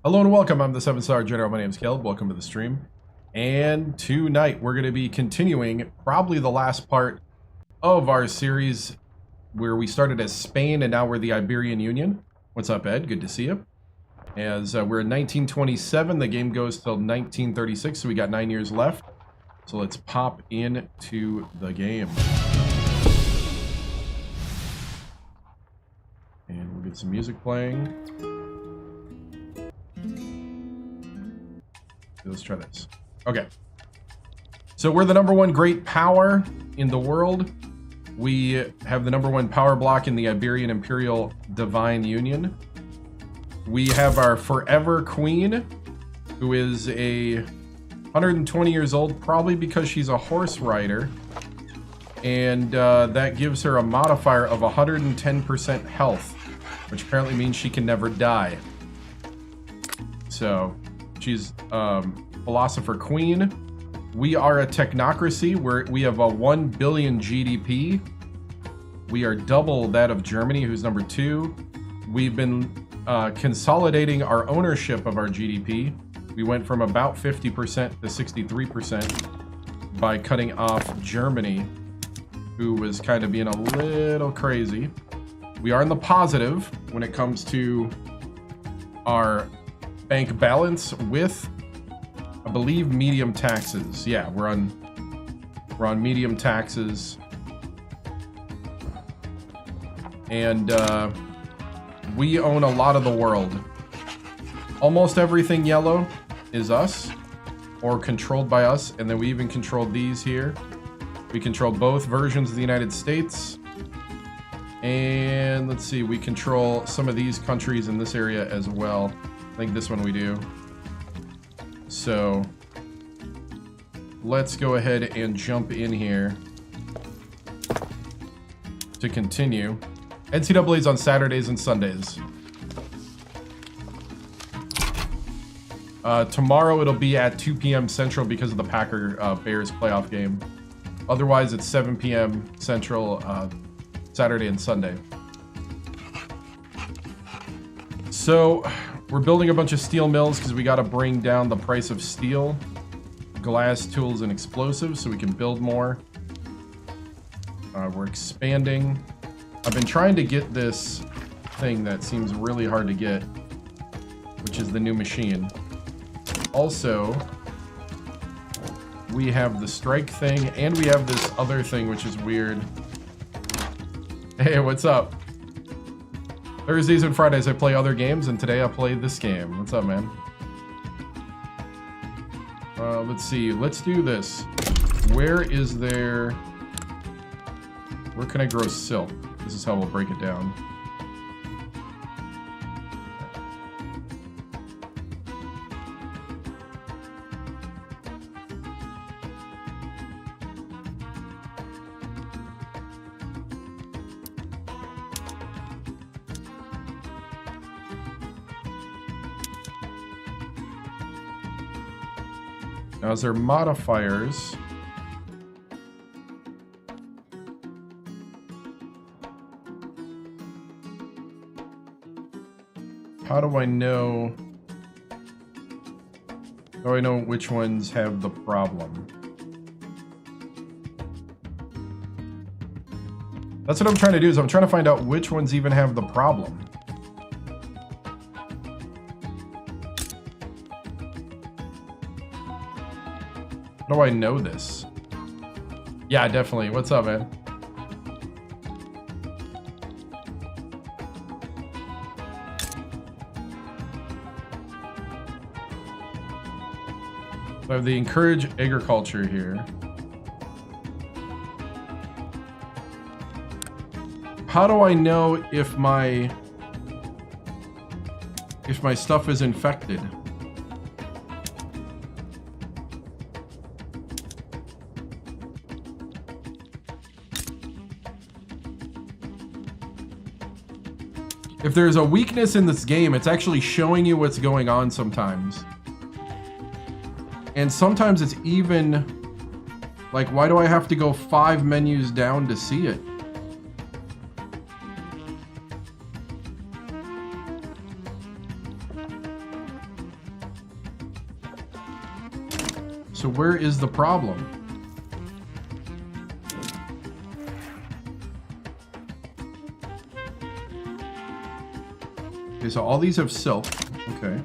Hello and welcome, I'm the 7-Star General, my name is Caleb, welcome to the stream. And tonight we're going to be continuing probably the last part of our series where we started as Spain and now we're the Iberian Union. What's up, Ed? Good to see you. As we're in 1927, the game goes till 1936, so we got 9 years left. So let's pop into the game. And we'll get some music playing. Let's try this. Okay. So we're the #1 great power in the world. We have the #1 power block in the Iberian Imperial Divine Union. We have our forever queen, who is 120 years old, probably because she's a horse rider. And that gives her a modifier of 110% health, which apparently means she can never die. So she's philosopher queen. We are a technocracy where we have a 1 billion GDP. We are double that of Germany, who's #2. We've been consolidating our ownership of our GDP. We went from about 50% to 63% by cutting off Germany, who was kind of being a little crazy. We are in the positive when it comes to our bank balance with, I believe, medium taxes. Yeah, we're on medium taxes. And we own a lot of the world. Almost everything yellow is us, or controlled by us, and then we even control these here. We control both versions of the United States. And let's see, we control some of these countries in this area as well. I think this one we do. So let's go ahead and jump in here to continue. NCAA's on Saturdays and Sundays. Tomorrow it'll be at 2 p.m. Central because of the Packer-Bears playoff game. Otherwise, it's 7 p.m. Central, Saturday and Sunday. So we're building a bunch of steel mills because we got to bring down the price of steel, glass, tools, and explosives so we can build more. We're expanding. I've been trying to get this thing that seems really hard to get, which is the new machine. Also, we have the strike thing, and we have this other thing, which is weird. Hey, what's up? Thursdays and Fridays I play other games, and today I play this game. What's up, man? Let's see. Let's do this. Where can I grow silk? This is how we'll break it down. Now, as their modifiers, how do I know which ones have the problem? That's what I'm trying to do, is I'm trying to find out which ones even have the problem. How do I know this? Yeah, definitely. What's up, man? So I have the encourage agriculture here. How do I know if my stuff is infected? If there's a weakness in this game, it's actually showing you what's going on sometimes. And sometimes it's even like, why do I have to go 5 menus down to see it? So where is the problem? Okay, so all these have silk. Okay.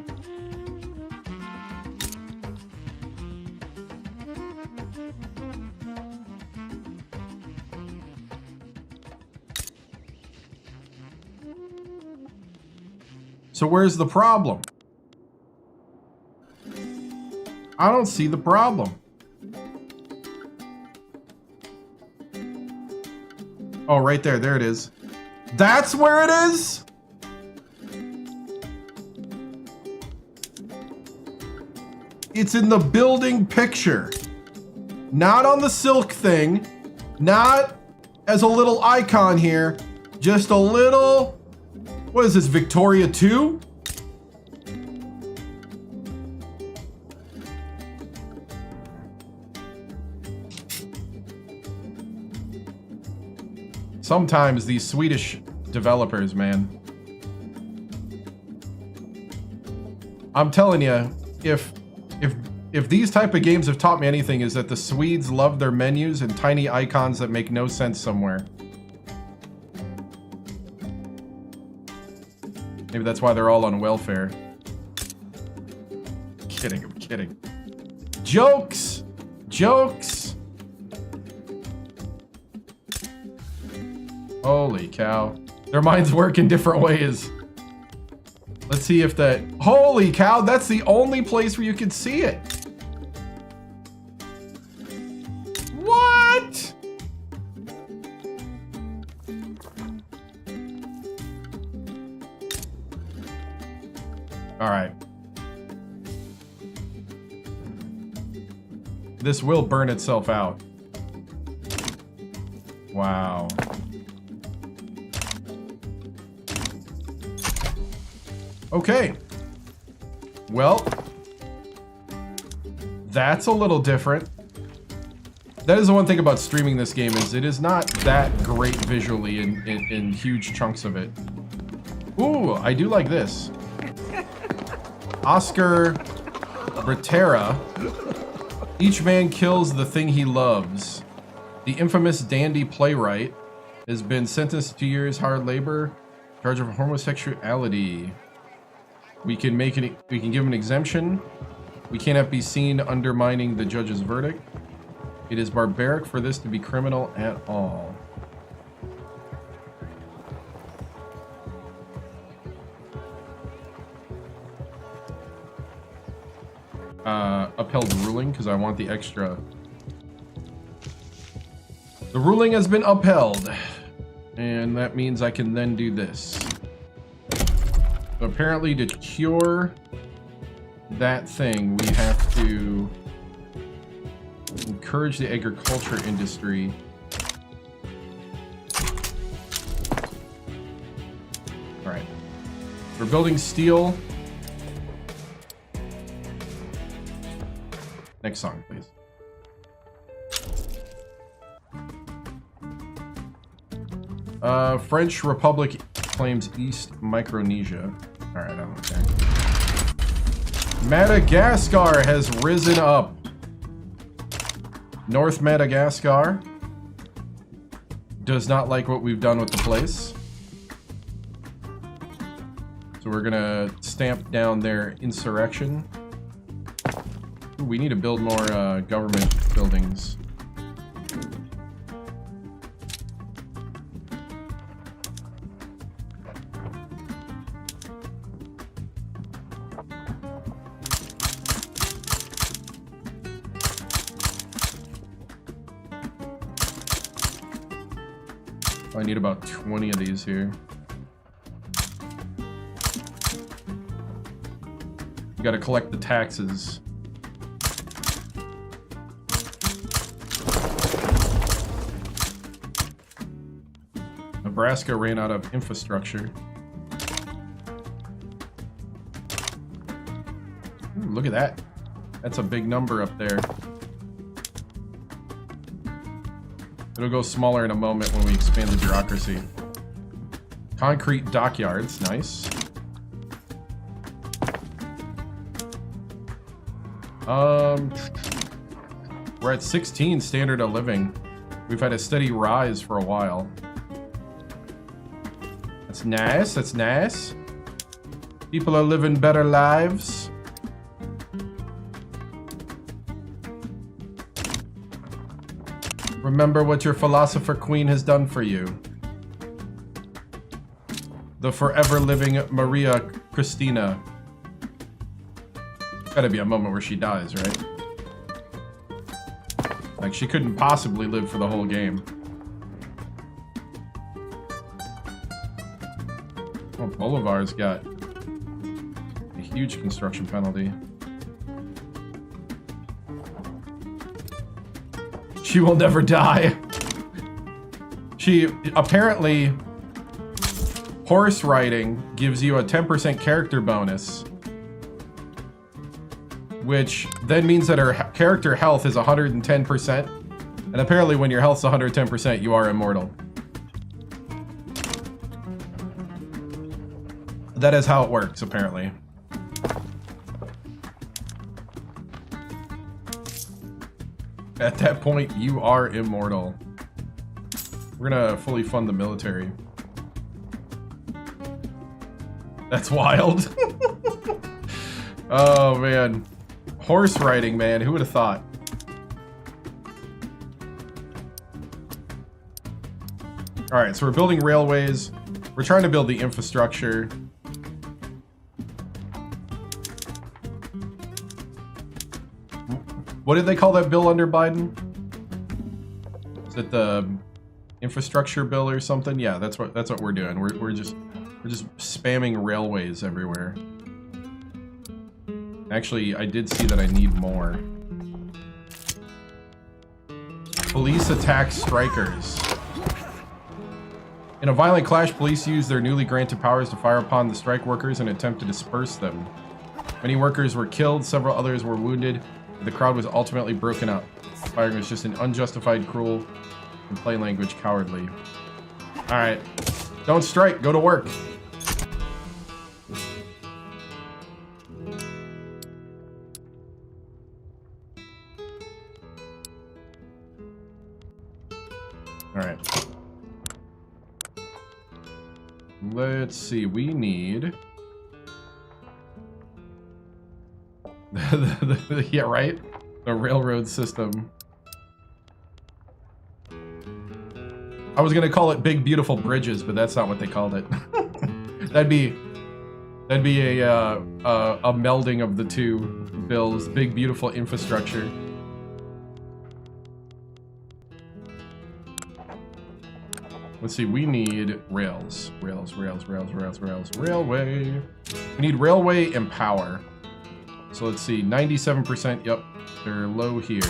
So where's the problem? I don't see the problem. Oh, right there. There it is. That's where it is? It's in the building picture. Not on the silk thing. Not as a little icon here. Just a little... What is this, Victoria 2? Sometimes these Swedish developers, man. I'm telling you, if these type of games have taught me anything, is that the Swedes love their menus and tiny icons that make no sense somewhere. Maybe that's why they're all on welfare. Kidding, I'm kidding. Jokes! Jokes! Holy cow. Their minds work in different ways. Let's see if that... Holy cow, that's the only place where you can see it. What? All right. This will burn itself out. Wow. Okay. Well, that's a little different. That is the one thing about streaming this game, is it is not that great visually in huge chunks of it. Ooh, I do like this. Oscar Bretera. Each man kills the thing he loves. The infamous dandy playwright has been sentenced to 2 years hard labor, charge of homosexuality. We can give him an exemption. We cannot be seen undermining the judge's verdict. It is barbaric for this to be criminal at all. Upheld ruling, because I want the extra. The ruling has been upheld, and that means I can then do this. So apparently to cure that thing, we have to encourage the agriculture industry. All right, we're building steel. Next song, please. French Republic claims East Micronesia. All right, I don't care. Madagascar has risen up. North Madagascar does not like what we've done with the place. So we're gonna stamp down their insurrection. Ooh, we need to build more government buildings. I need about 20 of these here. You gotta collect the taxes. Nebraska ran out of infrastructure. Ooh, look at that. That's a big number up there. It'll go smaller in a moment when we expand the bureaucracy. Concrete dockyards, nice. We're at 16 standard of living. We've had a steady rise for a while. That's nice, that's nice. People are living better lives. Remember what your philosopher queen has done for you. The forever living Maria Christina. Gotta be a moment where she dies, right? Like, she couldn't possibly live for the whole game. Oh, Bolivar's got a huge construction penalty. She will never die. She apparently, horse riding gives you a 10% character bonus, which then means that her character health is 110%. And apparently when your health's 110%, you are immortal. That is how it works, apparently. At that point, you are immortal. We're gonna fully fund the military. That's wild. Oh, man. Horse riding, man. Who would have thought? Alright, so we're building railways. We're trying to build the infrastructure. What did they call that bill under Biden? Is it the infrastructure bill or something? Yeah, that's what we're doing. We're just spamming railways everywhere. Actually, I did see that I need more. Police attack strikers. In a violent clash, police used their newly granted powers to fire upon the strike workers and attempt to disperse them. Many workers were killed, several others were wounded. The crowd was ultimately broken up. Firing was just an unjustified, cruel, in plain language, cowardly. Alright. Don't strike, go to work. Alright. Let's see, we need... yeah, right? The railroad system. I was gonna call it Big Beautiful Bridges, but that's not what they called it. that'd be a melding of the two bills. Big Beautiful Infrastructure. Let's see, we need rails. Railway. We need railway and power. So let's see, 97%, yep, they're low here.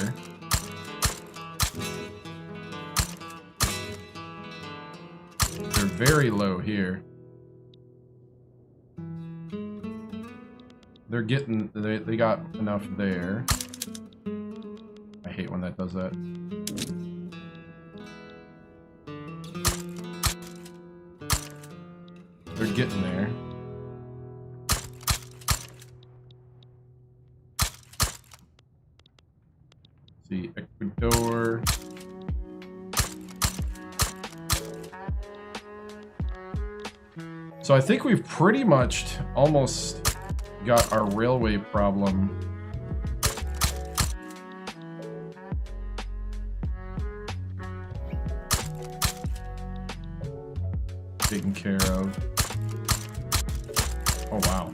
They're very low here. They're getting, they got enough there. I hate when that does that. They're getting there. See, Ecuador. So I think we've pretty much almost got our railway problem taken care of. Oh, wow.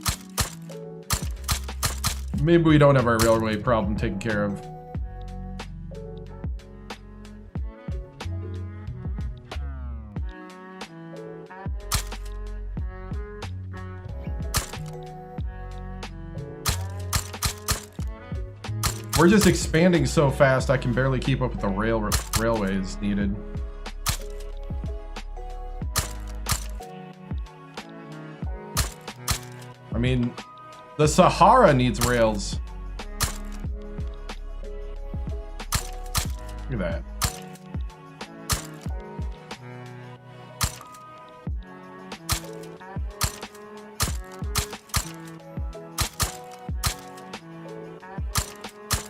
Maybe we don't have our railway problem taken care of. We're just expanding so fast, I can barely keep up with the railways needed. I mean, the Sahara needs rails. Look at that.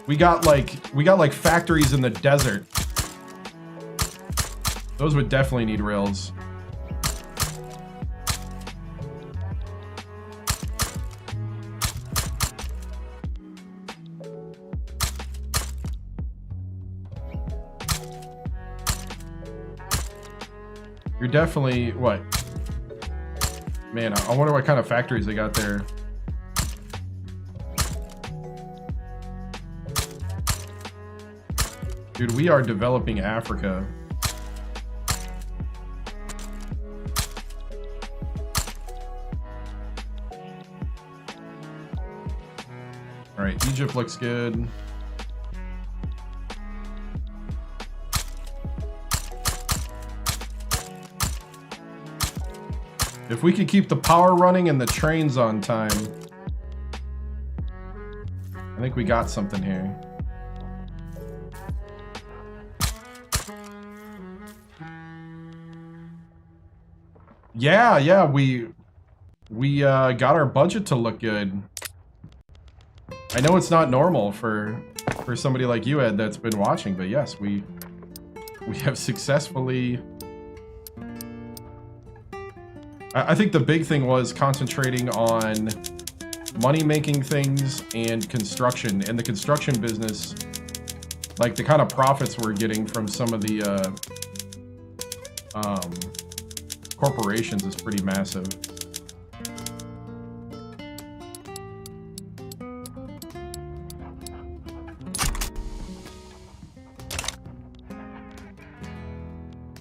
We got like factories in the desert. Those would definitely need rails. You're definitely what? Man, I wonder what kind of factories they got there. Dude, we are developing Africa. All right, Egypt looks good. If we could keep the power running and the trains on time, I think we got something here. Yeah, we got our budget to look good. I know it's not normal for somebody like you, Ed, that's been watching, but yes, we have successfully. I think the big thing was concentrating on money-making things and construction. And the construction business, like the kind of profits we're getting from some of the corporations is pretty massive.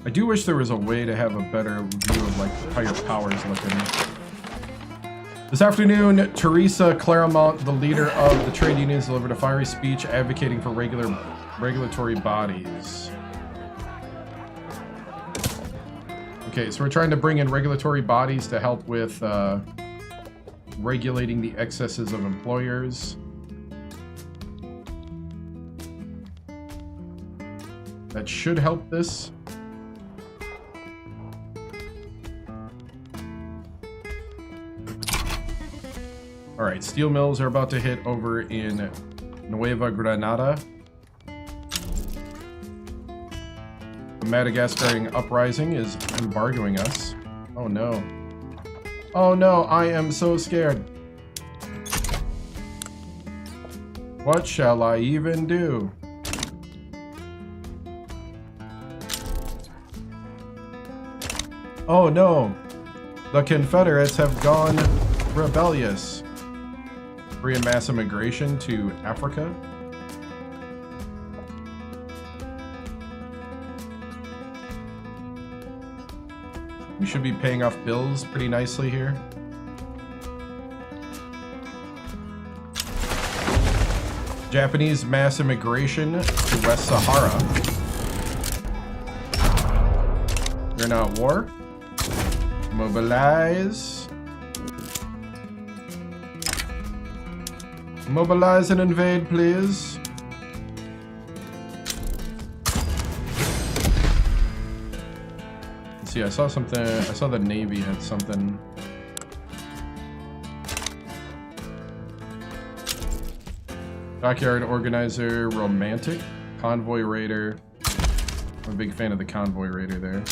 I do wish there was a way to have a better view of like how your power is looking. This afternoon, Teresa Claremont, the leader of the trade unions, delivered a fiery speech advocating for regulatory bodies. Okay, so we're trying to bring in regulatory bodies to help with regulating the excesses of employers. That should help this. All right, steel mills are about to hit over in Nueva Granada. The Madagascarian uprising is embargoing us. Oh no. Oh no, I am so scared. What shall I even do? Oh no. The Confederates have gone rebellious. Korean mass immigration to Africa. We should be paying off bills pretty nicely here. Japanese mass immigration to West Sahara. We're not at war. Mobilize. Mobilize and invade, please. Let's see, I saw something. I saw the Navy had something. Dockyard organizer, romantic, convoy raider. I'm a big fan of the convoy raider there.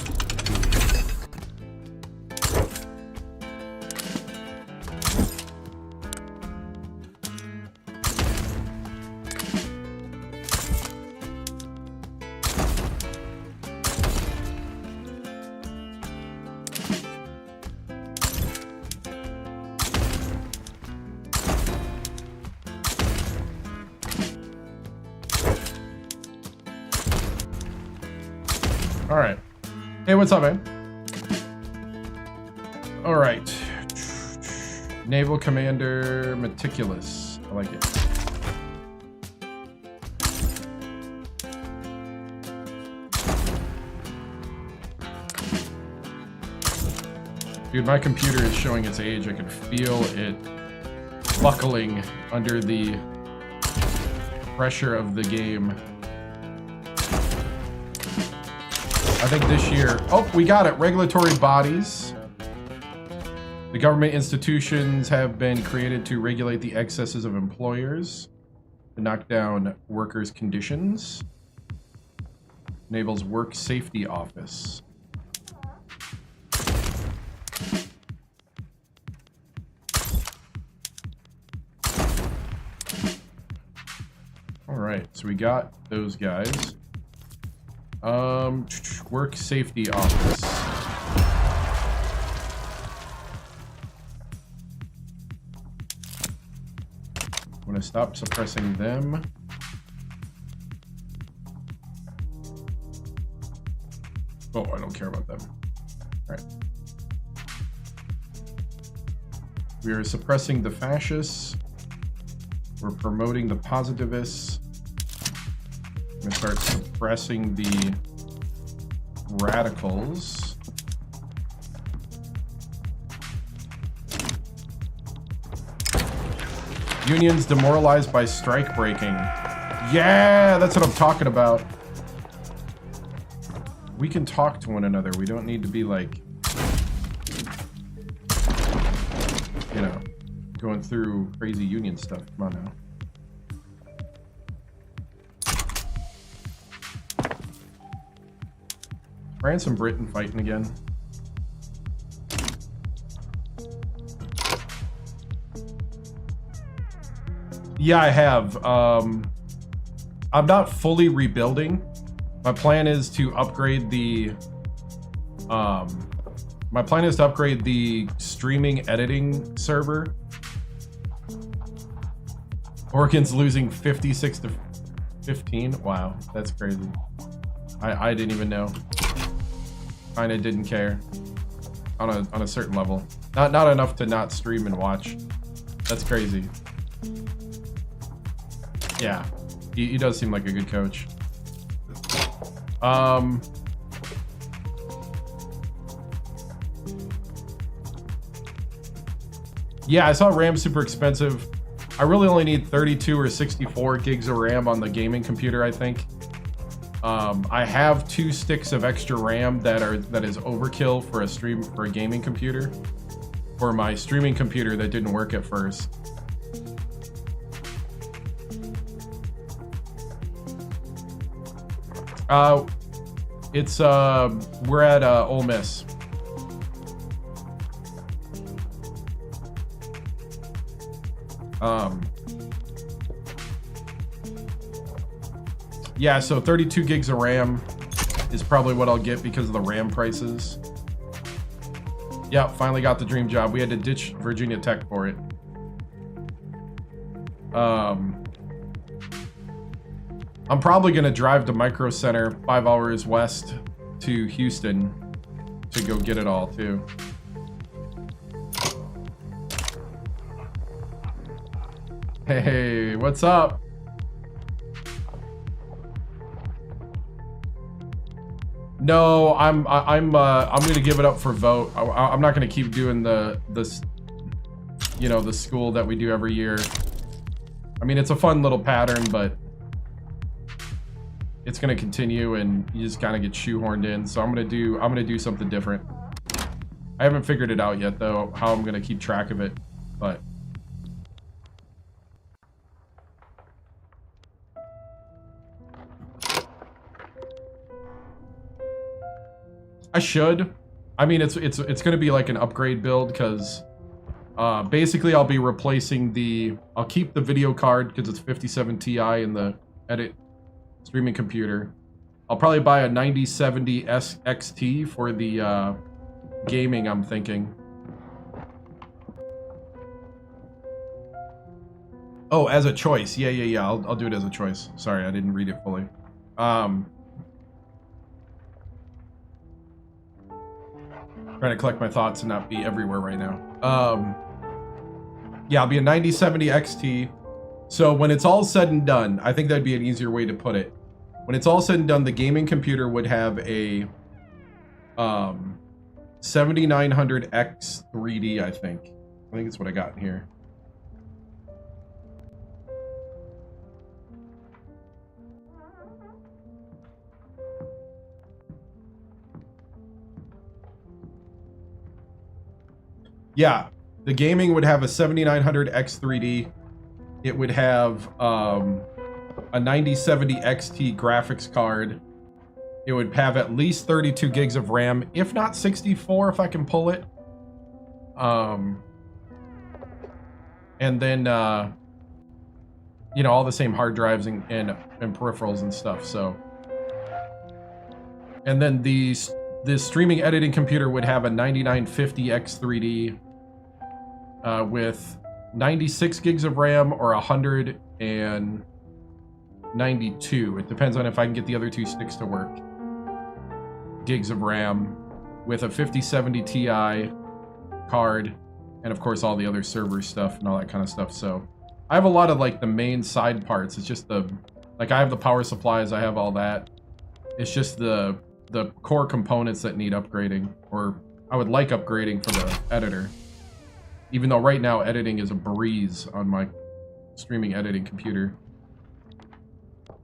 All right. Hey, what's up, man? All right. Naval Commander Meticulous. I like it. Dude, my computer is showing its age. I can feel it buckling under the pressure of the game. I think this year... Oh, we got it. Regulatory bodies. The government institutions have been created to regulate the excesses of employers. to knock down workers' conditions. Enables work safety office. All right, so we got those guys. Work safety office. I'm gonna stop suppressing them. Oh, I don't care about them. All right. We are suppressing the fascists. We're promoting the positivists. I'm gonna start suppressing the radicals. Unions demoralized by strike breaking. Yeah, that's what I'm talking about. We can talk to one another. We don't need to be like, you know, going through crazy union stuff. Come on now. France and Britain fighting again. Yeah, I have. I'm not fully rebuilding. My plan is to upgrade the streaming editing server. Oregon's losing 56 to 15. Wow, that's crazy. I didn't even know. Kinda didn't care. On a certain level. Not enough to not stream and watch. That's crazy. Yeah, he does seem like a good coach. Yeah, I saw RAM super expensive. I really only need 32 or 64 gigs of RAM on the gaming computer, I think. I have 2 sticks of extra RAM that is overkill for a gaming computer. For my streaming computer that didn't work at first. We're at Ole Miss. Yeah, so 32 gigs of RAM is probably what I'll get because of the RAM prices. Yeah, finally got the dream job. We had to ditch Virginia Tech for it. I'm probably going to drive to Micro Center 5 hours west to Houston to go get it all, too. Hey, what's up? No, I'm going to give it up for vote. I'm not going to keep doing the school that we do every year. I mean, it's a fun little pattern, but it's going to continue and you just kind of get shoehorned in. So I'm going to do something different. I haven't figured it out yet though, how I'm going to keep track of it, but I should. I mean, it's going to be like an upgrade build because basically I'll be replacing I'll keep the video card because it's 57 Ti in the edit streaming computer. I'll probably buy a 9070 XT for the gaming, I'm thinking. Oh, as a choice. Yeah. I'll do it as a choice. Sorry, I didn't read it fully. Trying to collect my thoughts and not be everywhere right now. Yeah, I'll be a 9070 XT. So when it's all said and done, I think that'd be an easier way to put it. When it's all said and done, the gaming computer would have a 7900X 3D, I think. I think it's what I got in here. Yeah, the gaming would have a 7900X 3D. It would have a 9070 XT graphics card. It would have at least 32 gigs of RAM, if not 64 if I can pull it. And then, you know, all the same hard drives and peripherals and stuff, so. And then the streaming editing computer would have a 9950 X3D with 96 gigs of RAM or 192. It depends on if I can get the other two sticks to work. Gigs of RAM with a 5070 Ti card, and of course all the other server stuff and all that kind of stuff. So I have a lot of like the main side parts. It's just the, like I have the power supplies, I have all that. It's just the core components that need upgrading, or I would like upgrading for the editor. Even though right now editing is a breeze on my streaming editing computer.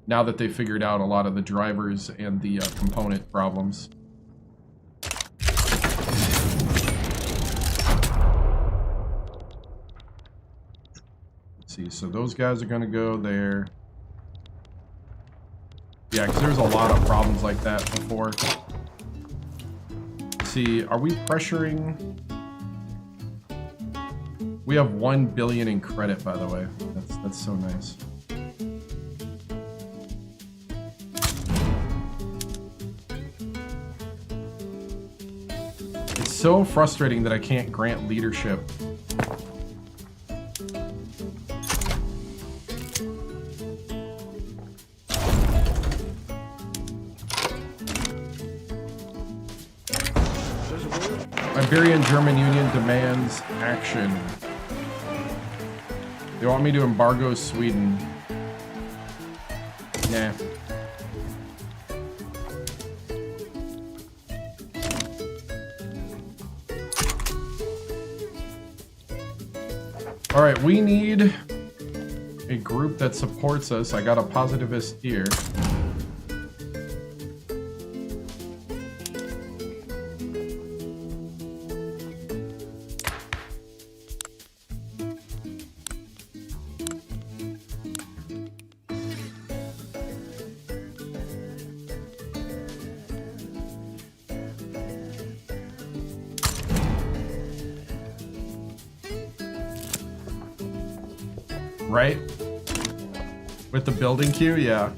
Now that they figured out a lot of the drivers and the component problems. Let's see, so those guys are gonna go there. Yeah, because there's a lot of problems like that before. Let's see, are we pressuring? We have 1 billion in credit, by the way. That's so nice. It's so frustrating that I can't grant leadership. Iberian German Union demands action. They want me to embargo Sweden. Nah. All right, we need a group that supports us. I got a positivist here. Right? With the building queue, yeah.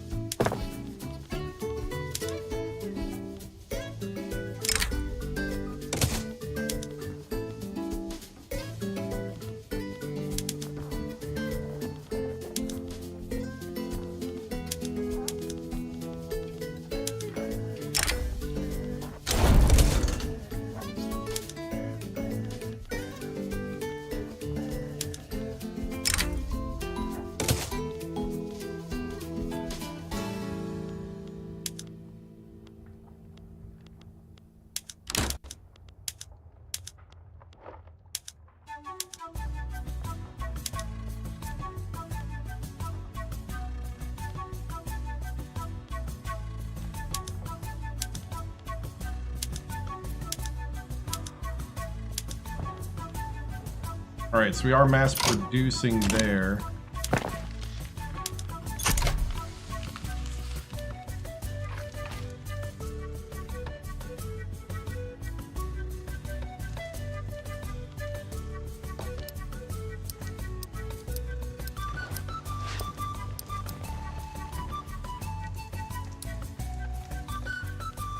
All right, so we are mass producing there.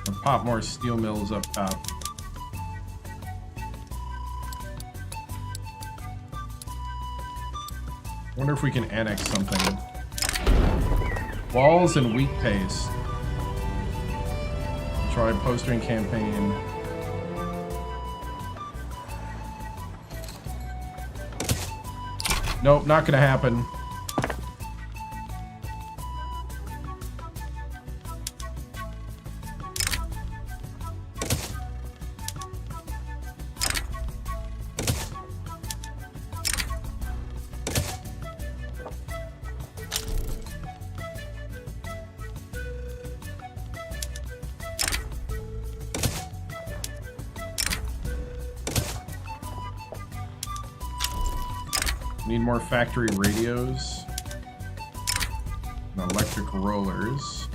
I'll pop more steel mills up top. Wonder if we can annex something. Walls and wheat paste. Try postering campaign. Nope, not gonna happen. Need more factory radios. And electric rollers.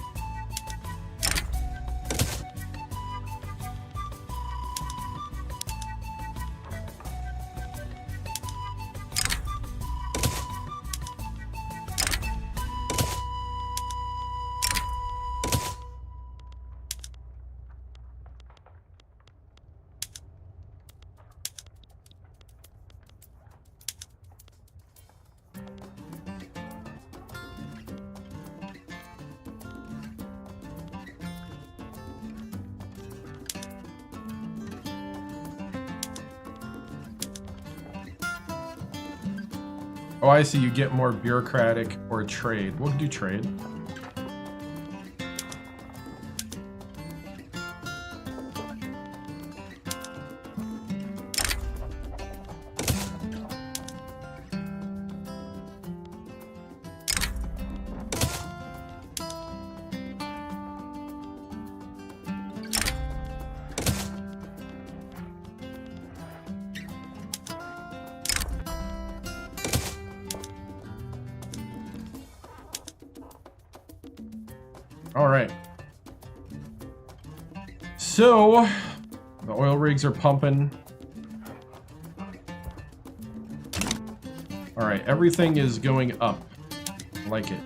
Oh, I see. You get more bureaucratic or trade. We'll do trade. All right. So, the oil rigs are pumping. All right, everything is going up. I like it.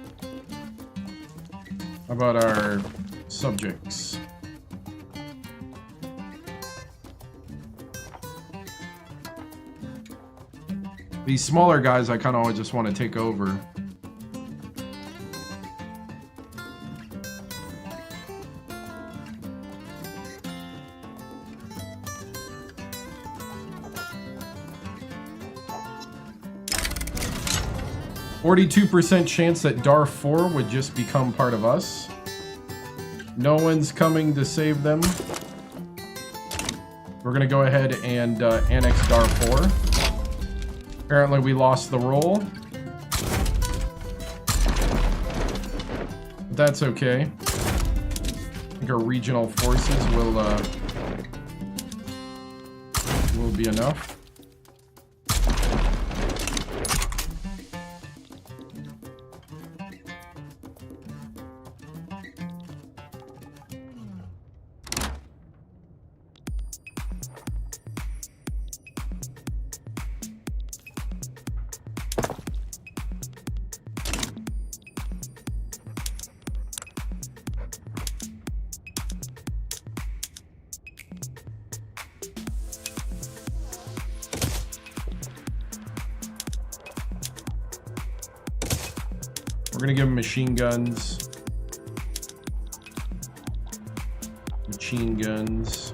How about our subjects? These smaller guys, I kind of always just want to take over. %42% chance that Darfur would just become part of us. No one's coming to save them. We're gonna go ahead and annex Darfur. Apparently we lost the roll. But that's okay. I think our regional forces will be enough. We're gonna give them machine guns. Machine guns.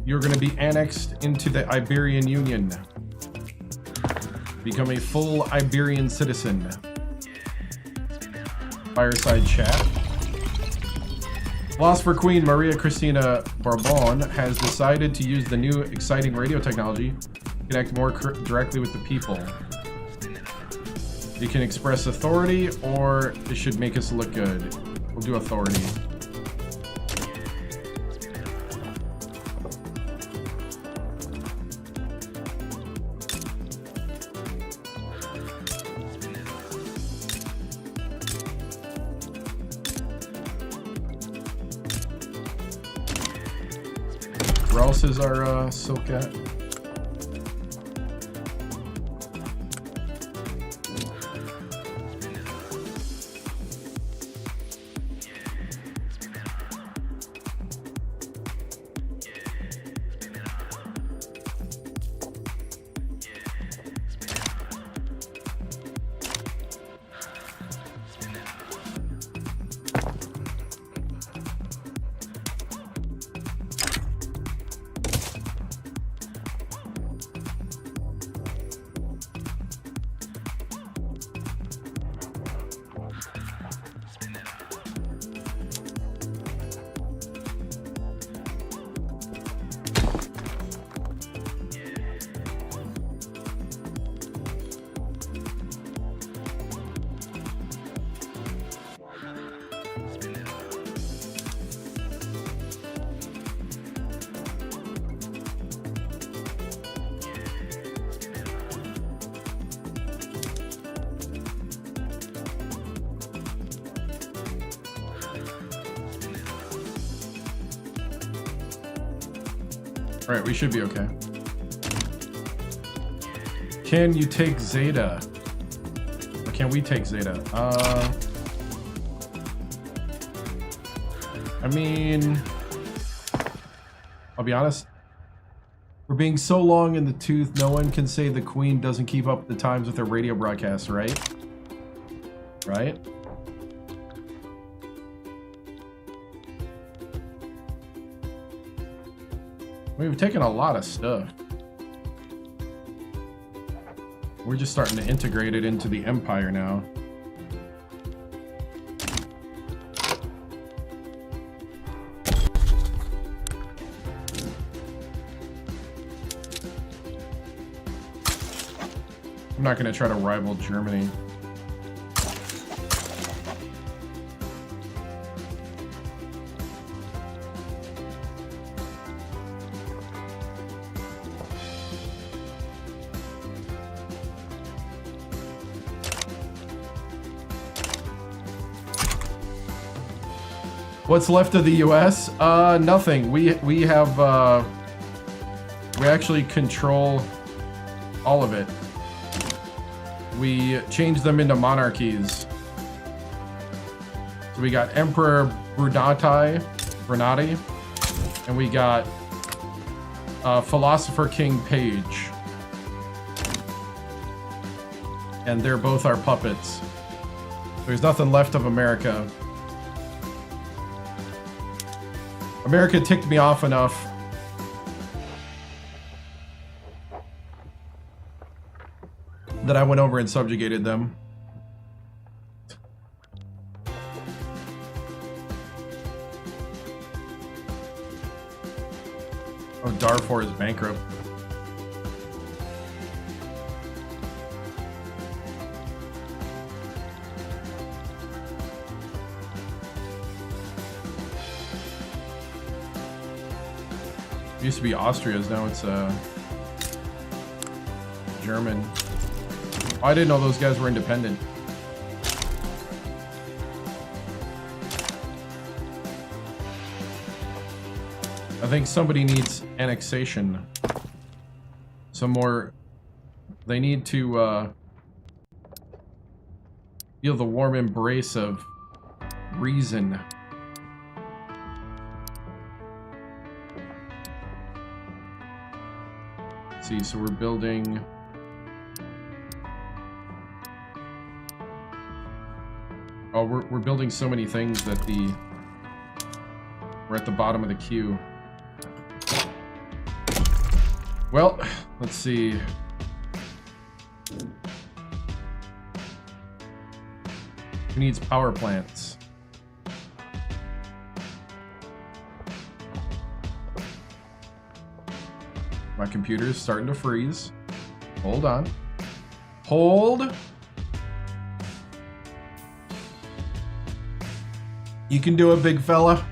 You're gonna be annexed into the Iberian Union. Become a full Iberian citizen. Fireside chat. Philosopher Queen Maria Cristina Bourbon has decided to use the new exciting radio technology to connect more directly with the people. You can express authority, or it should make us look good. We'll do authority. Where else is our silk at? Alright, we should be okay. Can you take Zeta? Or can we take Zeta? I mean, I'll be honest. We're being so long in the tooth, no one can say the Queen doesn't keep up the times with her radio broadcasts, right? Right? We've taken a lot of stuff. We're just starting to integrate it into the Empire now. I'm not going to try to rival Germany. What's left of the US? Nothing. We have we actually control all of it. We changed them into monarchies. So we got Emperor Brunati, and we got Philosopher King Page. And they're both our puppets. There's nothing left of America. America ticked me off enough. That I went over and subjugated them. Oh, Darfur is bankrupt. It used to be Austria's, now it's German. Oh, I didn't know those guys were independent. I think somebody needs annexation. Some more. They need to feel the warm embrace of reason. Let's see, so we're building. Oh, we're building so many things that we're at the bottom of the queue. Well, let's see. Who needs power plants? My computer's starting to freeze. Hold on. Hold. You can do it, big fella.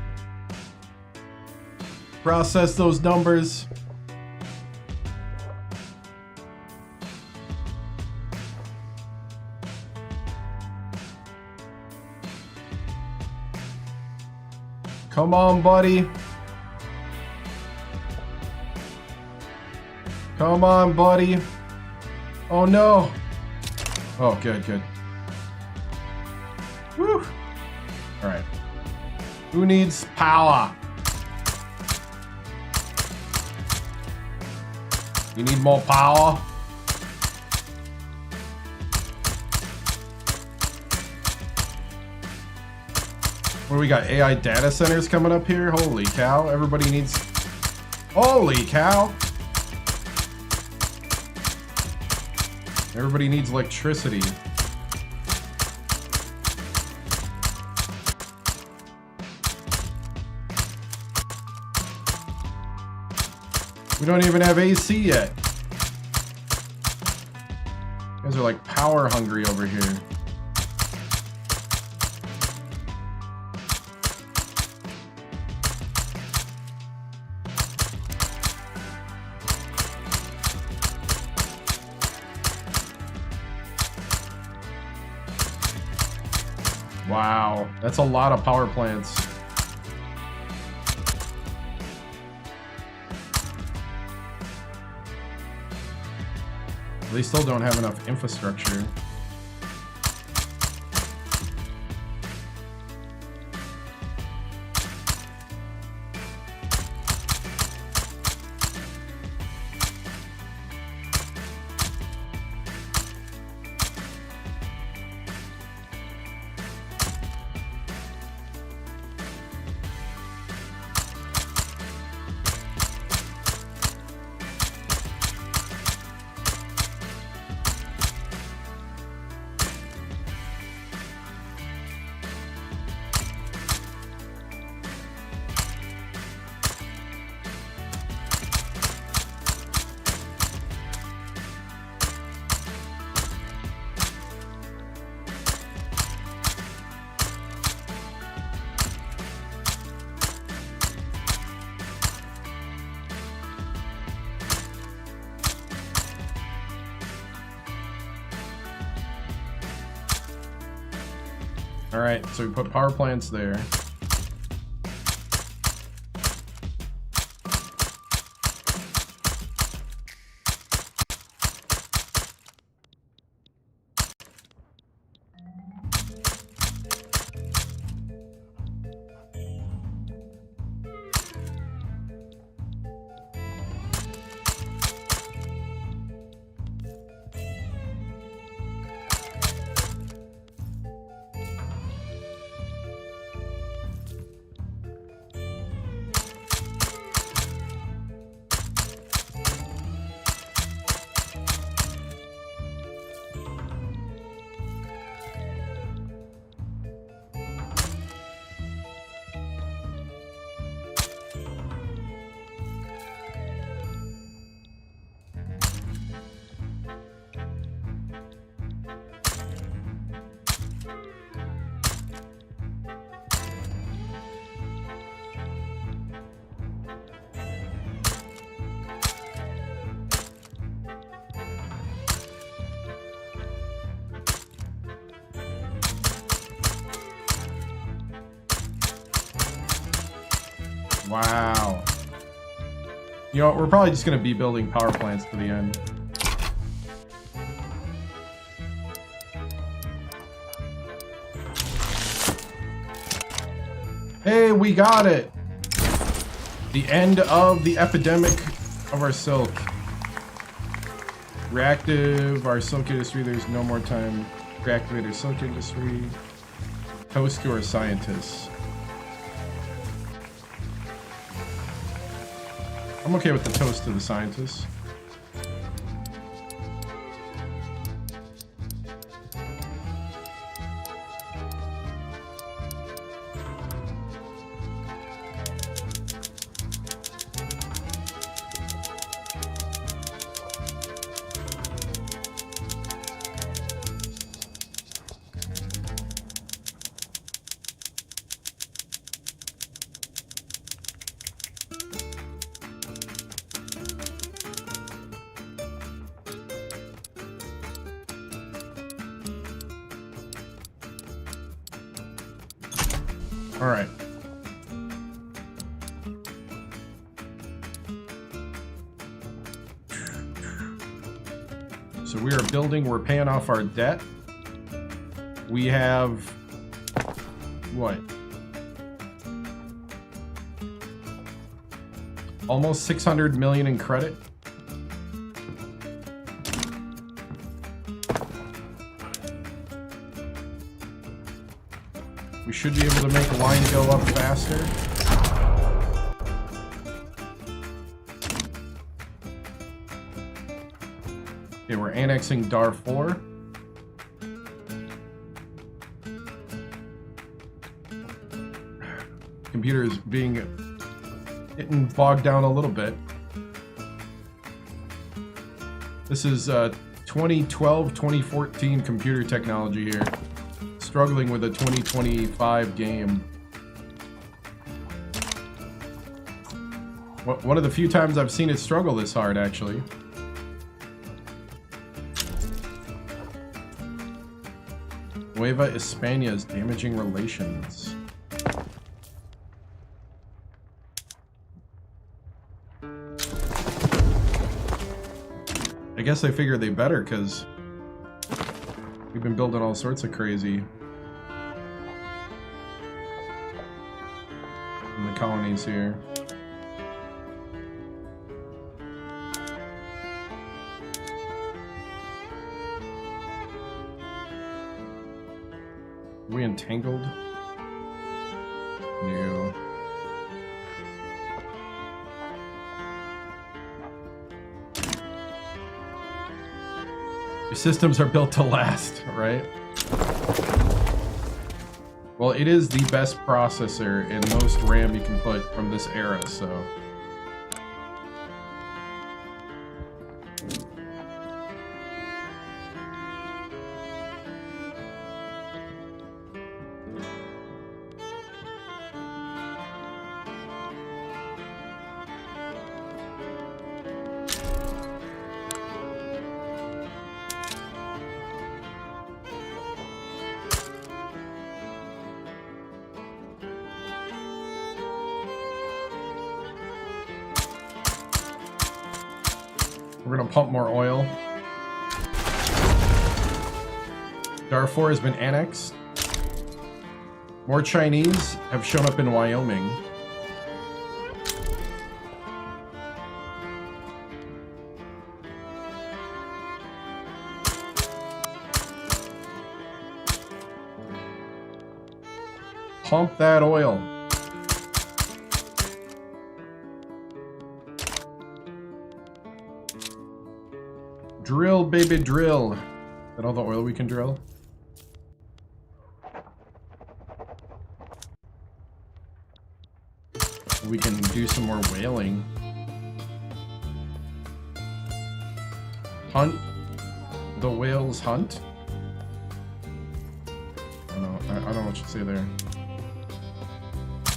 Process those numbers. Come on, buddy. Come on, buddy. Oh, no. Oh, good, good. Woo. All right. Who needs power? You need more power? What do we got? AI data centers coming up here? Holy cow. Everybody needs... Holy cow. Everybody needs electricity. We don't even have AC yet. You guys are like power hungry over here. Wow, that's a lot of power plants. They still don't have enough infrastructure. All right, so we put power plants there. Wow. You know what, we're probably just going to be building power plants to the end. Hey, we got it! The end of the epidemic of our silk. Reactive our silk industry, there's no more time. Reactivate our silk industry. Toast to our scientists. I'm okay with the toast to the scientists. All right. So we are building, we're paying off our debt. We have, what? Almost 600 million in credit. We should be able to make the line go up faster. Okay, we're annexing Darfur. Computer is getting bogged down a little bit. This is 2012, 2014 computer technology here. Struggling with a 2025 game. One of the few times I've seen it struggle this hard, actually. Nueva España is damaging relations. I guess they figured they better, because we've been building all sorts of crazy in the colonies here. Are we entangled? No. Your systems are built to last, right? Well, it is the best processor and most RAM you can put from this era, so... We're gonna pump more oil. Darfur has been annexed. More Chinese have shown up in Wyoming. Pump that oil. Drill, baby, drill. Is that all the oil we can drill? We can do some more whaling. Hunt the whales hunt? I don't know what you say there.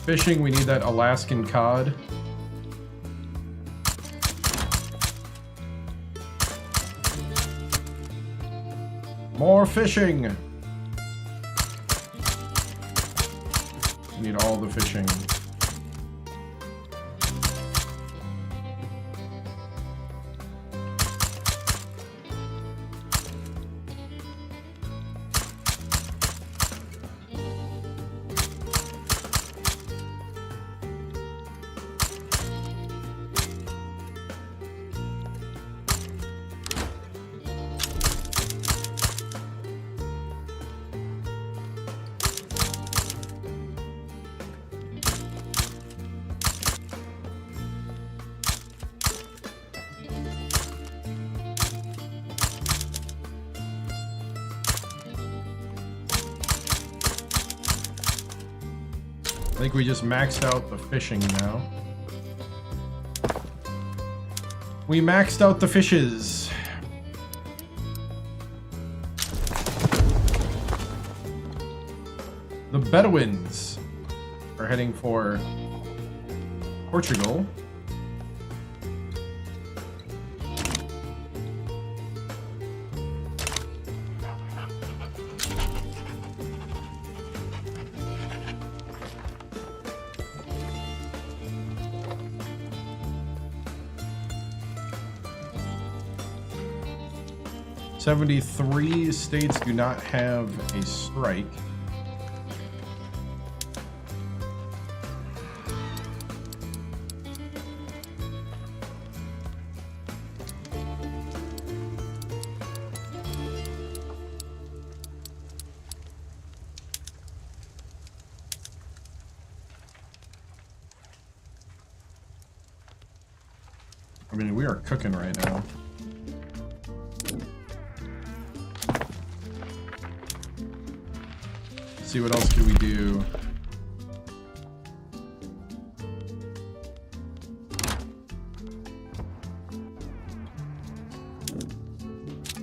Fishing, we need that Alaskan cod. More fishing! We need all the fishing. I think we just maxed out the fishing now. We maxed out the fishes. The Bedouins are heading for Portugal. "73 states do not have a strike." I mean, we are cooking right now. See what else can we do.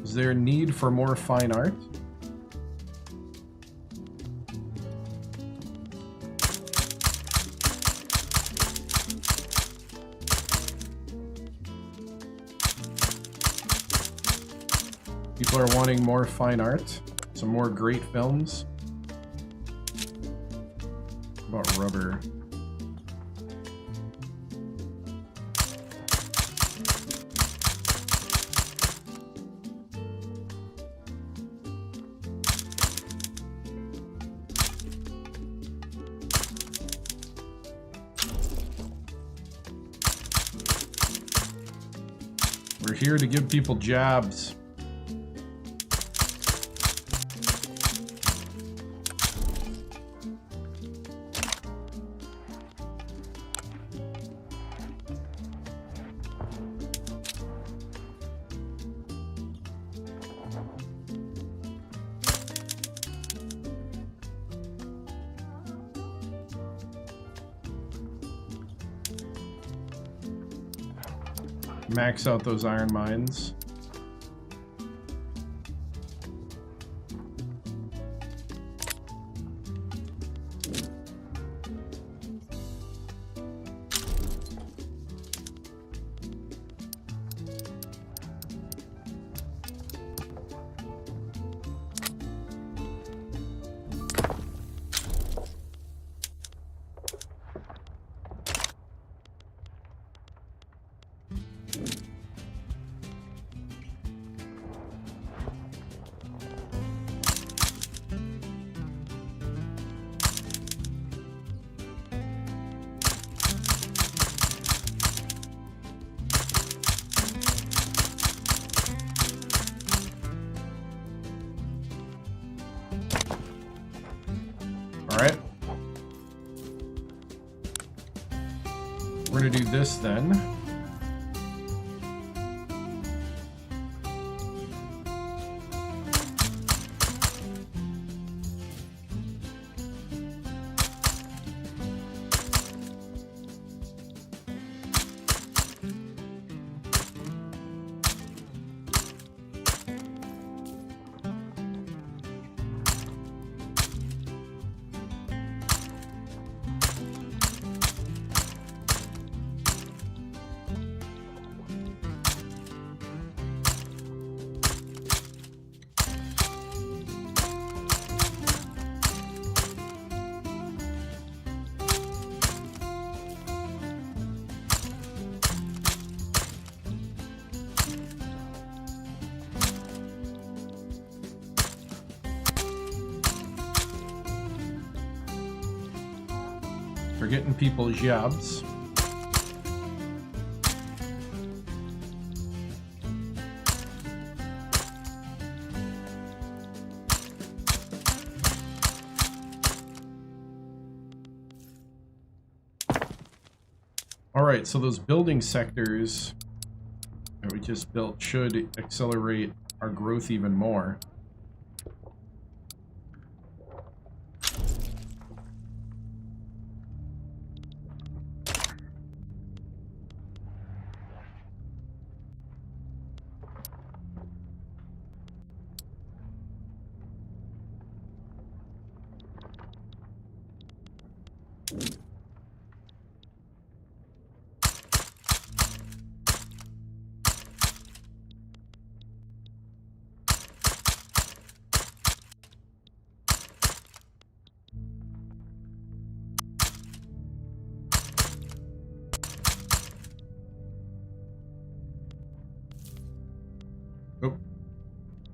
Is there a need for more fine art? People are wanting more fine art, some more great films. What about rubber? We're here to give people jobs. Max out those iron mines. Alright. We're going to do this then. We're getting people jobs. All right, so those building sectors that we just built should accelerate our growth even more. Oh,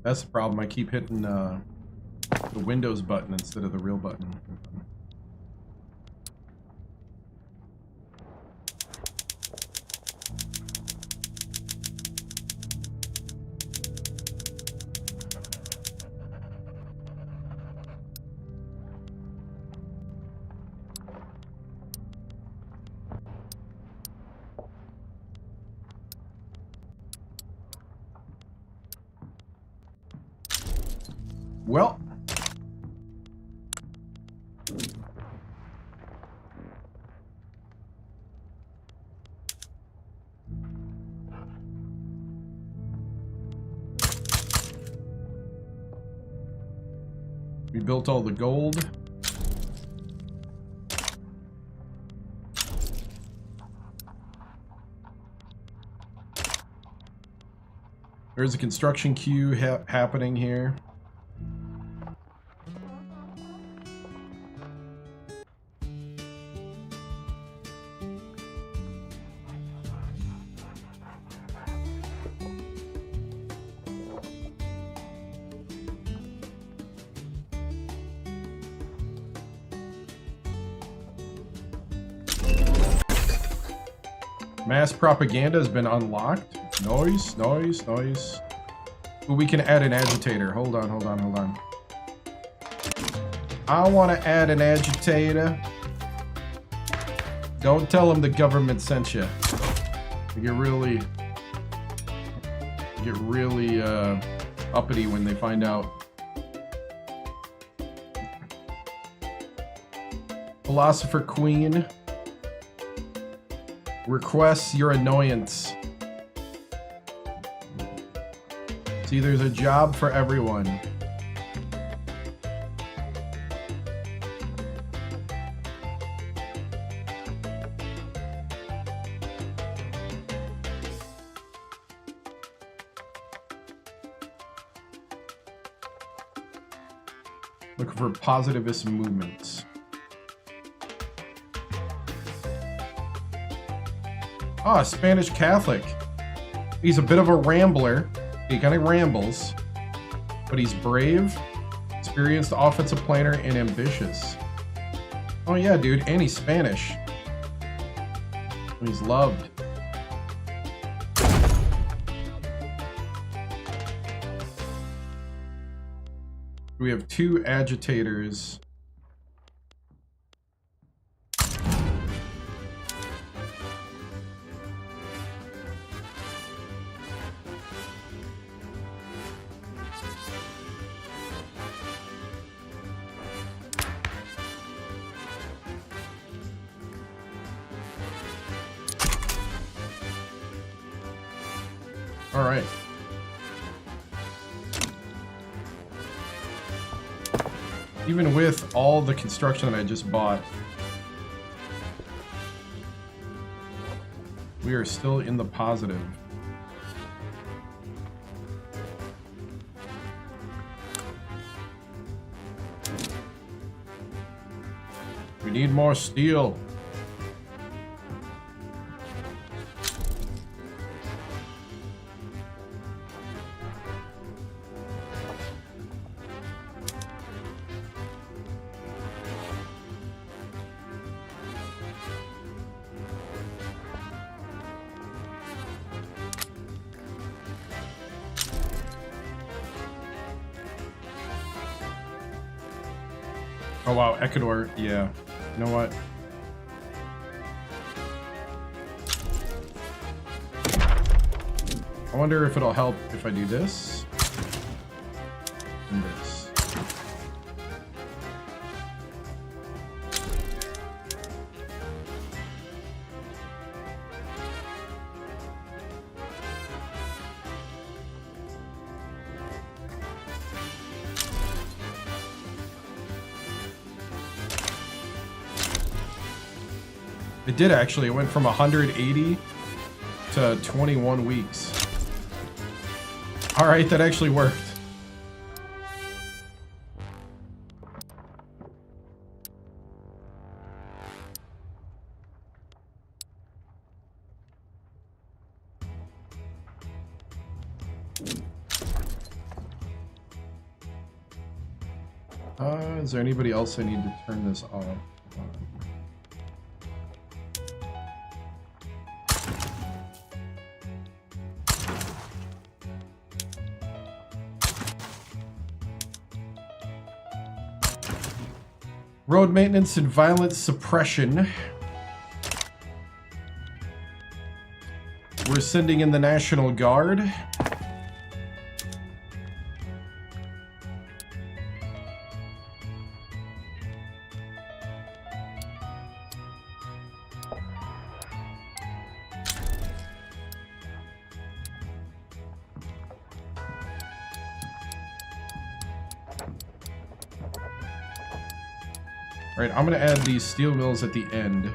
that's the problem. I keep hitting the Windows button instead of the real button. Well, we built all the gold. There's a construction queue happening here. Mass propaganda has been unlocked. Nice, nice, nice. Ooh, we can add an agitator. Hold on, hold on, hold on. I want to add an agitator. Don't tell them the government sent you. They get really uppity when they find out. Philosopher Queen requests your annoyance. See, there's a job for everyone. Looking for positivist movements. Ah, Spanish Catholic. He's a bit of a rambler. He kind of rambles, but he's brave, experienced offensive planner, and ambitious. Oh yeah, dude, and he's Spanish. And he's loved. We have 2 agitators. All right. Even with all the construction that I just bought, we are still in the positive. We need more steel. Oh wow, Ecuador, yeah. You know what? I wonder if it'll help if I do this and this. It did actually. It went from 180 to 21 weeks. All right, that actually worked. Is there anybody else I need to turn this off? Road maintenance and violence suppression. We're sending in the National Guard. All right, I'm gonna add these steel mills at the end.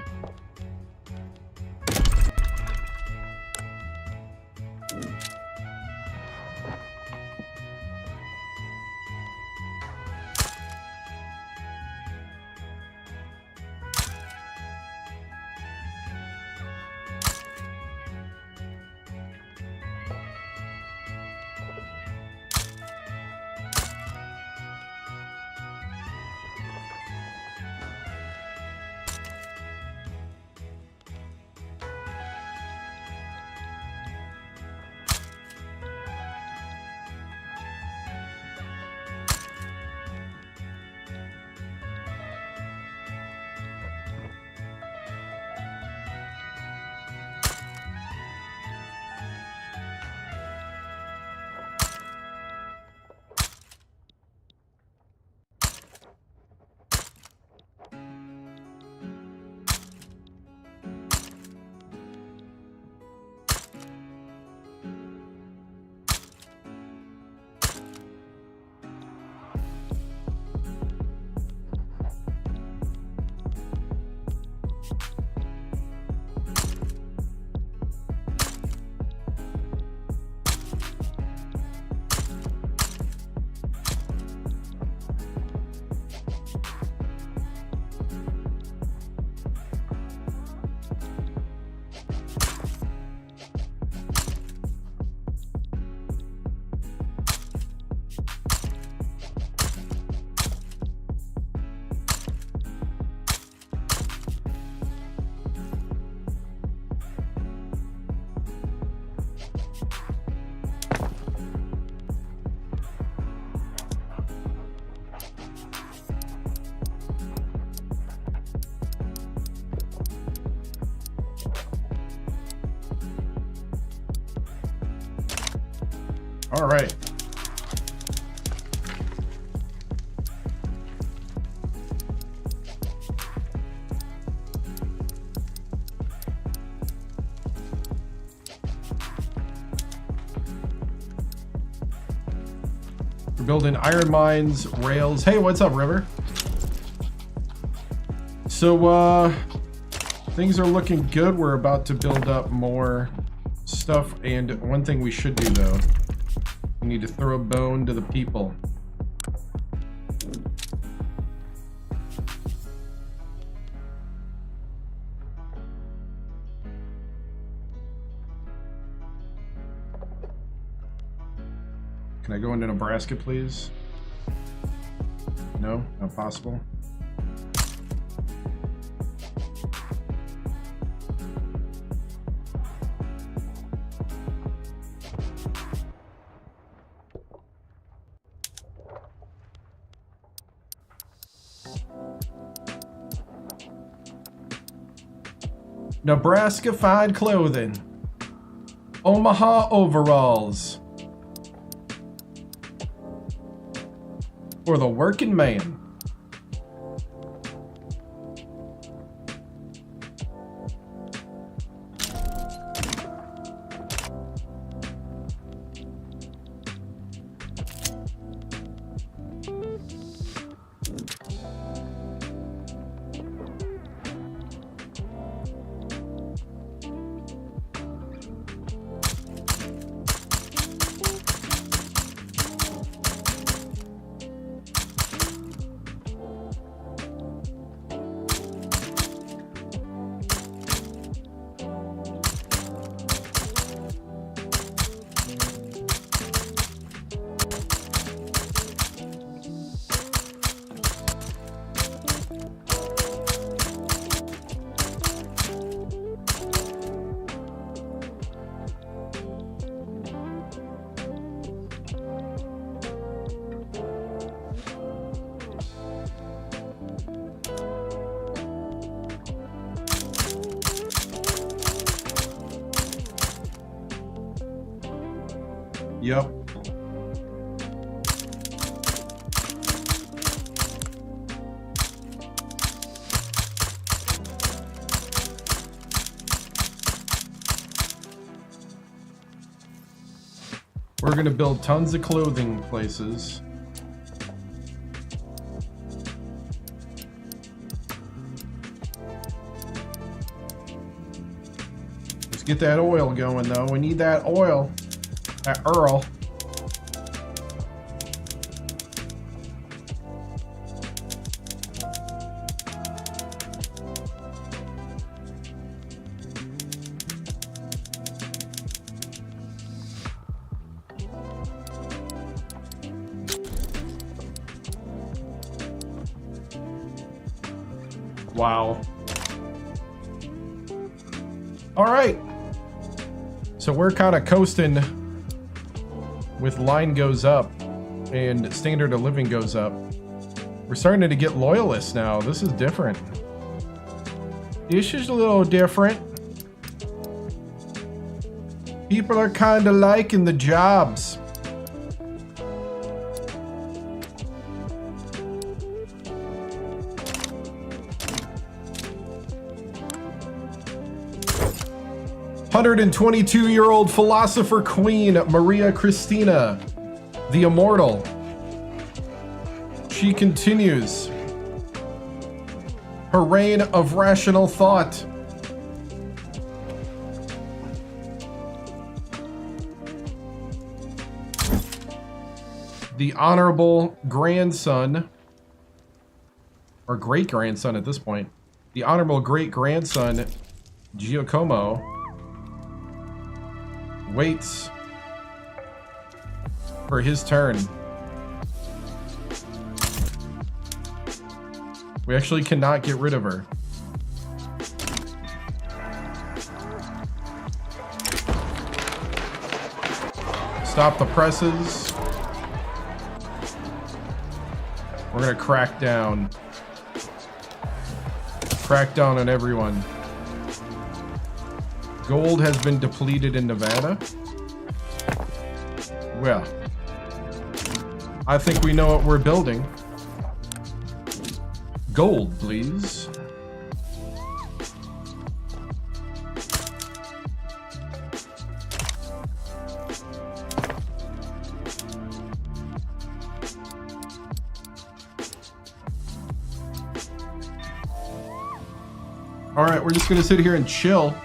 All right. We're building iron mines, rails. Hey, what's up, River? So, things are looking good. We're about to build up more stuff. And one thing we should do, though, we need to throw a bone to the people. Can I go into Nebraska, please? No, not possible. Nebraska fine clothing. Omaha overalls. For the working man. Yep. We're gonna build tons of clothing places. Let's get that oil going though. We need that oil. That Earl. Wow. All right. So we're kind of coasting with line goes up and standard of living goes up. We're starting to get loyalists now. This is different. This is a little different. People are kind of liking the jobs. "122-year-old philosopher queen Maria Christina, the immortal." She continues her reign of rational thought. The honorable grandson, or great-grandson at this point, the honorable great-grandson Giacomo waits for his turn. We actually cannot get rid of her. Stop the presses. We're gonna crack down. Crack down on everyone. Gold has been depleted in Nevada. Well, I think we know what we're building. Gold, please. All right, we're just gonna sit here and chill.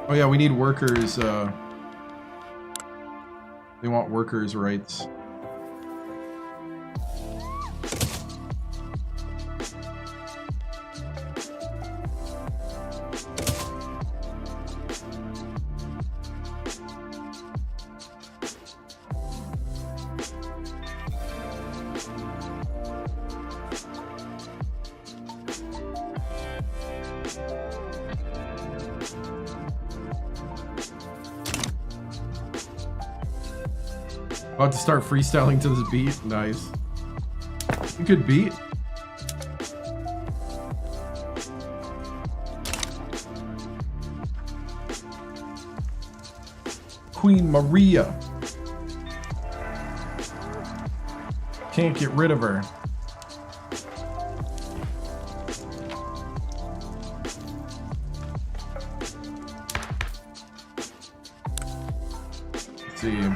Oh yeah, we need workers. They want workers' rights. About to start freestyling to this beat. Nice. A good beat. Queen Maria. Can't get rid of her. Let's see.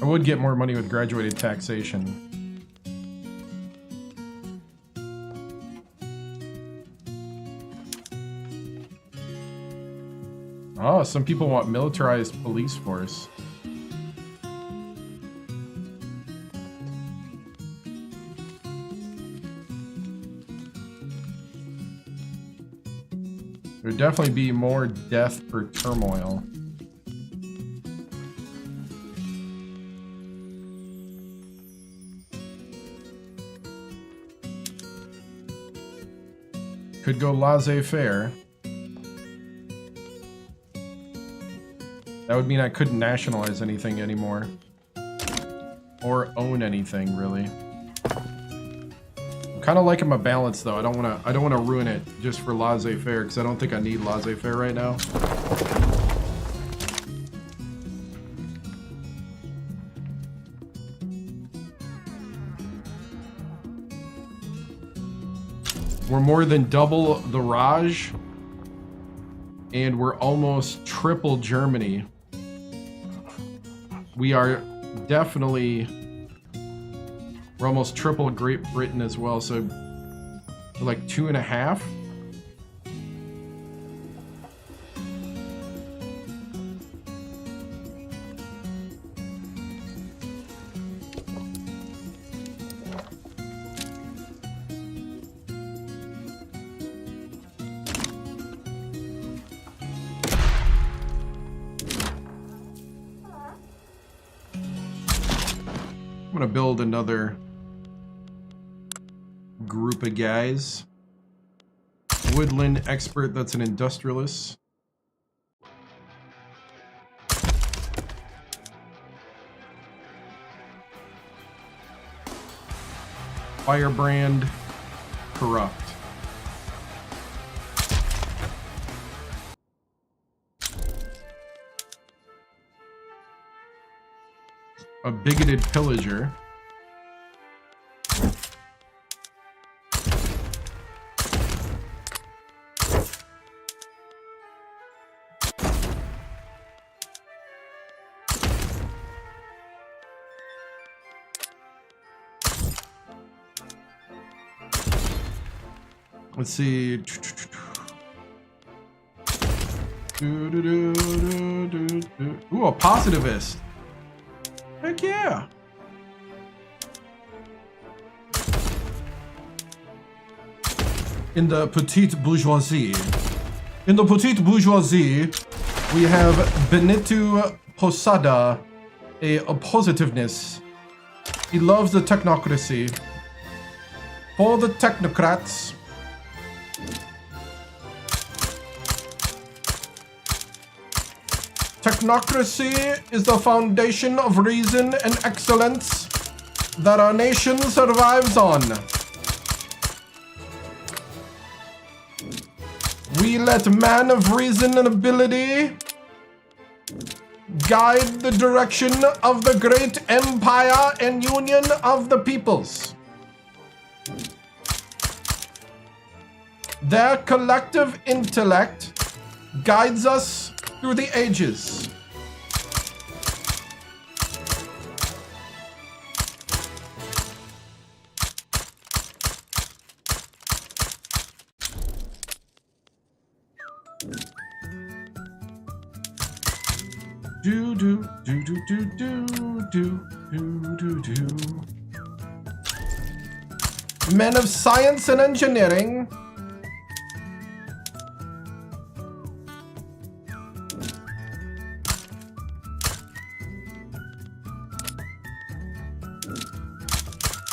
I would get more money with graduated taxation. Oh, some people want militarized police force. There would definitely be more death per turmoil. Could go laissez-faire. That would mean I couldn't nationalize anything anymore. Or own anything, really. I'm kind of liking my balance, though. I don't want to ruin it just for laissez-faire, because I don't think I need laissez-faire right now. We're more than double the Raj, and we're almost triple Germany. We are definitely, we're almost triple Great Britain as well, so we're like 2.5. I'm gonna build another group of guys. Woodland expert, that's an industrialist. Firebrand, corrupt. A bigoted pillager. Let's see. Ooh, a positivist. Heck yeah. in the petite bourgeoisie. In the petite bourgeoisie, we have Benito Posada, a positiveness. He loves the technocracy. For the technocrats, technocracy is the foundation of reason and excellence that our nation survives on. We let man of reason and ability guide the direction of the great empire and union of the peoples. Their collective intellect guides us through the ages. Do do do do do do do do do. Men of science and engineering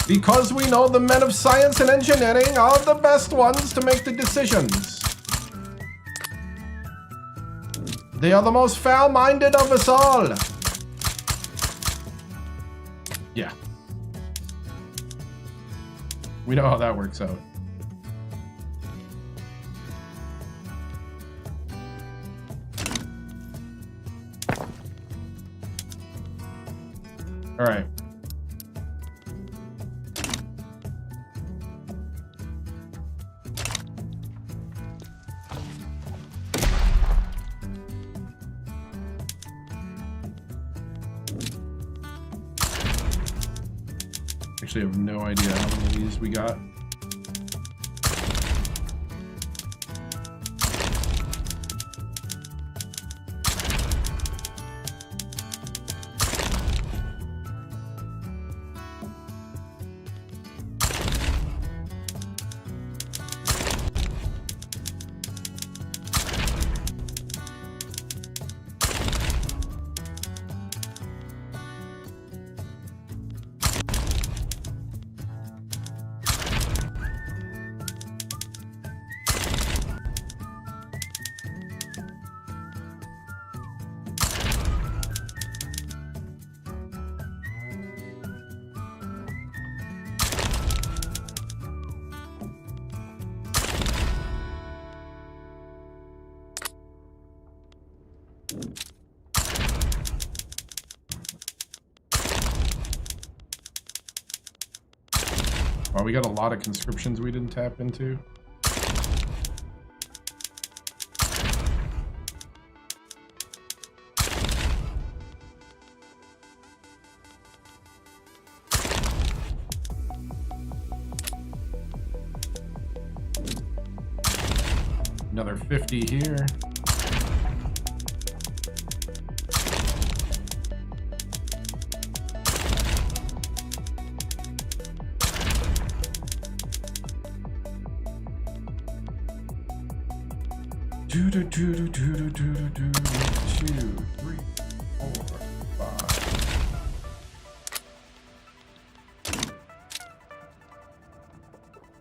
because we know the men of science and engineering are the best ones to make the decisions. They are the most foul-minded of us all. Yeah. We know how that works out. All right. Actually, I have no idea how many of these we got. Wow, we got a lot of conscriptions we didn't tap into. Another 50 here. Do do do do do do do do 2, 3, 4, 5.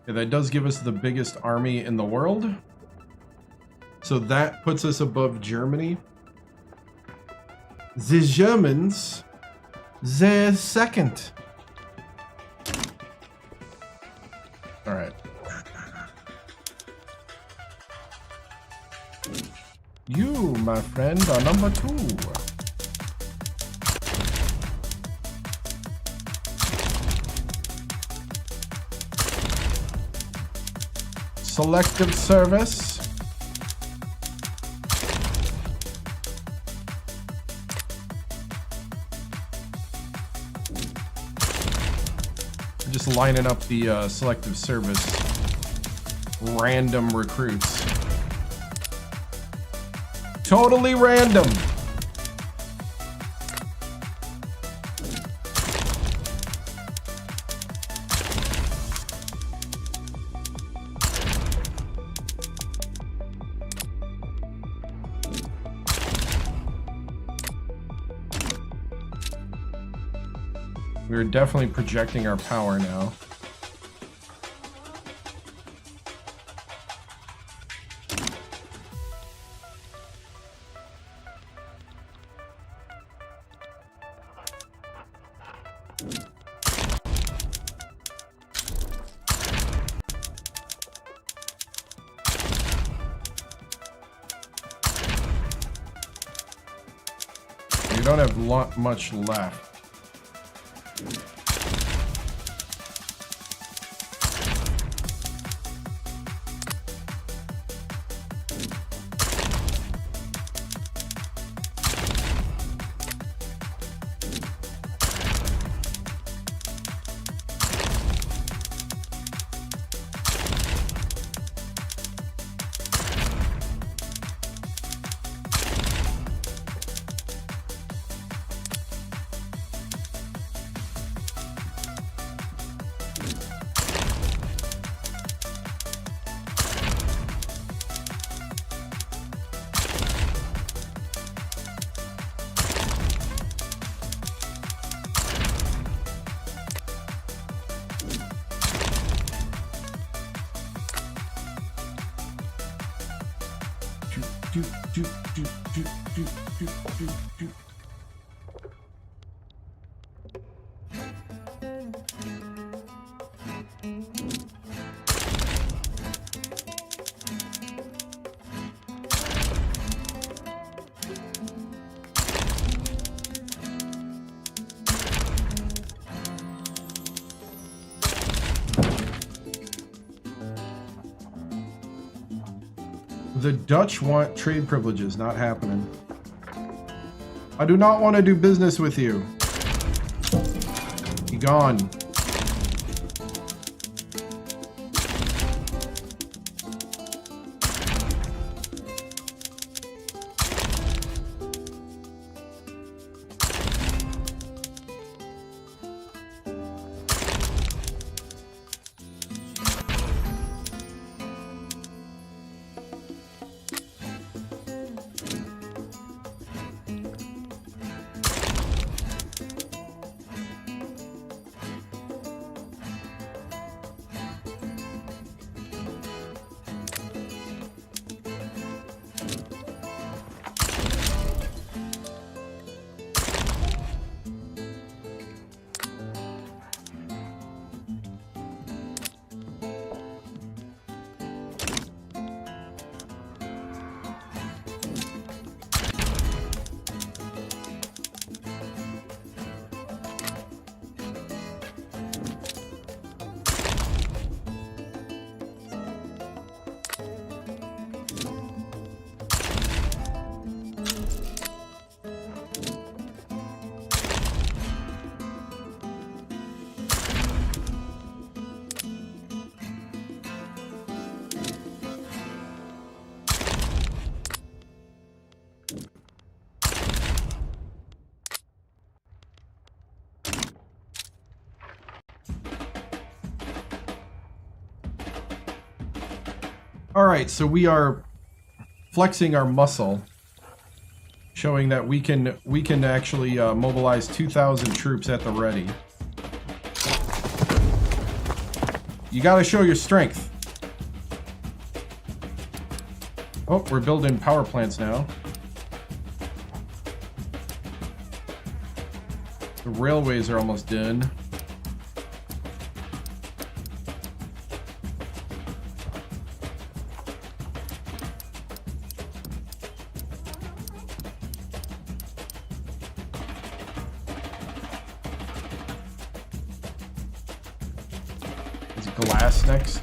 Yeah, that does give us the biggest army in the world. So that puts us above Germany. The Germans, they're second. All right. You, my friend, are number 2. Selective service. Just lining up the selective service. Random recruits. Totally random. We're definitely projecting our power now. We don't have much left. The Dutch want trade privileges, not happening. I do not want to do business with you. Be gone. All right, so we are flexing our muscle, showing that we can actually mobilize 2,000 troops at the ready. You got to show your strength. Oh, we're building power plants now. The railways are almost done. Glass next.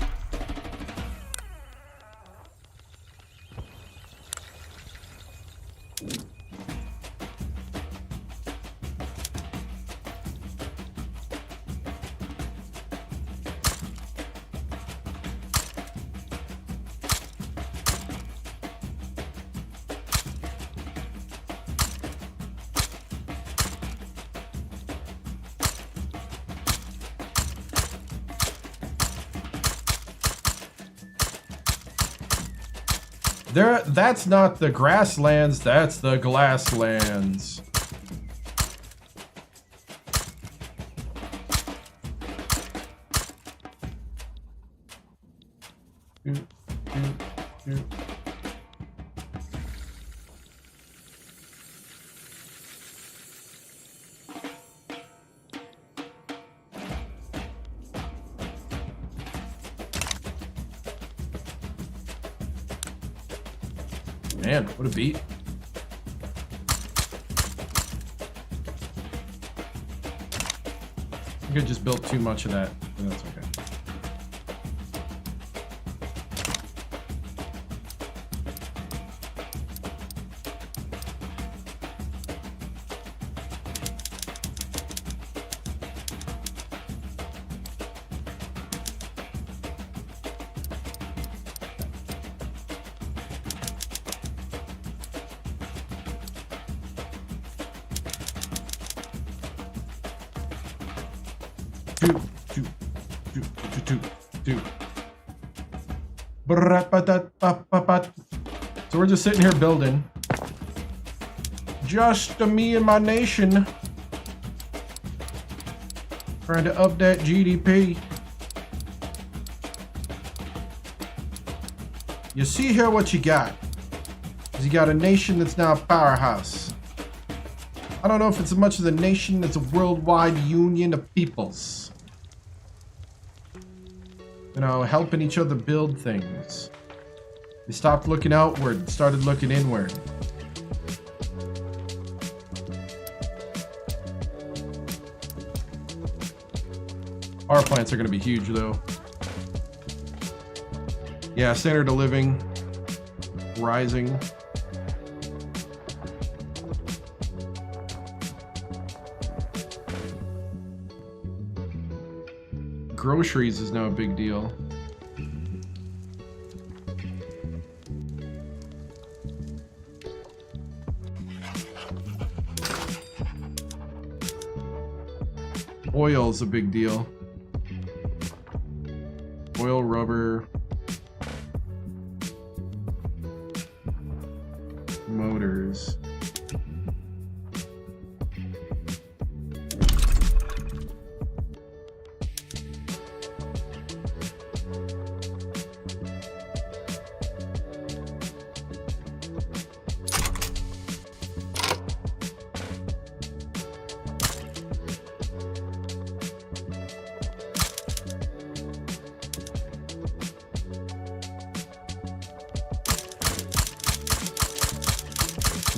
That's not the grasslands, that's the glasslands. Man, what a beat. I think I just built too much of that, but that's okay. So we're just sitting here building. Just me and my nation. Trying to up that GDP. You see here what you got. Is you got a nation that's now a powerhouse. I don't know if it's as much as a nation, it's a worldwide union of peoples. You know, helping each other build things. We stopped looking outward and started looking inward. Power plants are going to be huge, though. Yeah, standard of living rising. Groceries is now a big deal. Oil is a big deal. Oil, rubber, motors.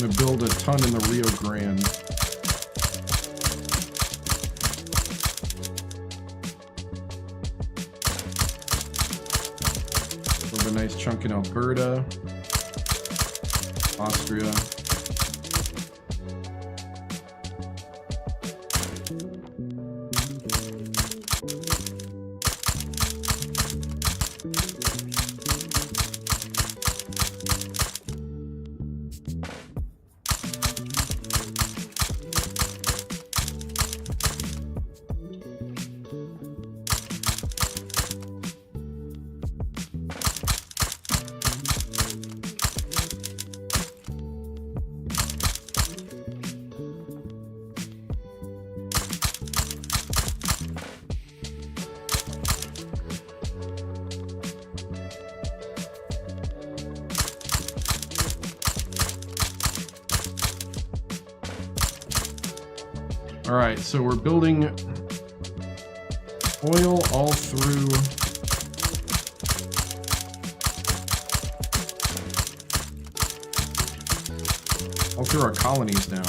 I'm gonna build a ton in the Rio Grande. Build a nice chunk in Alberta, Austria. All right, so we're building oil all through our colonies now.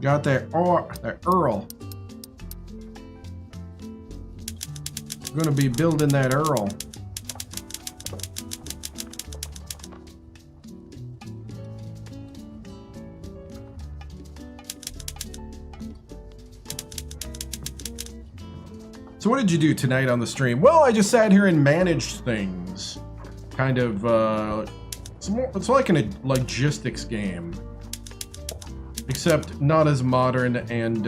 Got that Earl. I'm gonna be building that Earl. So what did you do tonight on the stream? Well, I just sat here and managed things. Kind of, it's like a logistics game. Except not as modern, and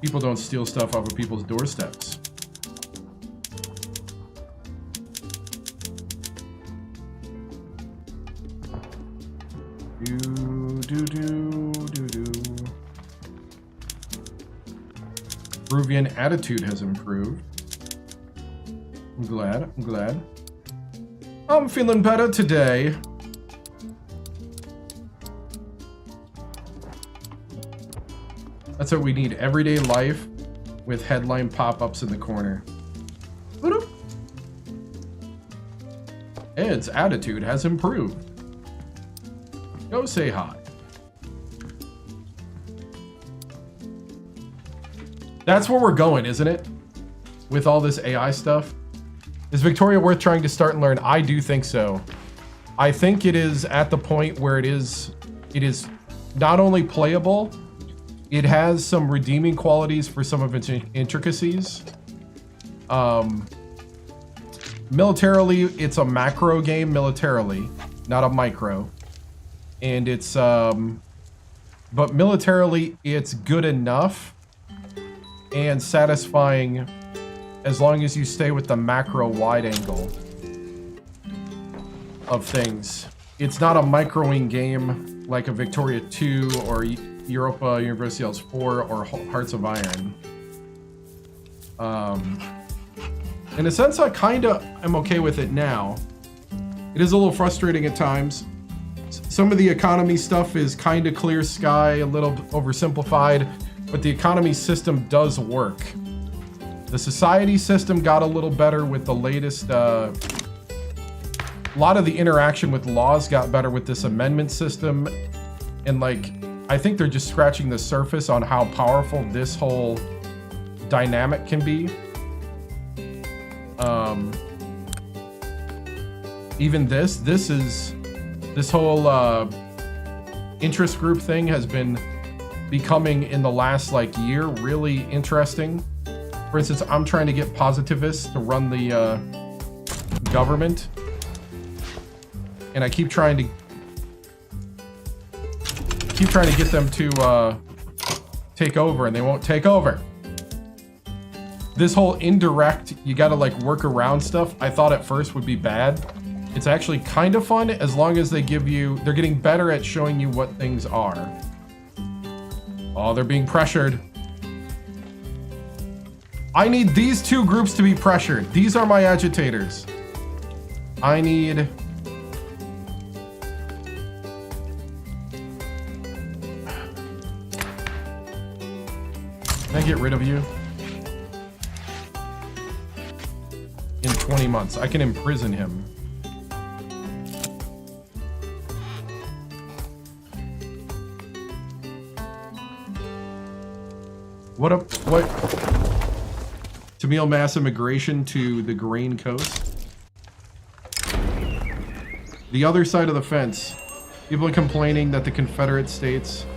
people don't steal stuff off of people's doorsteps. Peruvian attitude has improved. I'm glad. I'm feeling better today. That's what we need. Everyday life with headline pop-ups in the corner. Ed's attitude has improved. Go say hi. That's where we're going, isn't it? With all this AI stuff. Is Victoria worth trying to start and learn? I do think so. I think it is at the point where it is not only playable, it has some redeeming qualities for some of its intricacies. Militarily, it's a macro game militarily, not a micro. And it's, but militarily, it's good enough and satisfying as long as you stay with the macro wide angle of things. It's not a microing game like a Victoria 2 or Europa Universalis 4 or Hearts of Iron. In a sense, I kinda am okay with it now. It is a little frustrating at times. Some of the economy stuff is kinda clear sky, a little oversimplified, but the economy system does work. The society system got a little better with the latest, a lot of the interaction with laws got better with this amendment system. And like, I think they're just scratching the surface on how powerful this whole dynamic can be. Even this whole interest group thing has been becoming in the last like year really interesting. For instance, I'm trying to get positivists to run the government, and I keep trying to get them to take over, and they won't take over. This whole indirect, you gotta like work around stuff, I thought at first would be bad. It's actually kind of fun as long as they give you, they're getting better at showing you what things are. Oh, they're being pressured. I need these two groups to be pressured. These are my agitators. I need... Can I get rid of you? In 20 months. I can imprison him. What? Tamil mass immigration to the Grain Coast. The other side of the fence. People are complaining that the Confederate States...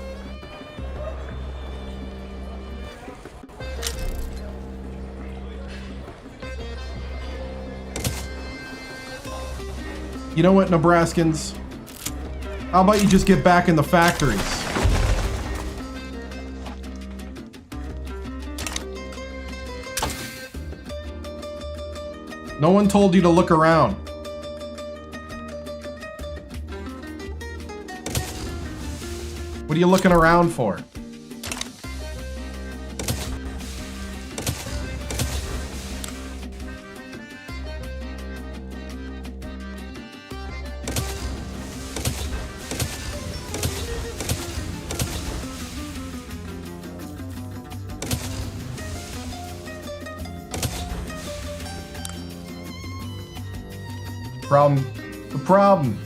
You know what, Nebraskans? How about you just get back in the factories? No one told you to look around. What are you looking around for? The problem.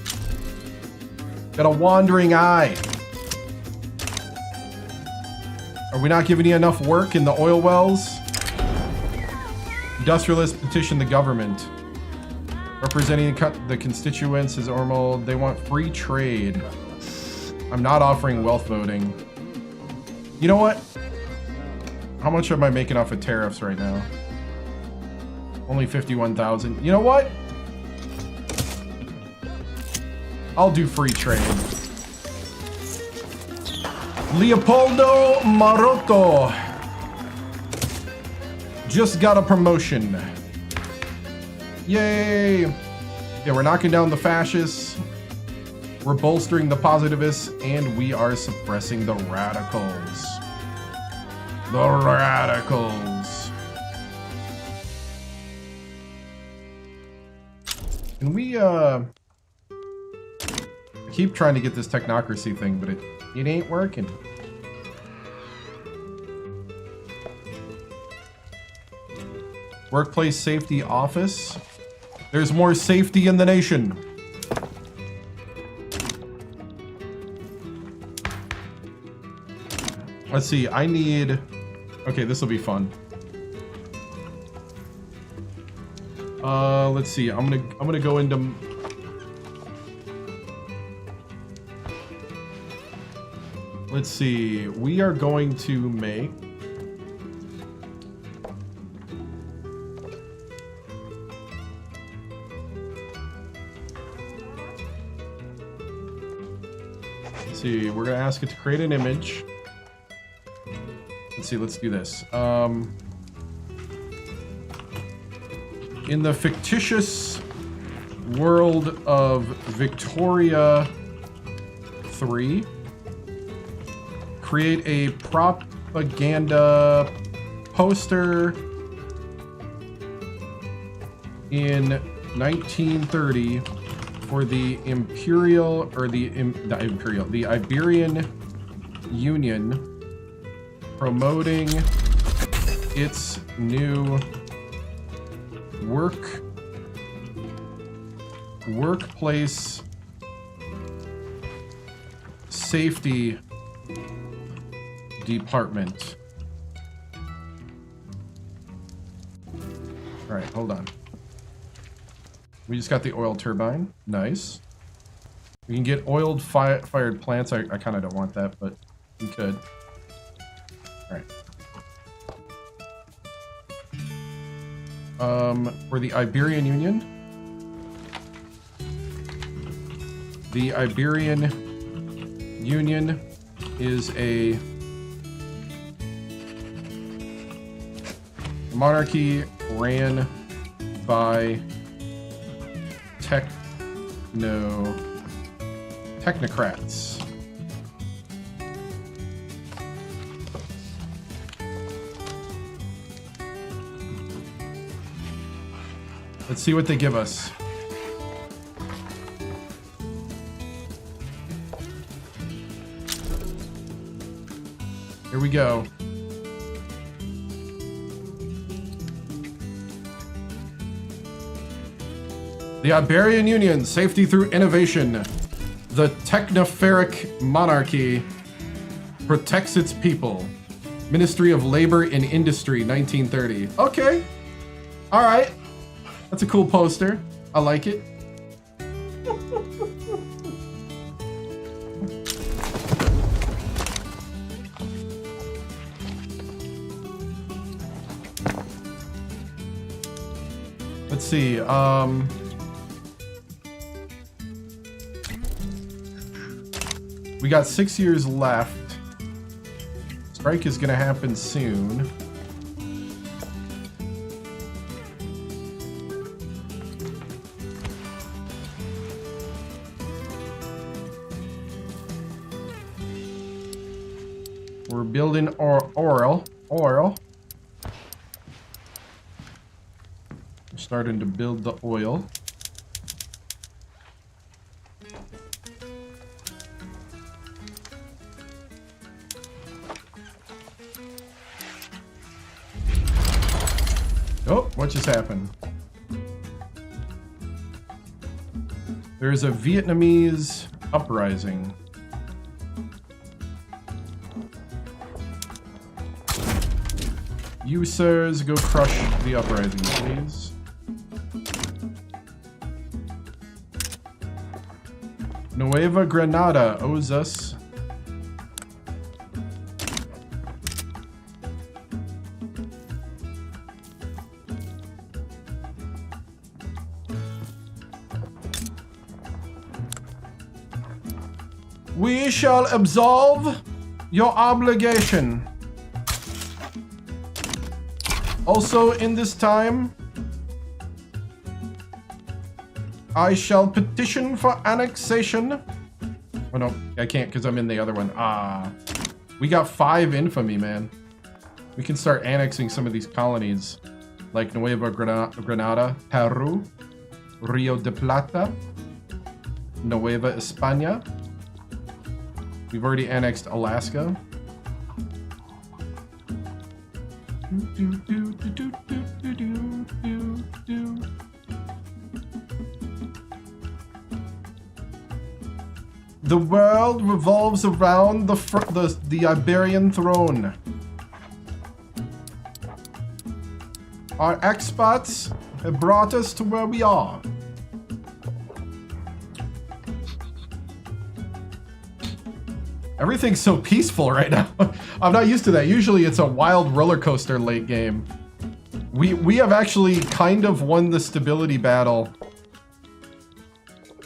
Got a wandering eye. Are we not giving you enough work in the oil wells? Industrialists petition the government. Representing the constituents is normal. They want free trade. I'm not offering wealth voting. You know what? How much am I making off of tariffs right now? Only 51,000. You know what? I'll do free trade. Leopoldo Maroto just got a promotion. Yay! Yeah, we're knocking down the fascists. We're bolstering the positivists, and we are suppressing the radicals. The radicals. Can we, I keep trying to get this technocracy thing, but it ain't working. Workplace Safety Office. There's more safety in the nation. Let's see, I need... Okay, this will be fun. Let's see, I'm gonna go into... Let's see, we are going to make... Let's see, we're gonna ask it to create an image. Let's see, let's do this. In the fictitious world of Victoria 3, create a propaganda poster in 1930 for the imperial, or the Iberian Union, promoting its new workplace safety department. All right, hold on. We just got the oil turbine. Nice. We can get oiled fired plants. I kind of don't want that, but we could. All right. For the Iberian Union. The Iberian Union is a monarchy ran by technocrats. Let's see what they give us. Here we go. The Iberian Union, safety through innovation. The technopheric monarchy protects its people. Ministry of Labor and Industry, 1930. Okay. All right. That's a cool poster. I like it. Let's see. We got 6 years left. Strike is gonna happen soon. We're building oil. We're starting to build the oil. Oh, what just happened? There's a Vietnamese uprising. You sirs, go crush the uprising, please. Nueva Granada owes us we shall absolve your obligation. Also, in this time, I shall petition for annexation Oh no, I can't because I'm in the other one. Ah. We got 5 infamy, man. We can start annexing some of these colonies. Like Nueva Granada, Peru, Rio de Plata, Nueva España. We've already annexed Alaska. The world revolves around the Iberian throne. Our experts have brought us to where we are. Everything's so peaceful right now. I'm not used to that. Usually it's a wild roller coaster late game. We have actually kind of won the stability battle.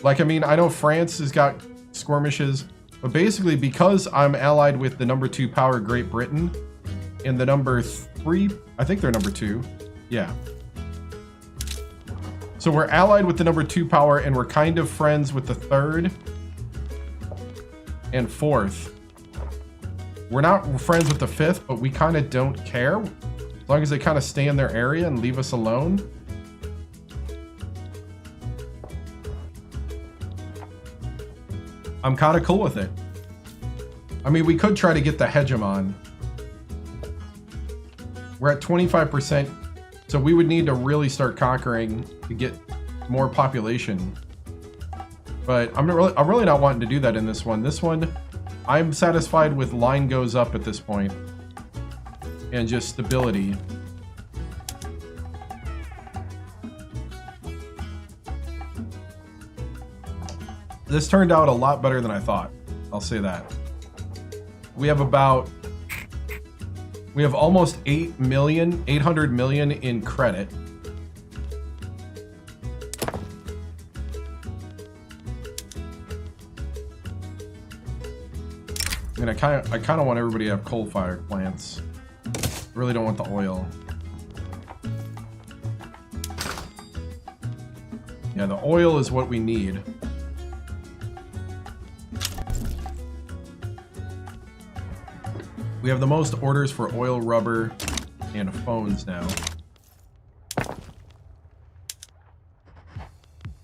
Like, I mean, I know France has got skirmishes, but basically because I'm allied with the number 2 power, Great Britain, and the number 3, I think they're number 2. Yeah. So we're allied with the number 2 power, and we're kind of friends with the 3rd and 4th. We're not friends with the 5th, but we kind of don't care. As long as they kind of stay in their area and leave us alone. I'm kind of cool with it. I mean, we could try to get the hegemon. We're at 25%, so we would need to really start conquering to get more population. But I'm really not wanting to do that in this one. This one, I'm satisfied with line goes up at this point. And just stability. This turned out a lot better than I thought. I'll say that. We have almost 800 million in credit. I mean, I kind of want everybody to have coal-fired plants. Really don't want the oil. Yeah, the oil is what we need. We have the most orders for oil, rubber, and phones now.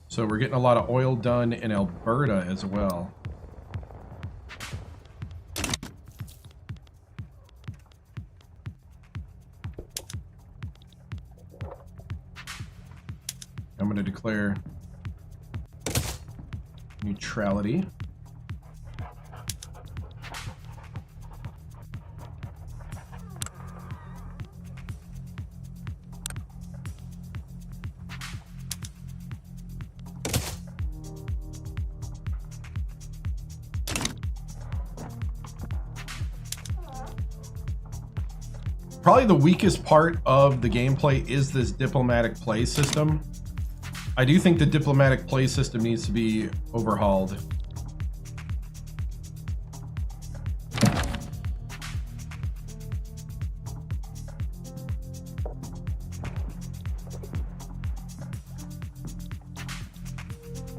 So we're getting a lot of oil done in Alberta as well. I'm going to declare neutrality. Probably the weakest part of the gameplay is this diplomatic play system. I do think the diplomatic play system needs to be overhauled.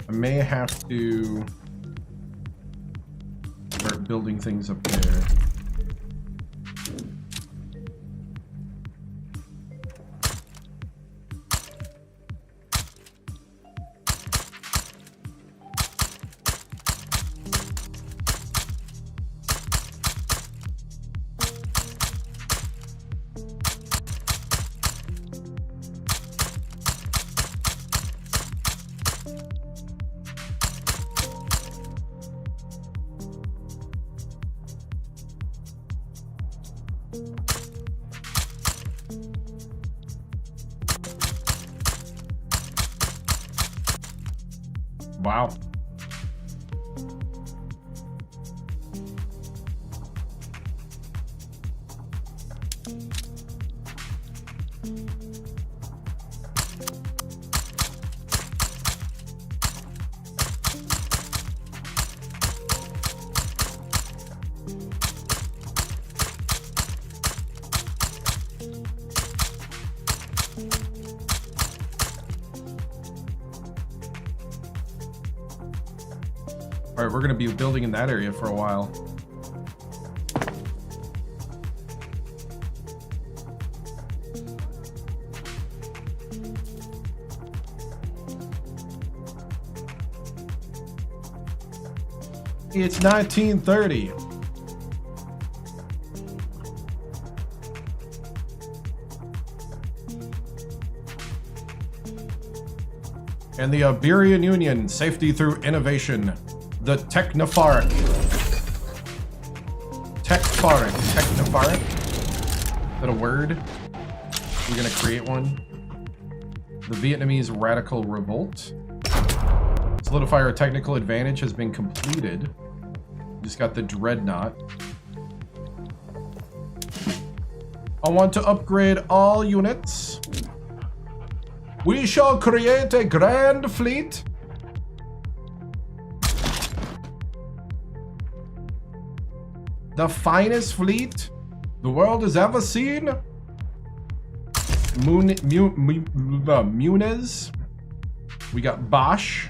I may have to start building things up there. Wow. Alright, we're gonna be building in that area for a while. It's 1930. And the Iberian Union, safety through innovation. The Technopharic. Technopharic. Is that a word? We're gonna create one. The Vietnamese Radical Revolt. Solidify our technical advantage has been completed. Just got the Dreadnought. I want to upgrade all units. We shall create a grand fleet. The finest fleet the world has ever seen. Muniz. We got Bosch.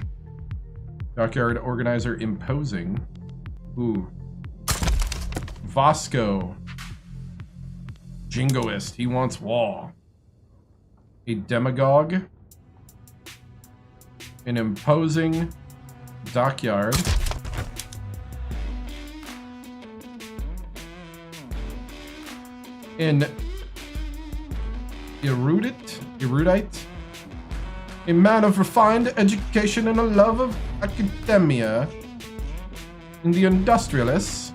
Dockyard Organizer Imposing. Ooh. Vasco. Jingoist. He wants war. A Demagogue. An Imposing Dockyard. An Erudite. A man of refined education and a love of academia. In the Industrialists.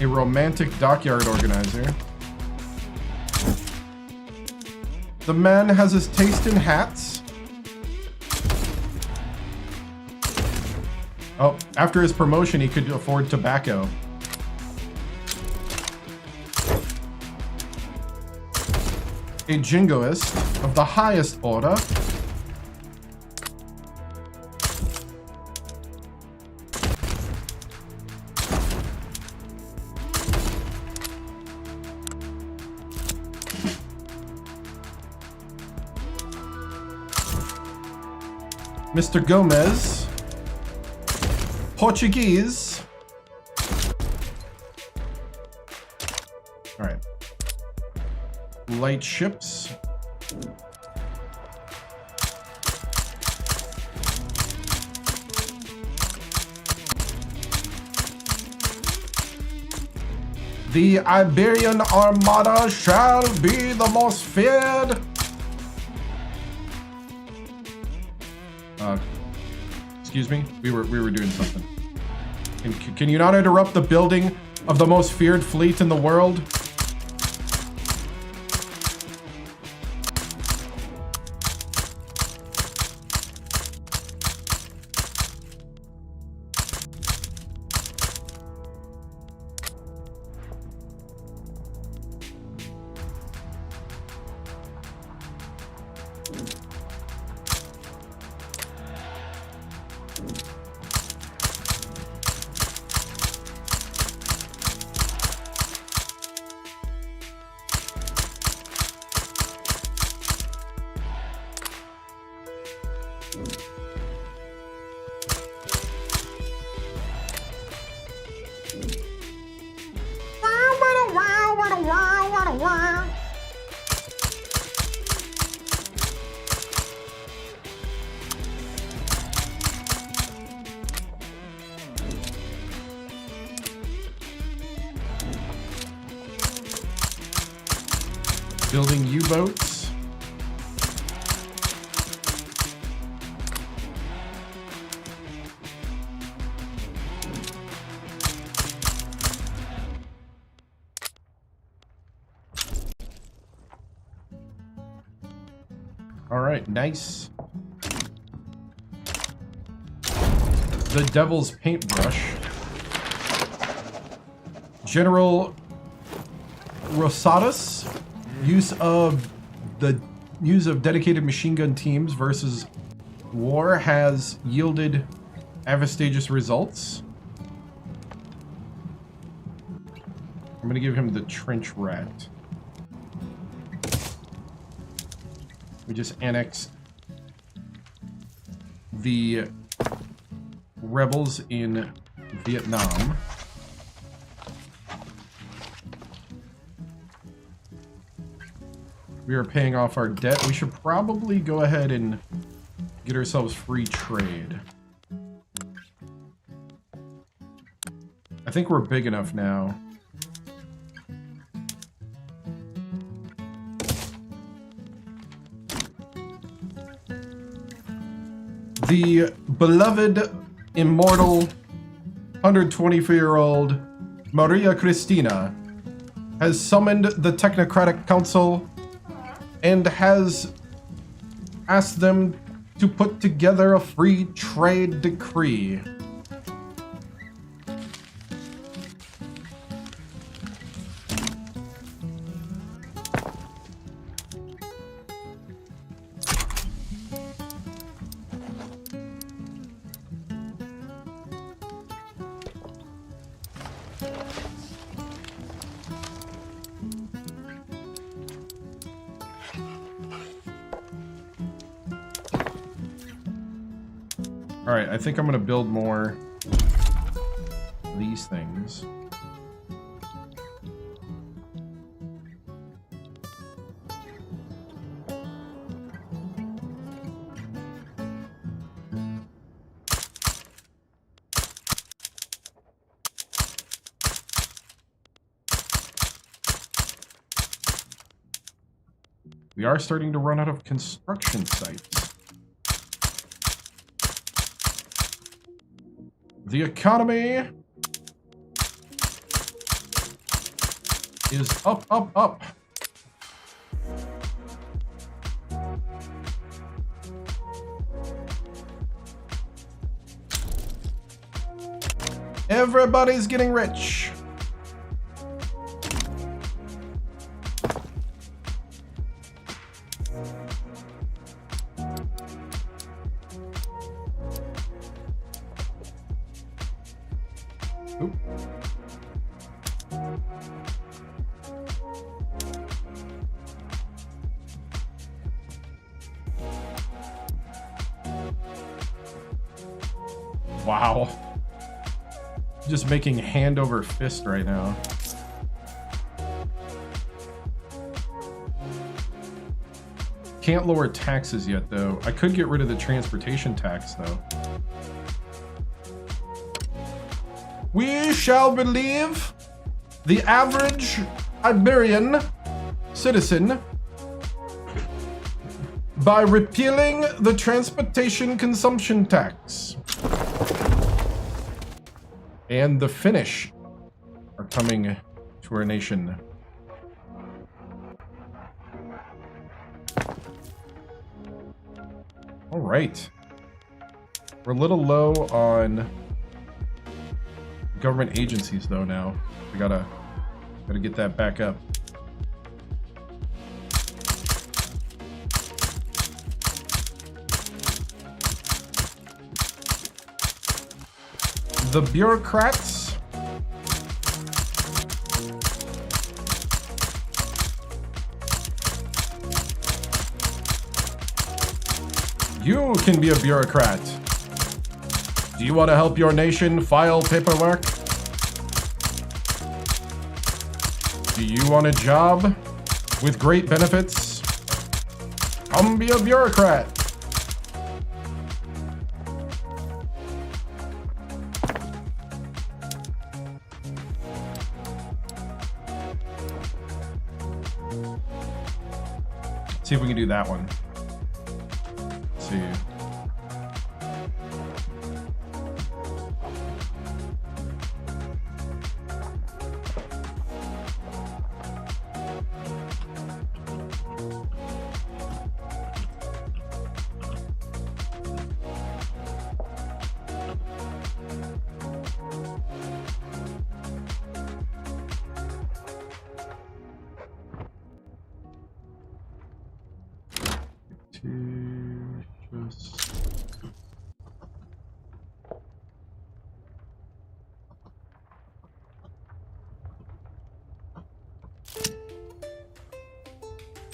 A romantic dockyard organizer. The man has his taste in hats. Oh, after his promotion, he could afford tobacco. A jingoist of the highest order. Mr. Gomez. Portuguese. All right. Light ships. The Iberian Armada shall be the most feared. Excuse me, we were doing something. Can you not interrupt the building of the most feared fleet in the world? Building U-boats. All right, nice. The Devil's Paintbrush. General Rosadas. Use of dedicated machine gun teams versus war has yielded advantageous results. I'm gonna give him the Trench Rat. We just annexed the rebels in Vietnam. We are paying off our debt. We should probably go ahead and get ourselves free trade. I think we're big enough now. The beloved, immortal, 124-year-old Maria Cristina has summoned the Technocratic Council and has asked them to put together a free trade decree. Alright, I think I'm gonna build more of these things. We are starting to run out of construction sites. The economy is up, up, up. Everybody's getting rich. Wow. Just making hand over fist right now. Can't lower taxes yet, though. I could get rid of the transportation tax, though. We shall believe the average Iberian citizen by repealing the transportation consumption tax. And the Finnish are coming to our nation. All right. We're a little low on government agencies, though, now. We gotta get that back up. The bureaucrats you can be a bureaucrat. Do you want to help your nation file paperwork? Do you want a job with great benefits? Come be a bureaucrat. See if we can do that one. Let's see.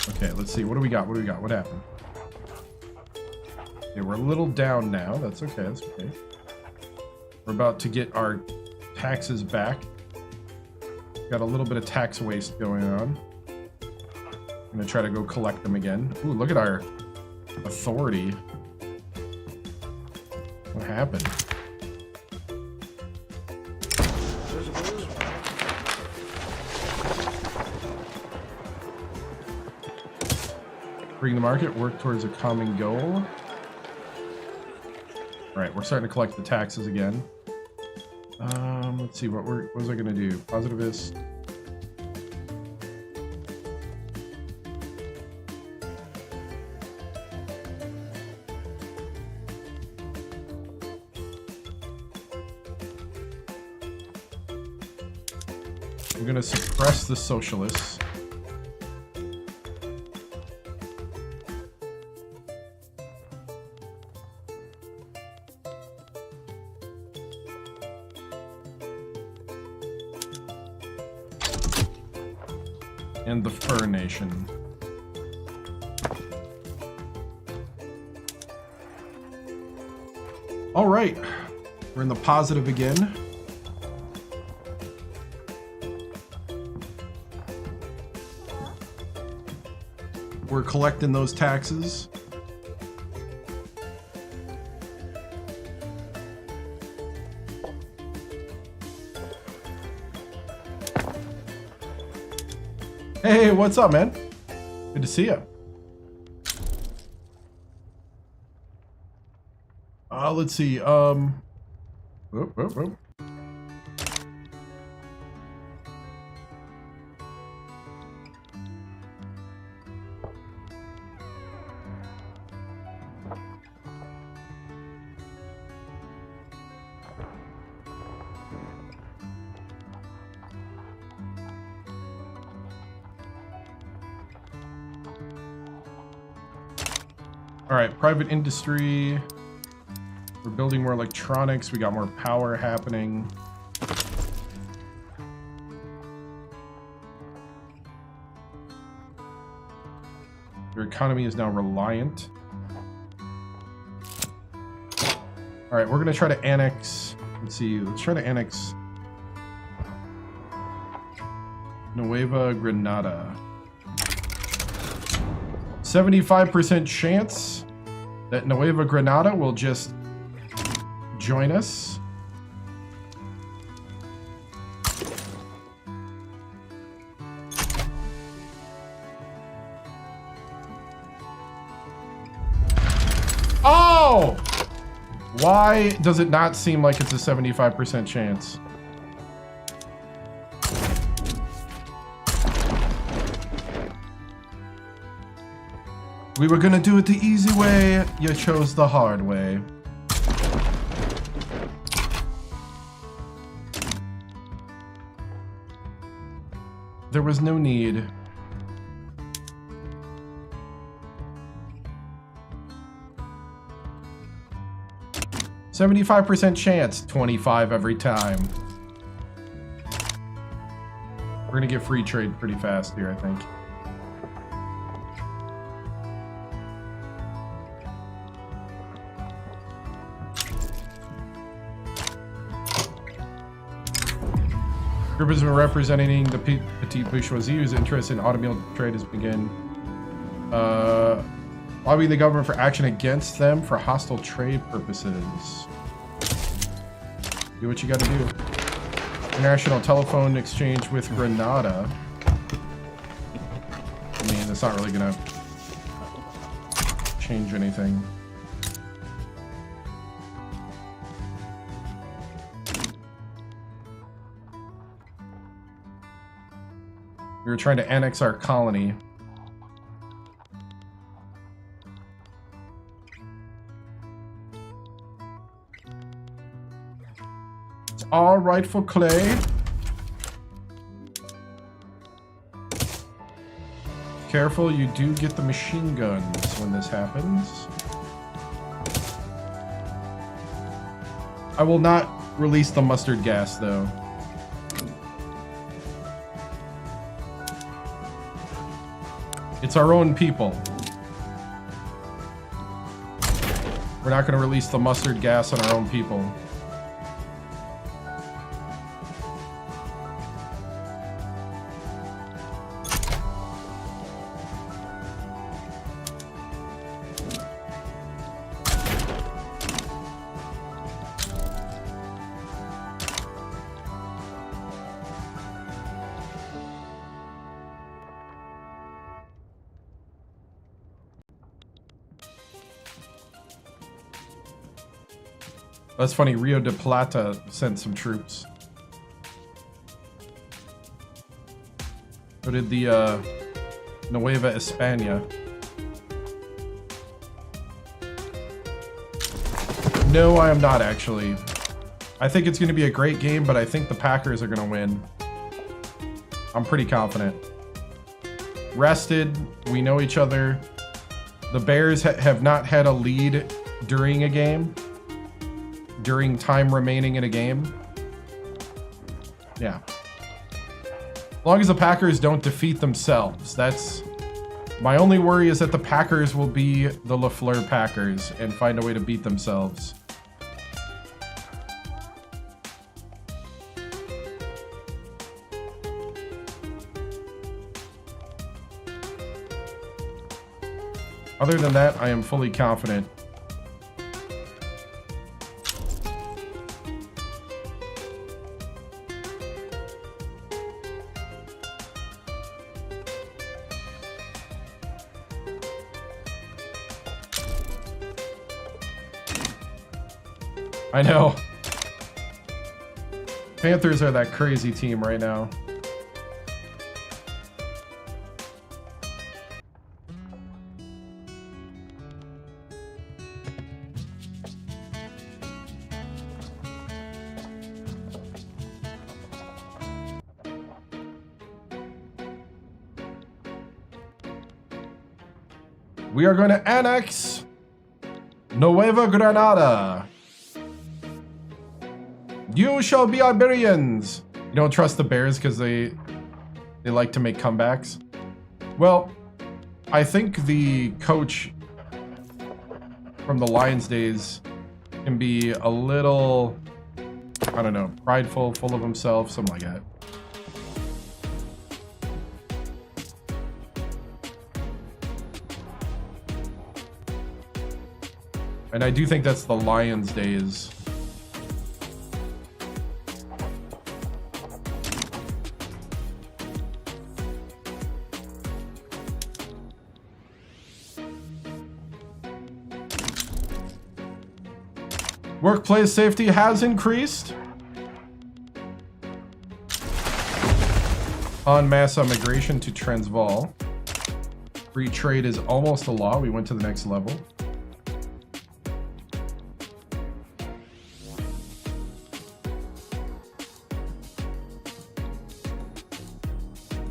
Okay, let's see. What do we got? What do we got? What happened? Yeah, we're a little down now. That's okay. That's okay. We're about to get our taxes back. Got a little bit of tax waste going on. I'm gonna try to go collect them again. Ooh, look at our authority. What happened? Bring the market, work towards a common goal. All right, we're starting to collect the taxes again. Let's see, what was I gonna do? Positivist. I'm gonna suppress the socialists. And the Fur Nation. All right, we're in the positive again. We're collecting those taxes. Hey, what's up, man? Good to see you. Let's see. Whoop, whoop, whoop. All right, private industry. We're building more electronics. We got more power happening. Your economy is now reliant. All right, we're gonna try to annex. Let's see. Let's try to annex Nueva Granada. 75% chance that Nueva Granada will just join us. Oh! Why does it not seem like it's a 75% chance? We were gonna do it the easy way. You chose the hard way. There was no need. %75 chance, 25 every time. We're gonna get free trade pretty fast here, I think. Group has been representing the petite bourgeoisie whose interest in automobile trade has begun lobbying the government for action against them for hostile trade purposes. Do what you gotta do. International telephone exchange with Grenada. I mean, it's not really gonna change anything. We were trying to annex our colony. It's all rightful clay. Careful, you do get the machine guns when this happens. I will not release the mustard gas, though. It's our own people. We're not going to release the mustard gas on our own people. That's funny, Rio de Plata sent some troops. So did the Nueva España. No, I am not actually. I think it's going to be a great game, but I think the Packers are going to win. I'm pretty confident. Rested, we know each other. The Bears have not had a lead during a game. During time remaining in a game. Yeah. As long as the Packers don't defeat themselves. That's... My only worry is that the Packers will be the LaFleur Packers and find a way to beat themselves. Other than that, I am fully confident. I know. Panthers are that crazy team right now. We are going to annex Nueva Granada. You shall be Iberians. You don't trust the Bears because they like to make comebacks. Well, I think the coach from the Lions days can be a little, I don't know, prideful, full of himself, something like that. And I do think that's the Lions days. Workplace safety has increased. On mass immigration to Transvaal. Free trade is almost a law. We went to the next level.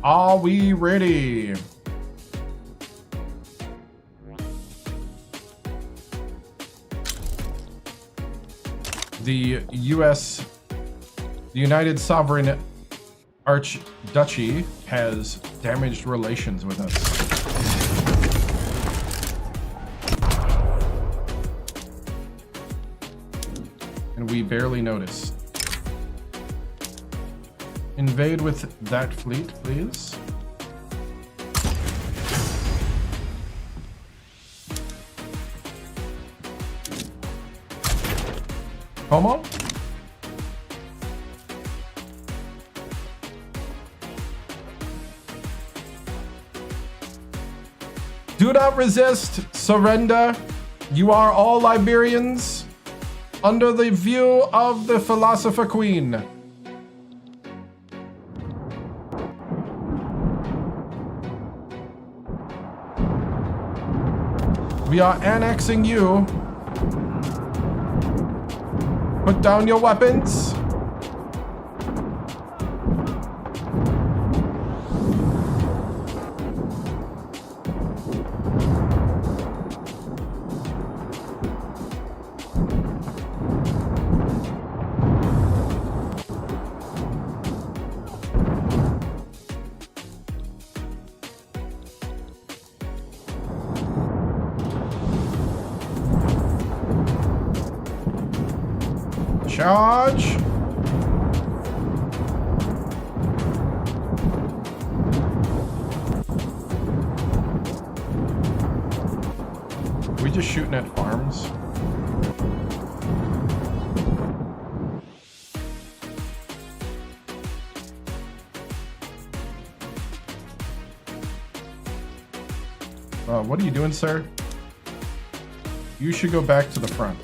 Are we ready? The U.S., the United Sovereign Archduchy has damaged relations with us. And we barely noticed. Invade with that fleet, please. Como? Do not resist, surrender. You are all Iberians under the view of the philosopher queen. We are annexing you. Put down your weapons. Charge! Are we just shooting at farms? What are you doing, sir? You should go back to the front.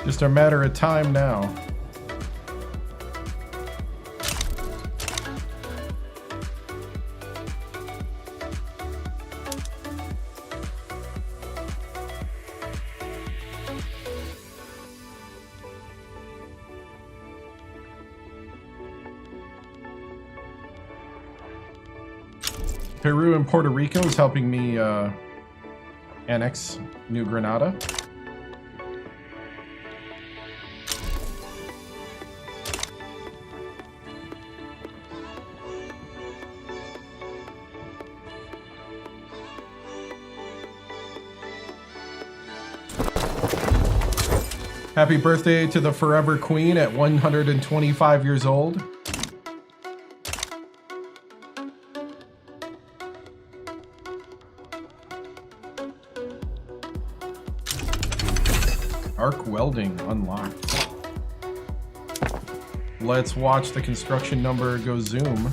Just a matter of time now. Peru and Puerto Rico is helping me annex New Granada. Happy birthday to the Forever Queen at 125 years old. Arc welding unlocked. Let's watch the construction number go zoom.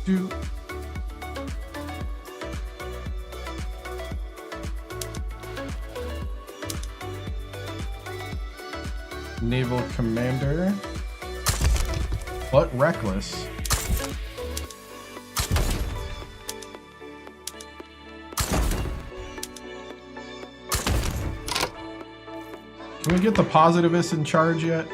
Do. Naval commander, but reckless. Can we get the positivists in charge yet?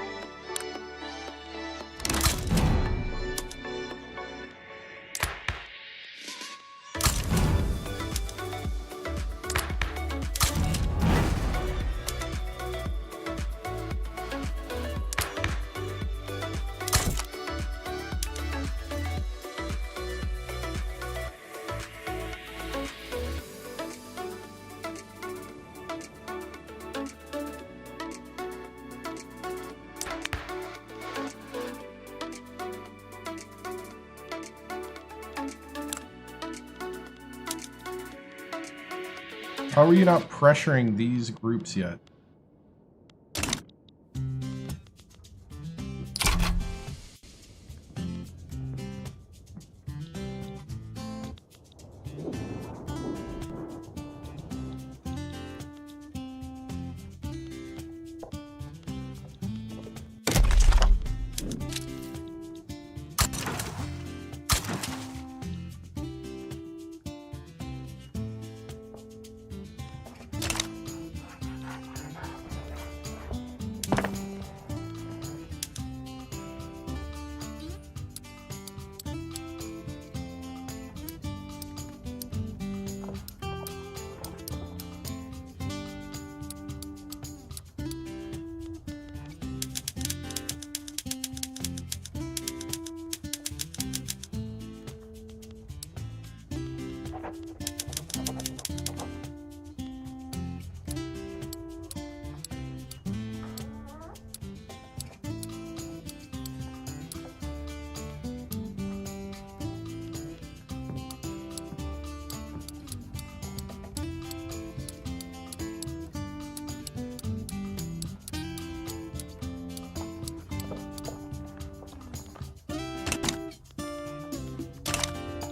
How are you not pressuring these groups yet?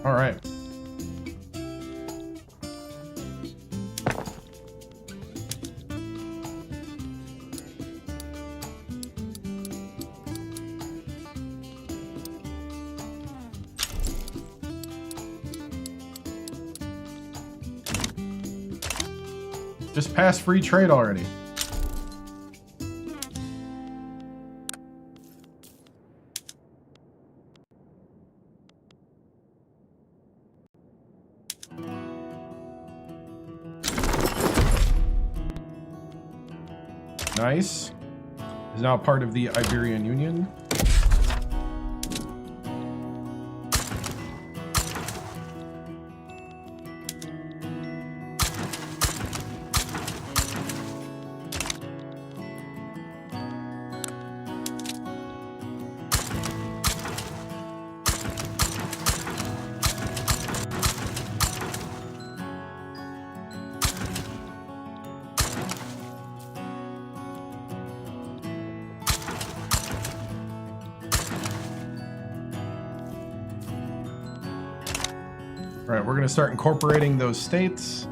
All right. Just pass free trade already. Nice. Is now part of the Iberian Union. All right, we're going to start incorporating those states.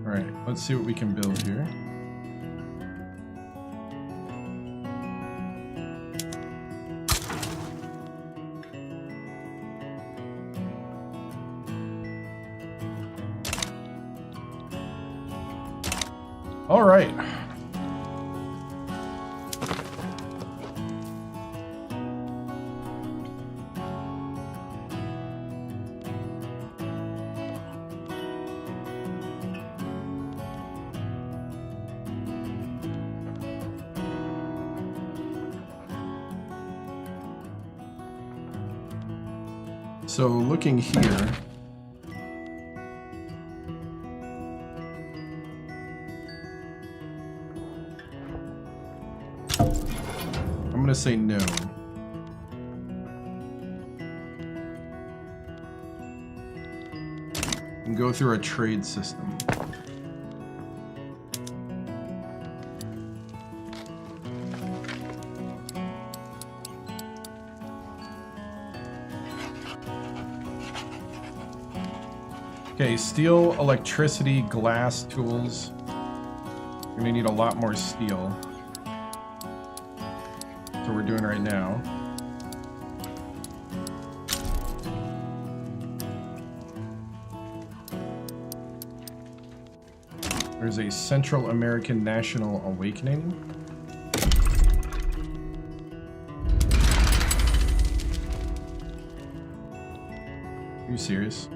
All right, let's see what we can build here. All right. So looking here, I'm going to say no. And go through a trade system. Okay, steel, electricity, glass, tools. You're gonna need a lot more steel. That's what we're doing right now. There's a Central American National Awakening. Are you serious?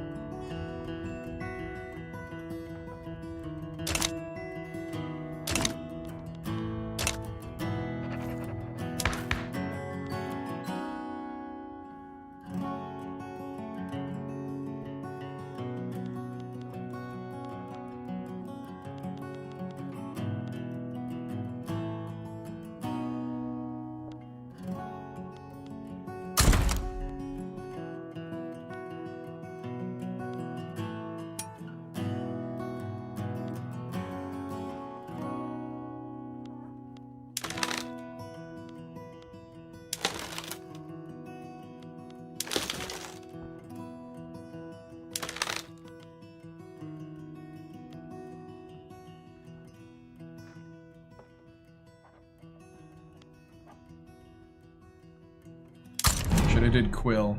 I did Quill.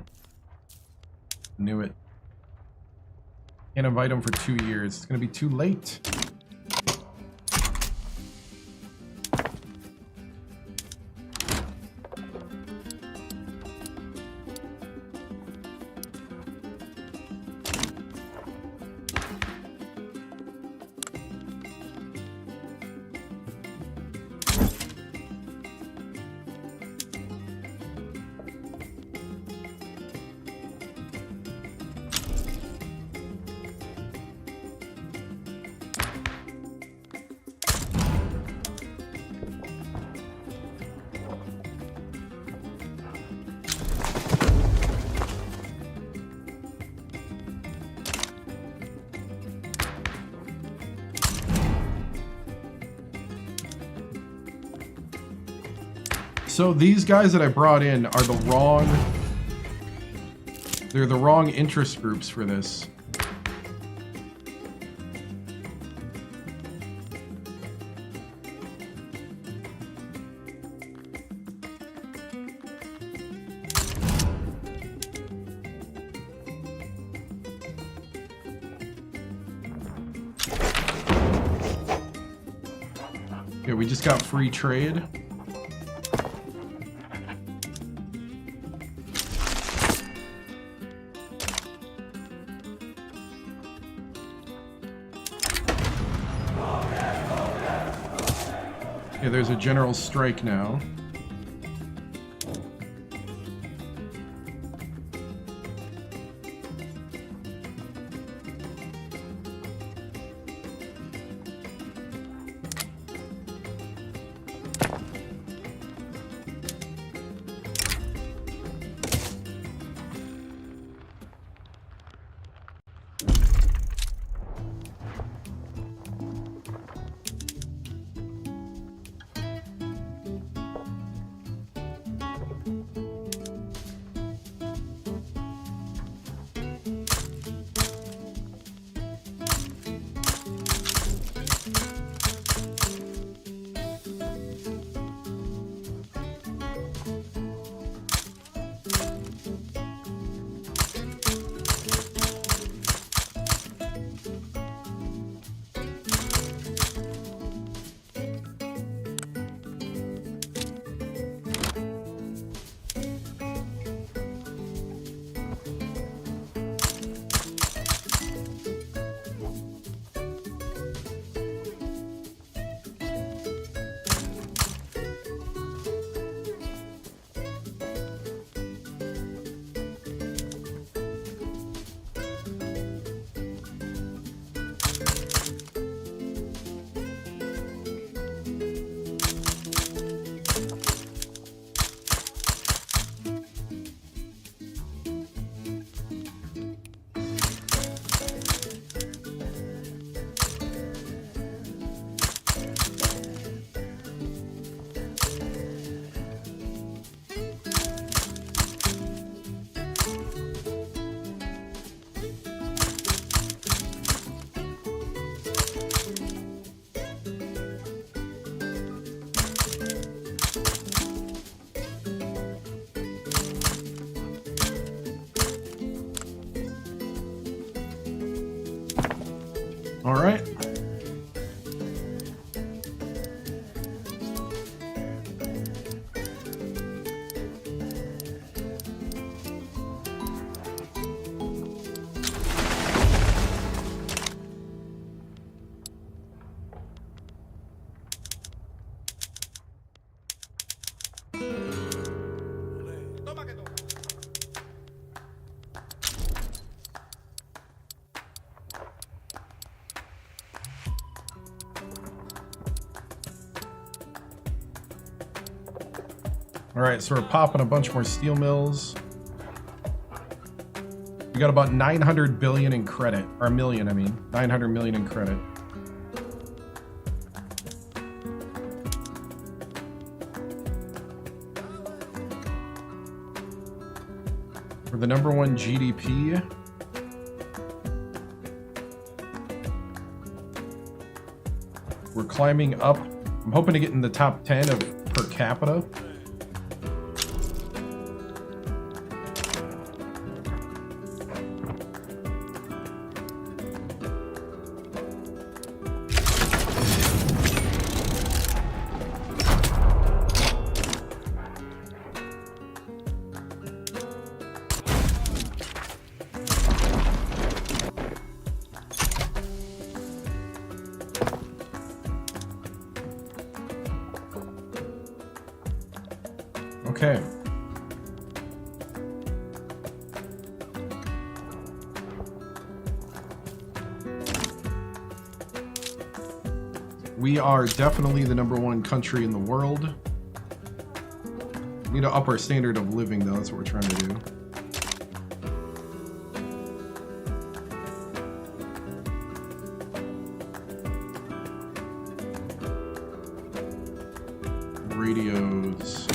Knew it. Can't invite him for 2 years. It's gonna be too late. So these guys that I brought in are the wrong... They're the wrong interest groups for this. Okay, we just got free trade. Okay, there's a general strike now. All right. All right, so we're popping a bunch more steel mills. We got about 900 billion in credit, or million, I mean, 900 million in credit. We're the #1 GDP. We're climbing up. I'm hoping to get in the top 10 of per capita. Okay. We are definitely the #1 country in the world. We need to up our standard of living, though. That's what we're trying to do. Radios.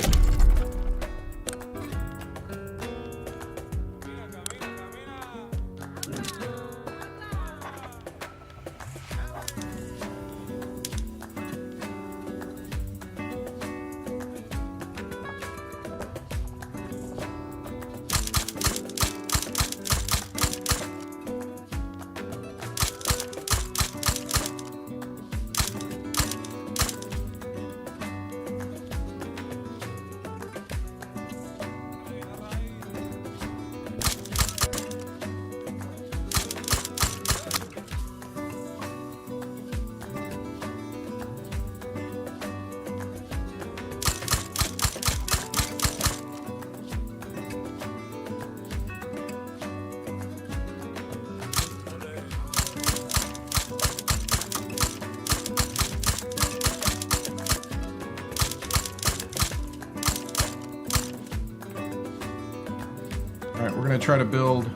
we're gonna try to build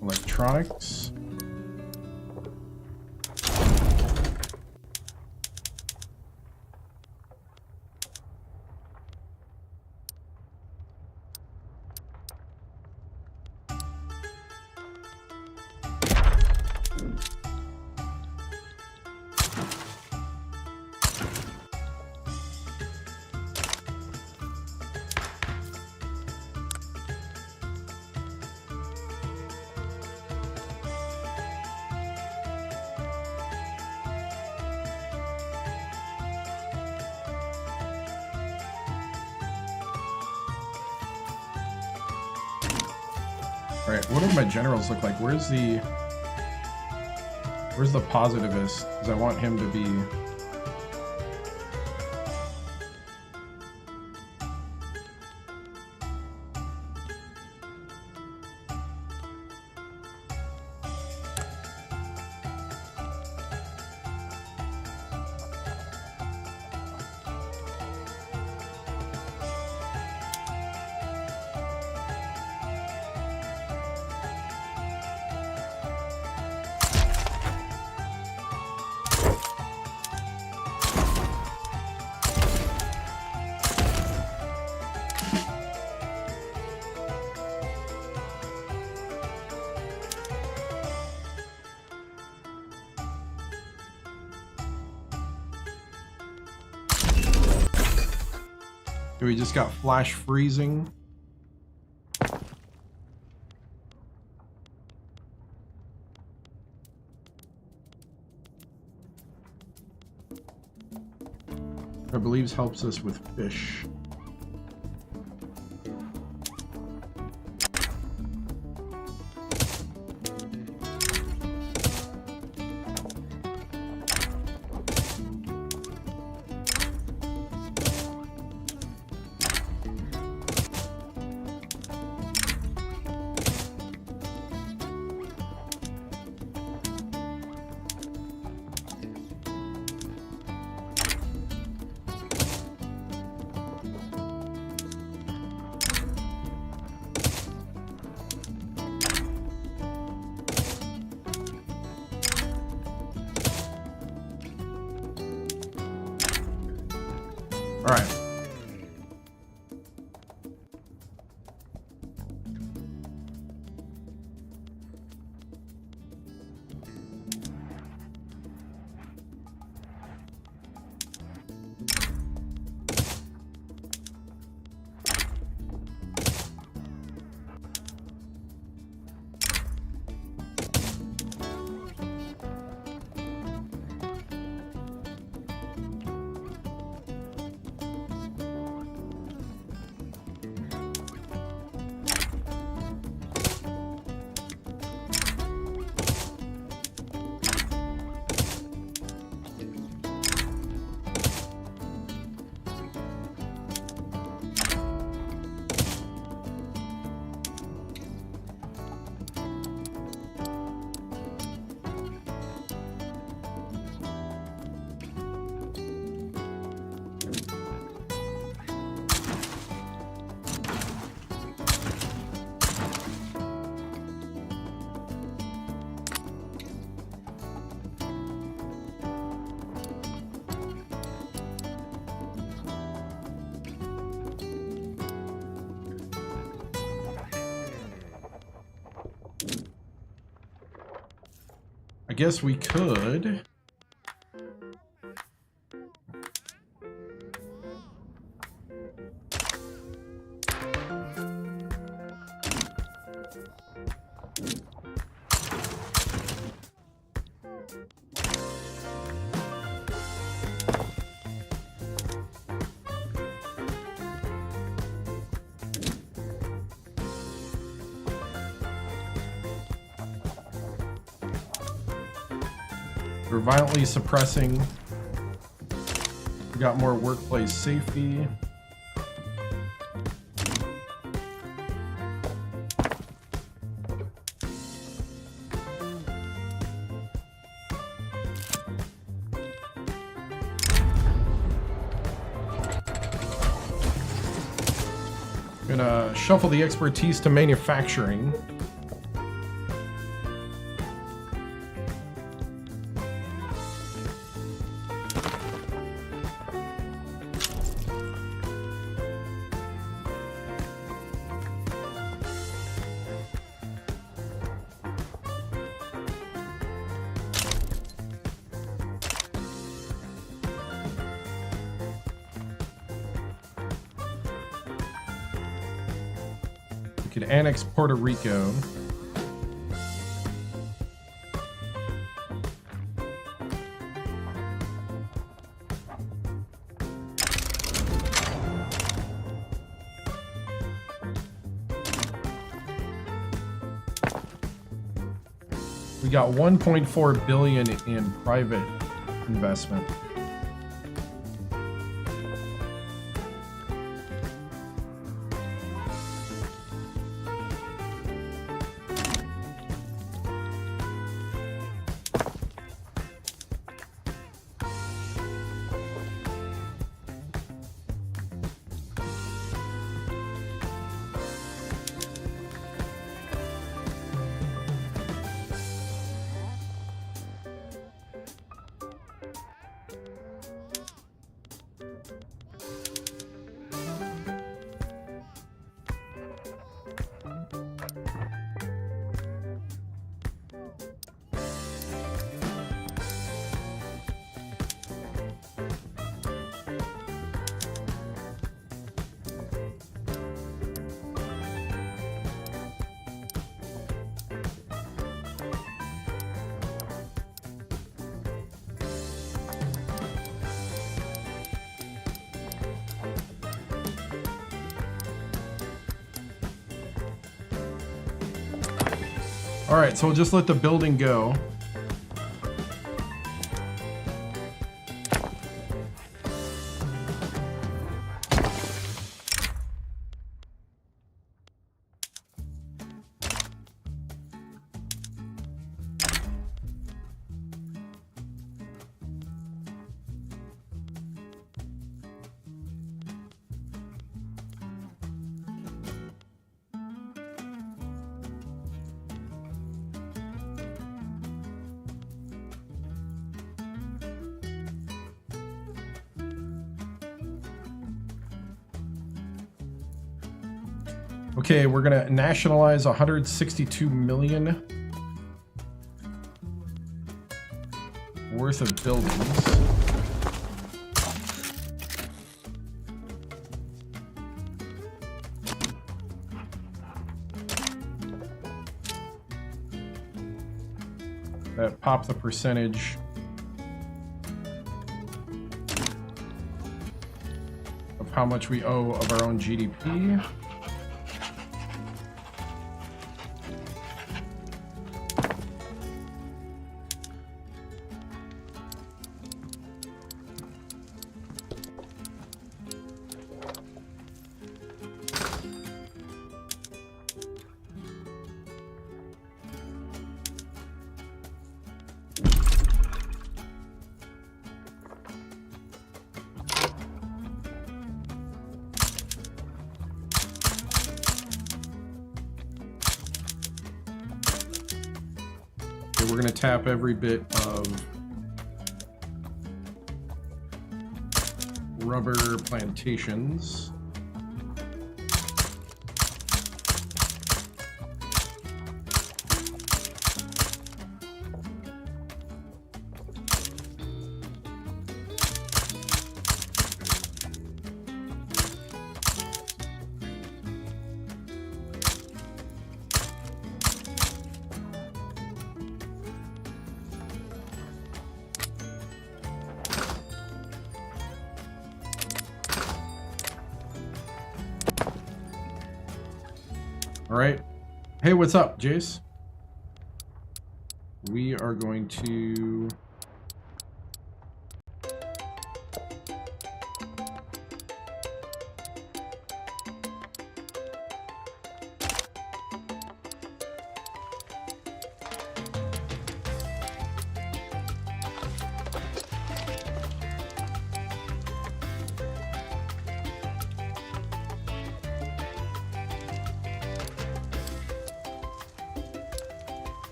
electronics. Alright, what do my generals look like? Where's the positivist? Because I want him to be... We just got flash freezing. I believe helps us with fish. All right. I guess we could. We're violently suppressing. We got more workplace safety. Gonna shuffle the expertise to manufacturing. Could annex Puerto Rico. We got 1.4 billion in private investment. All right, so we'll just let the building go. Okay, we're gonna nationalize 162 million worth of buildings. That pop the percentage of how much we owe of our own GDP. We're going to tap every bit of rubber plantations. All right. Hey, what's up, Jace? We are going to...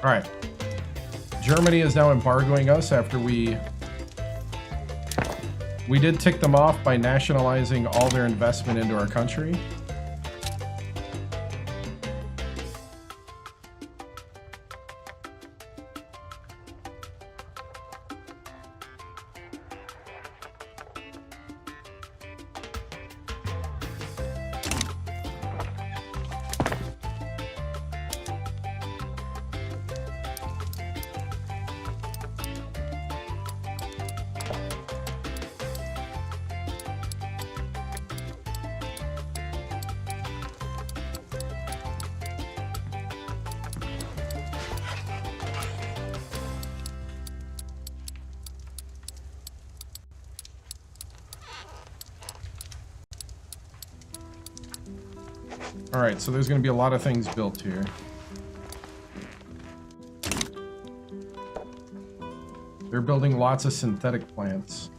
All right. Germany is now embargoing us after we did tick them off by nationalizing all their investment into our country. Alright, so there's going to be a lot of things built here. They're building lots of synthetic plants.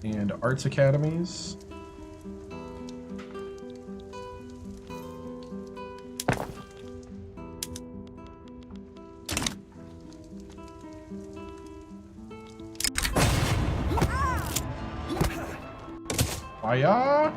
And arts academies. Fire!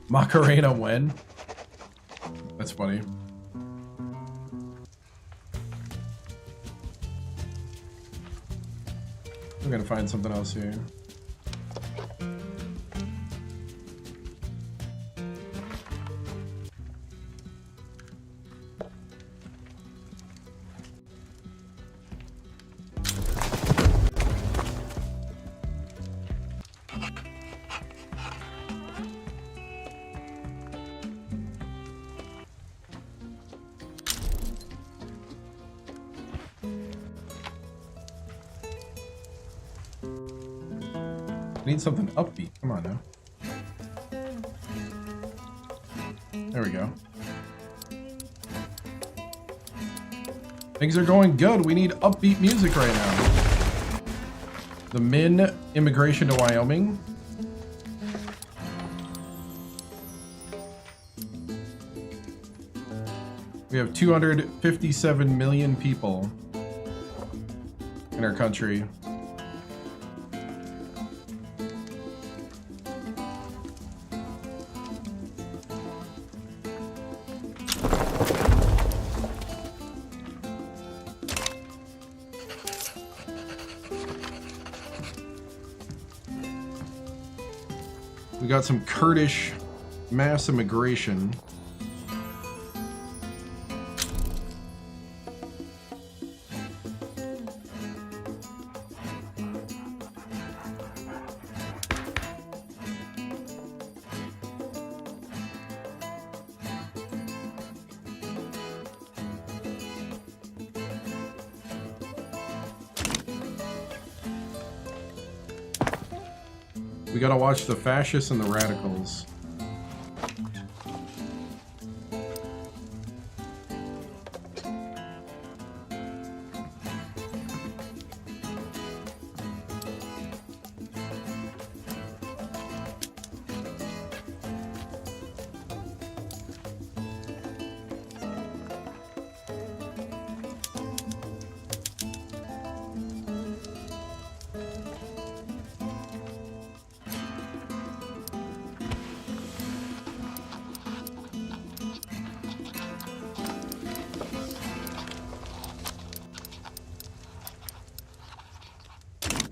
Macarena when? That's funny. I'm gonna find something else here. Need something upbeat. Come on now. There we go. Things are going good. We need upbeat music right now. The Min immigration to Wyoming. We have 257 million people in our country. We got some Kurdish mass immigration. We gotta watch the fascists and the radicals.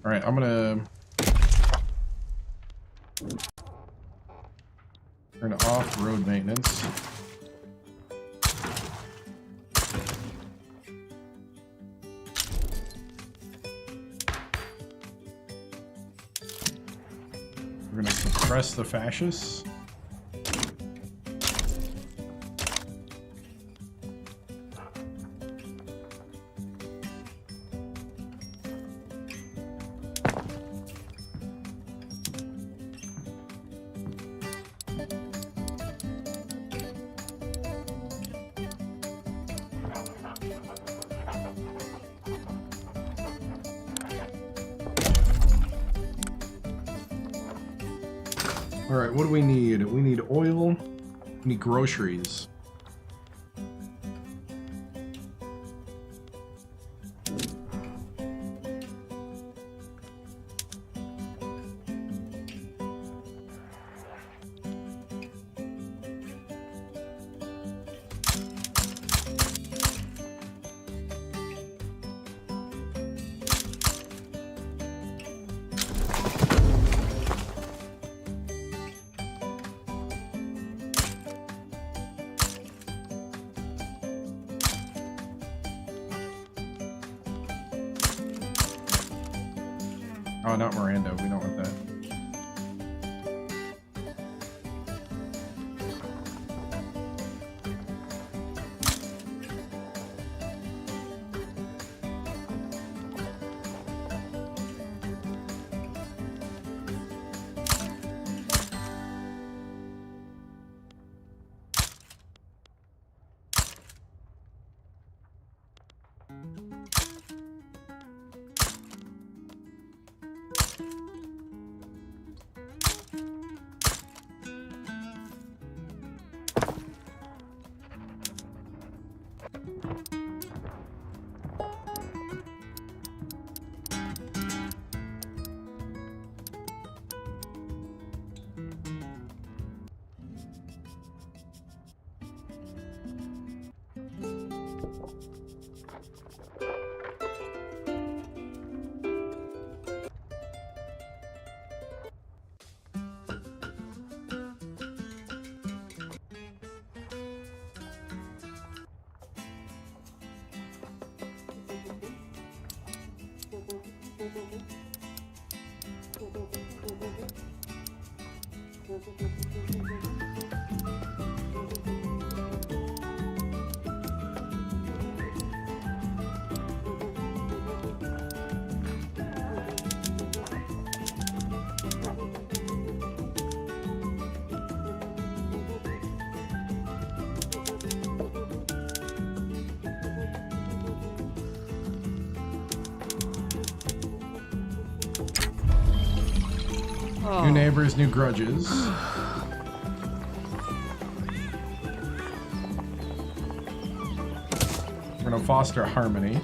All right, I'm gonna turn off road maintenance. We're gonna Suppress the fascists. All right, what do we need? We need oil. We need groceries. Oh, not Miranda. We don't want that. New neighbors, new grudges. We're gonna foster harmony.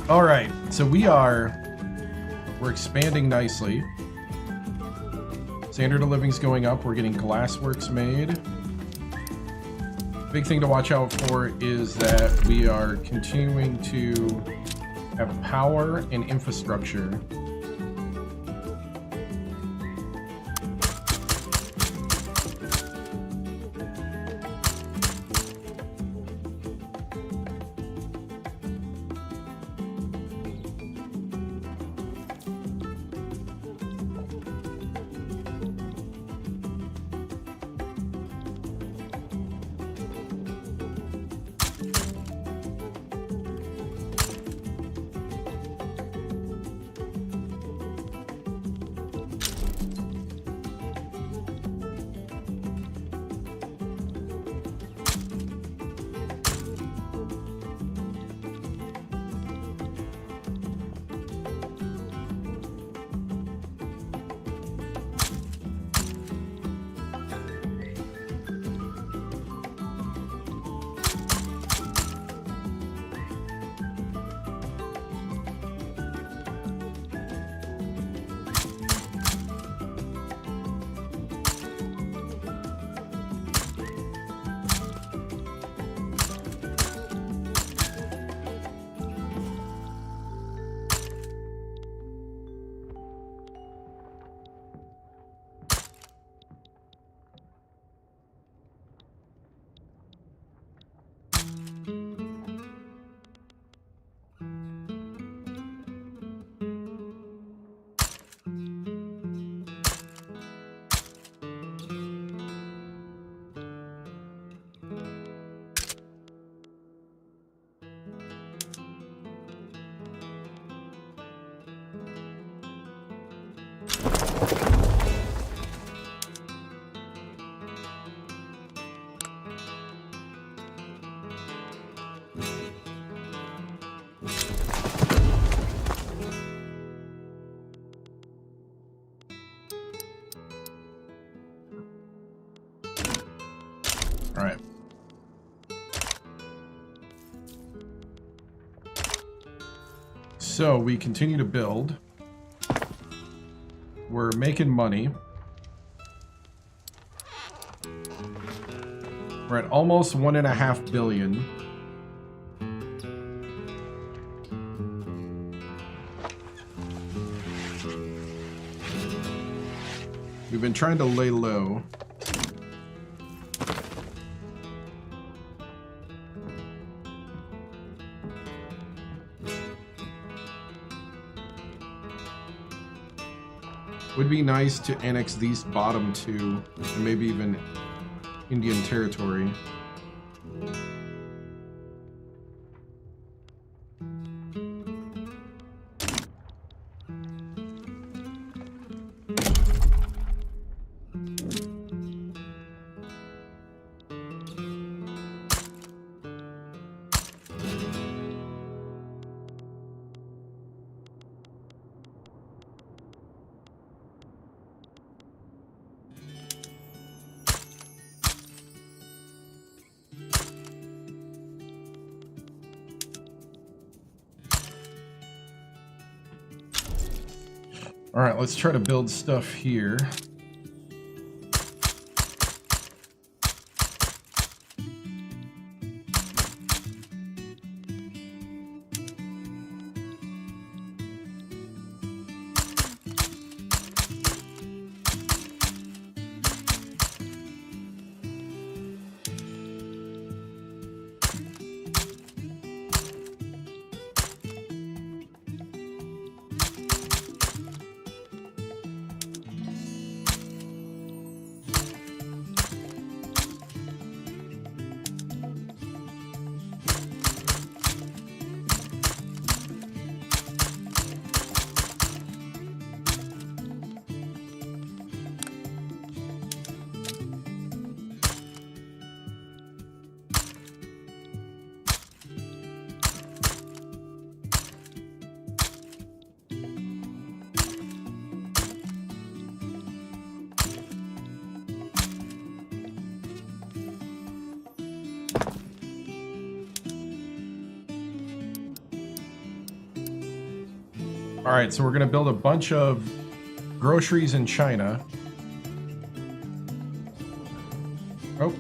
All right, so we're expanding nicely. Standard of living's going up. We're getting glassworks made. Big thing to watch out for is that we are continuing to have power and infrastructure. All right. So we continue to build. We're making money. We're at almost 1.5 billion. We've been trying to lay low. Would be nice to annex these bottom two, and maybe even Indian territory. All right, let's try to build stuff here. All right, so we're going to build a bunch of groceries in China. Oh.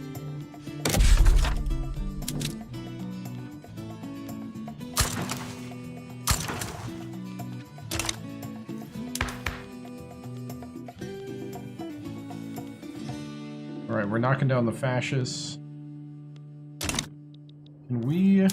All right, we're knocking down the fascists. Can we...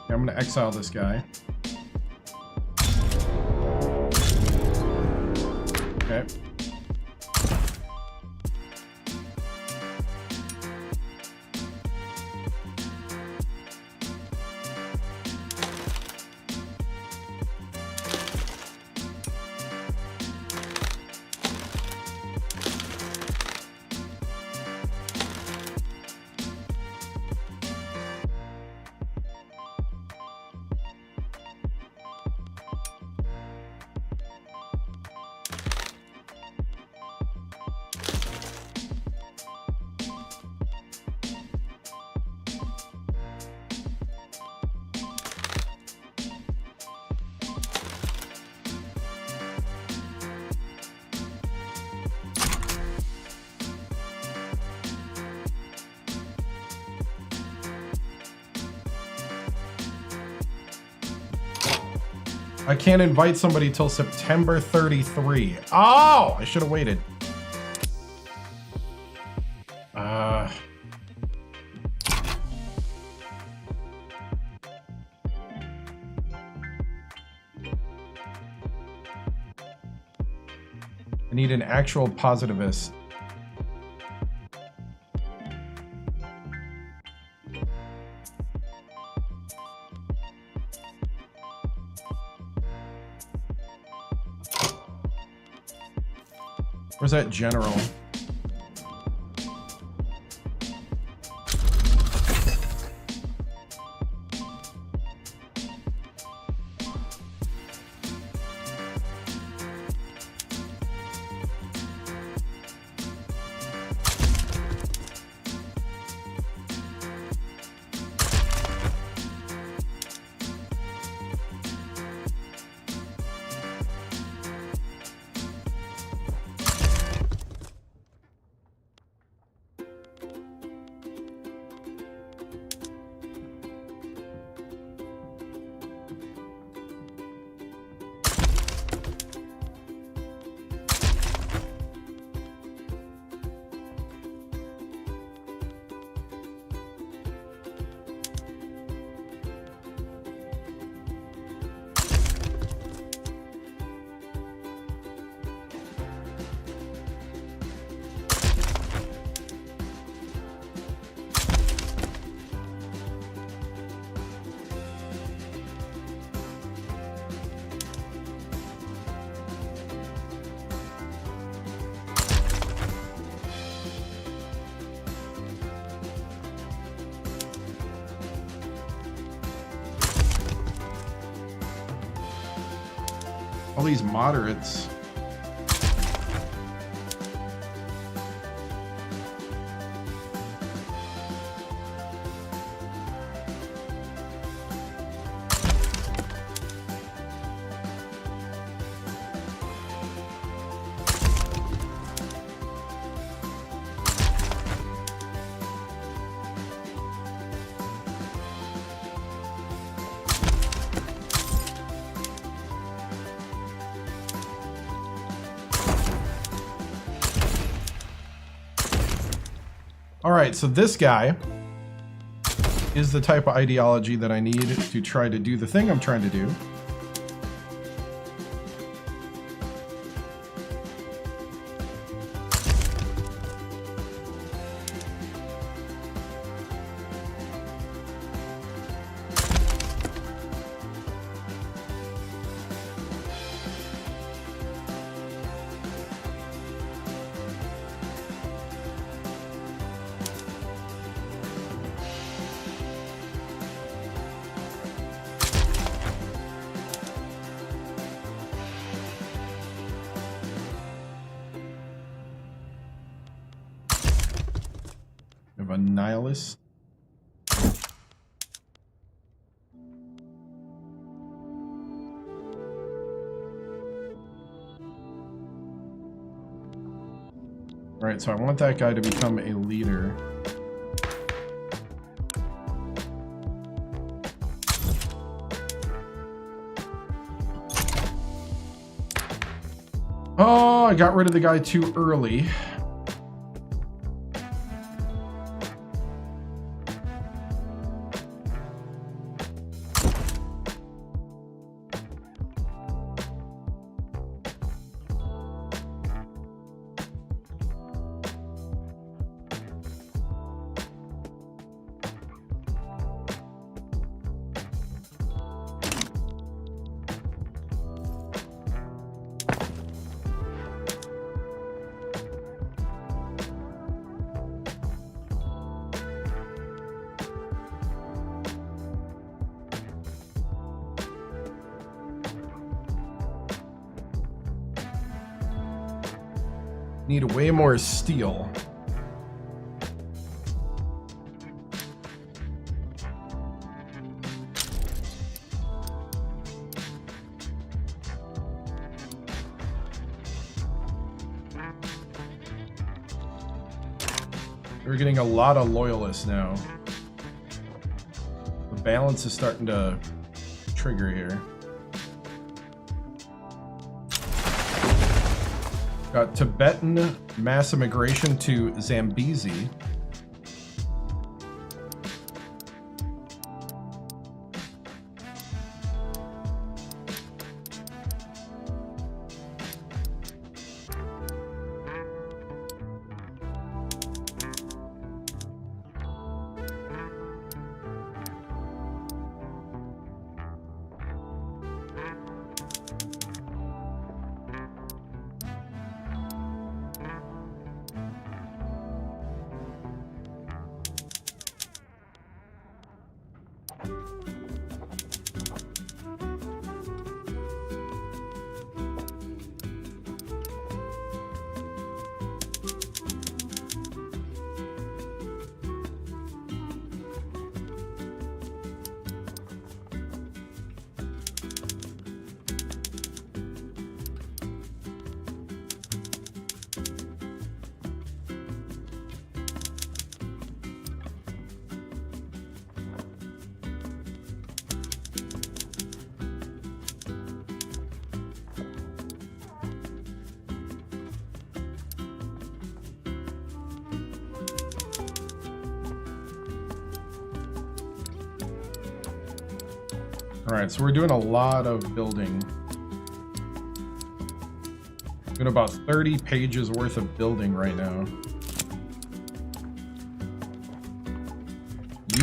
I'm going to exile this guy. Okay. I can't invite somebody till September 33. Oh, I should have waited. I need an actual positivist. Where's that general? All these moderates. All right, so this guy is the type of ideology that I need to try to do the thing I'm trying to do. A nihilist. All right, so I want that guy to become a leader. Oh, I got rid of the guy too early. Need way more steel. We're getting a lot of loyalists now. The balance is starting to trigger here. Got Tibetan mass immigration to Zambezi. Alright, so we're doing a lot of building. Doing about 30 pages worth of building right now.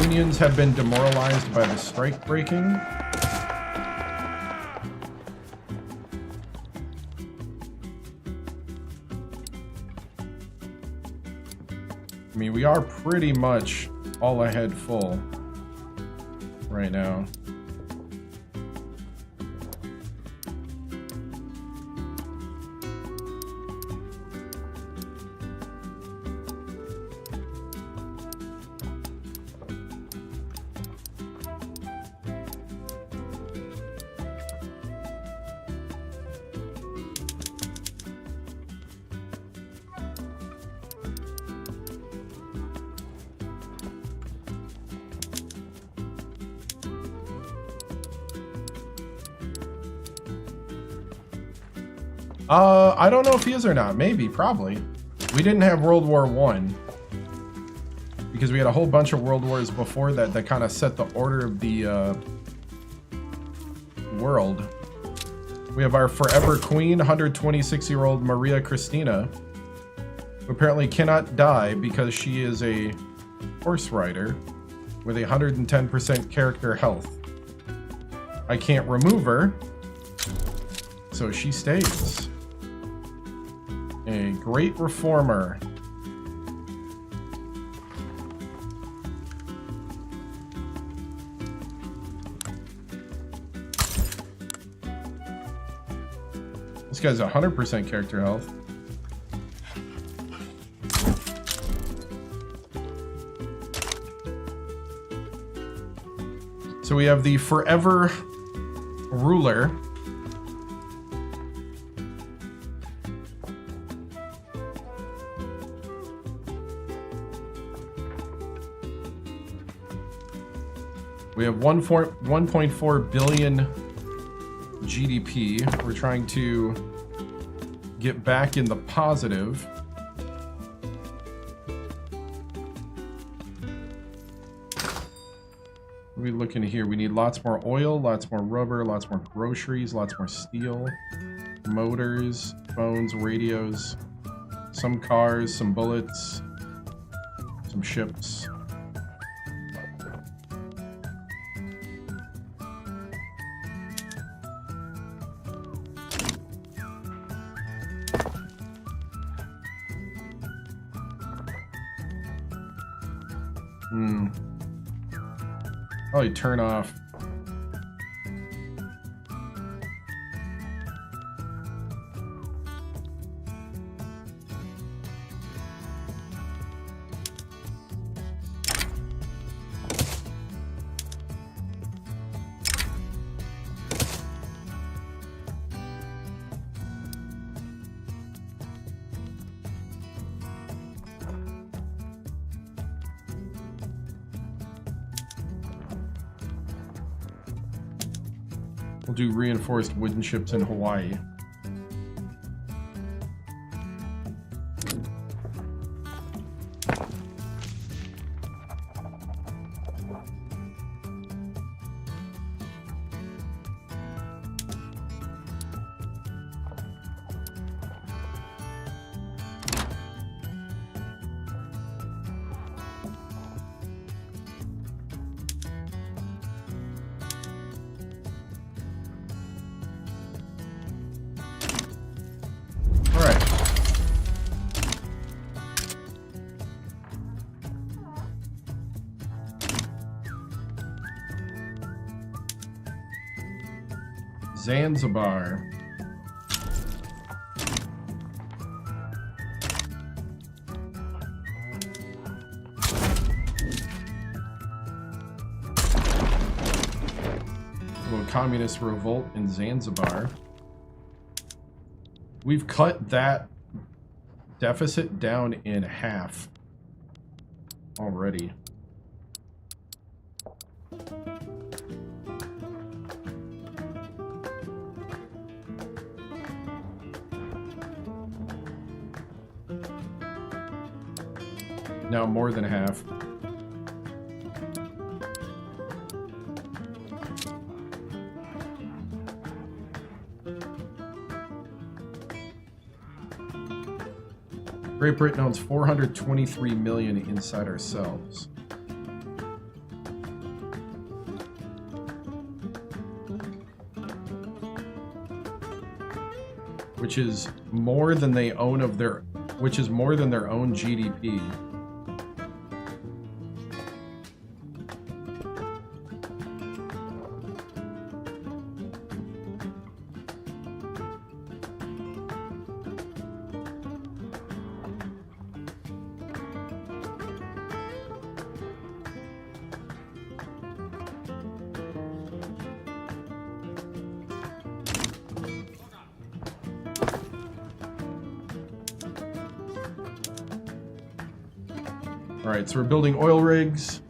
Unions have been demoralized by the strike breaking. I mean, we are pretty much all ahead full right now. I don't know if he is or not. Maybe, probably. We didn't have World War I. Because we had a whole bunch of world wars before that that kind of set the order of the world. We have our forever queen, 126-year-old Maria Cristina, who apparently cannot die because she is a horse rider with 110% character health. I can't remove her, so she stays. A great reformer. This guy's 100% character health. So we have the forever ruler. We have 1.4 billion GDP. We're trying to get back in the positive. What are we looking here? We need lots more oil, lots more rubber, lots more groceries, lots more steel, motors, phones, radios, some cars, some bullets, some ships. Probably turn off. We'll do reinforced wooden ships in Hawaii. Zanzibar. A little communist revolt in Zanzibar. We've cut that deficit down in half already. Now more than half. Great Britain owns 423 million inside ourselves. Which is more than they own of their, which is more than their own GDP. Alright, so we're building oil rigs.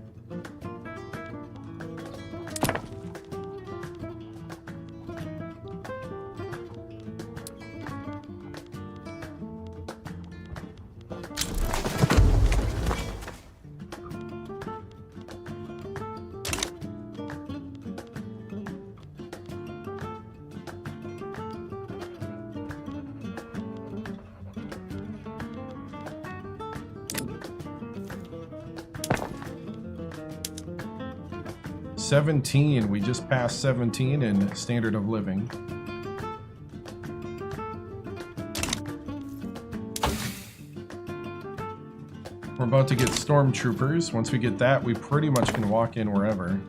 We just passed 17 in standard of living. We're about to get stormtroopers. Once we get that, we pretty much can walk in wherever.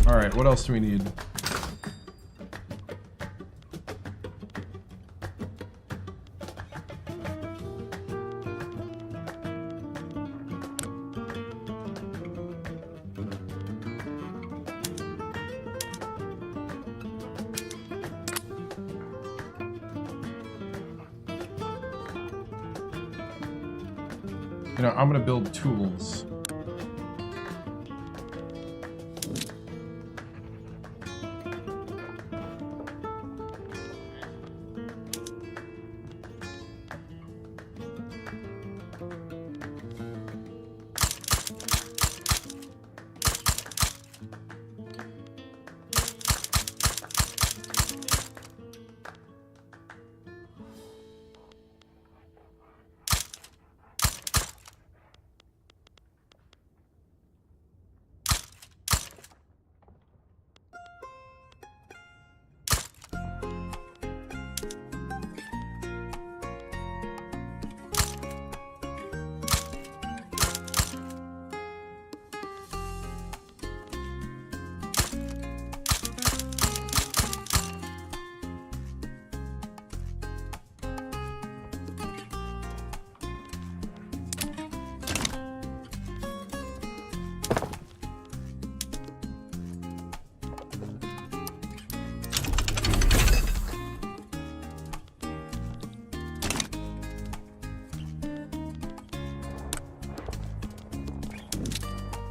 Alright, what else do we need? You know, I'm gonna build tools.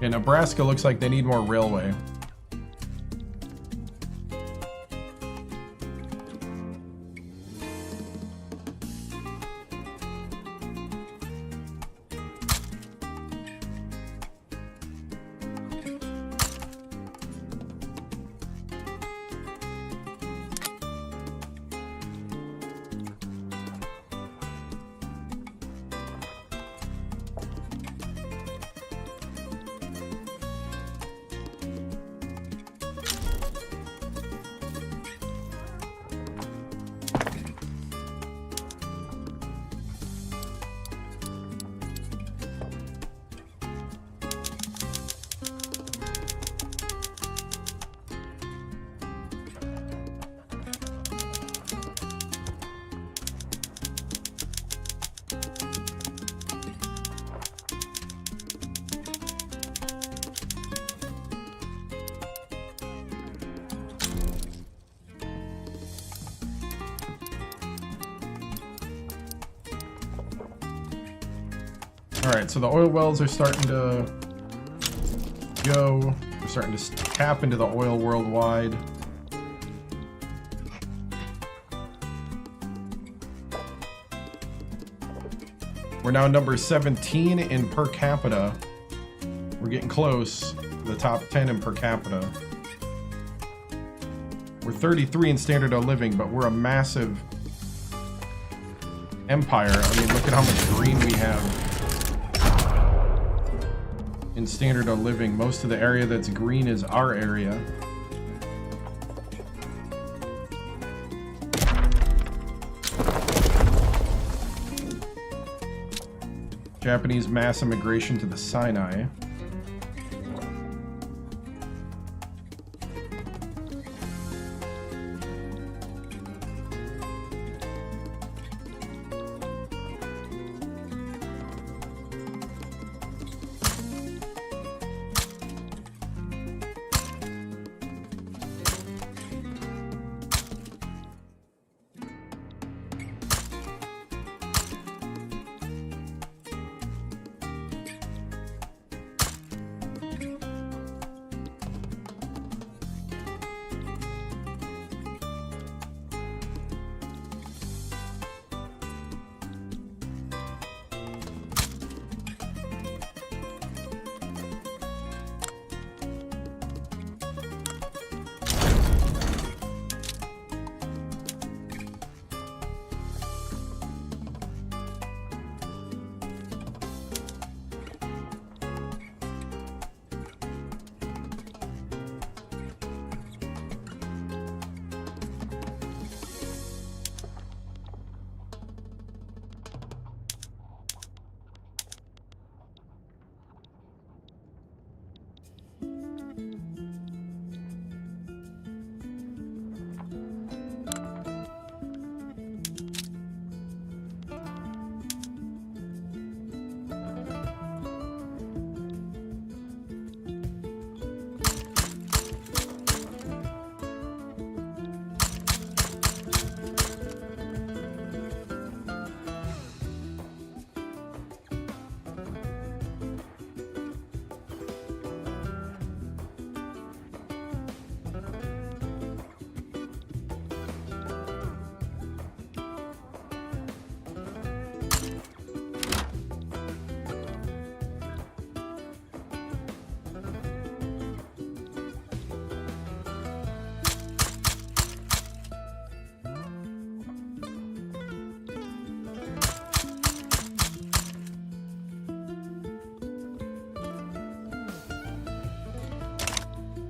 Yeah, Nebraska looks like they need more railway. Alright, so the oil wells are starting to go. We're starting to tap into the oil worldwide. We're now number 17 in per capita. We're getting close to the top 10 in per capita. We're 33 in standard of living, but we're a massive empire. I mean, look at how much green we have in standard of living. Most of the area that's green is our area. Japanese mass immigration to the Sinai.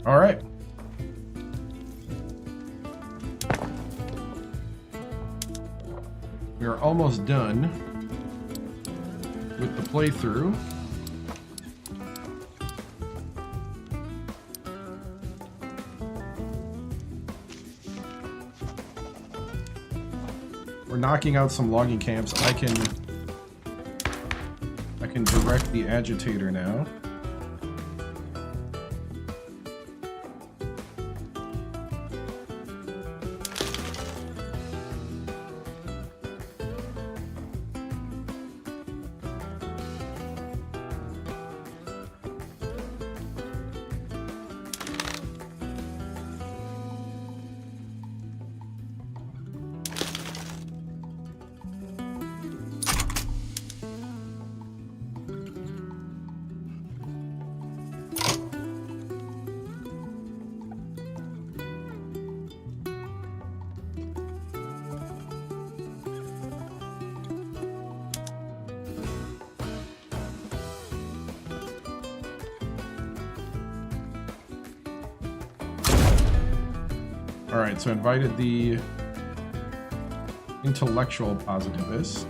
All right. We are almost done with the playthrough. We're knocking out some logging camps. I can direct the agitator now. Alright, so I invited the intellectual positivist.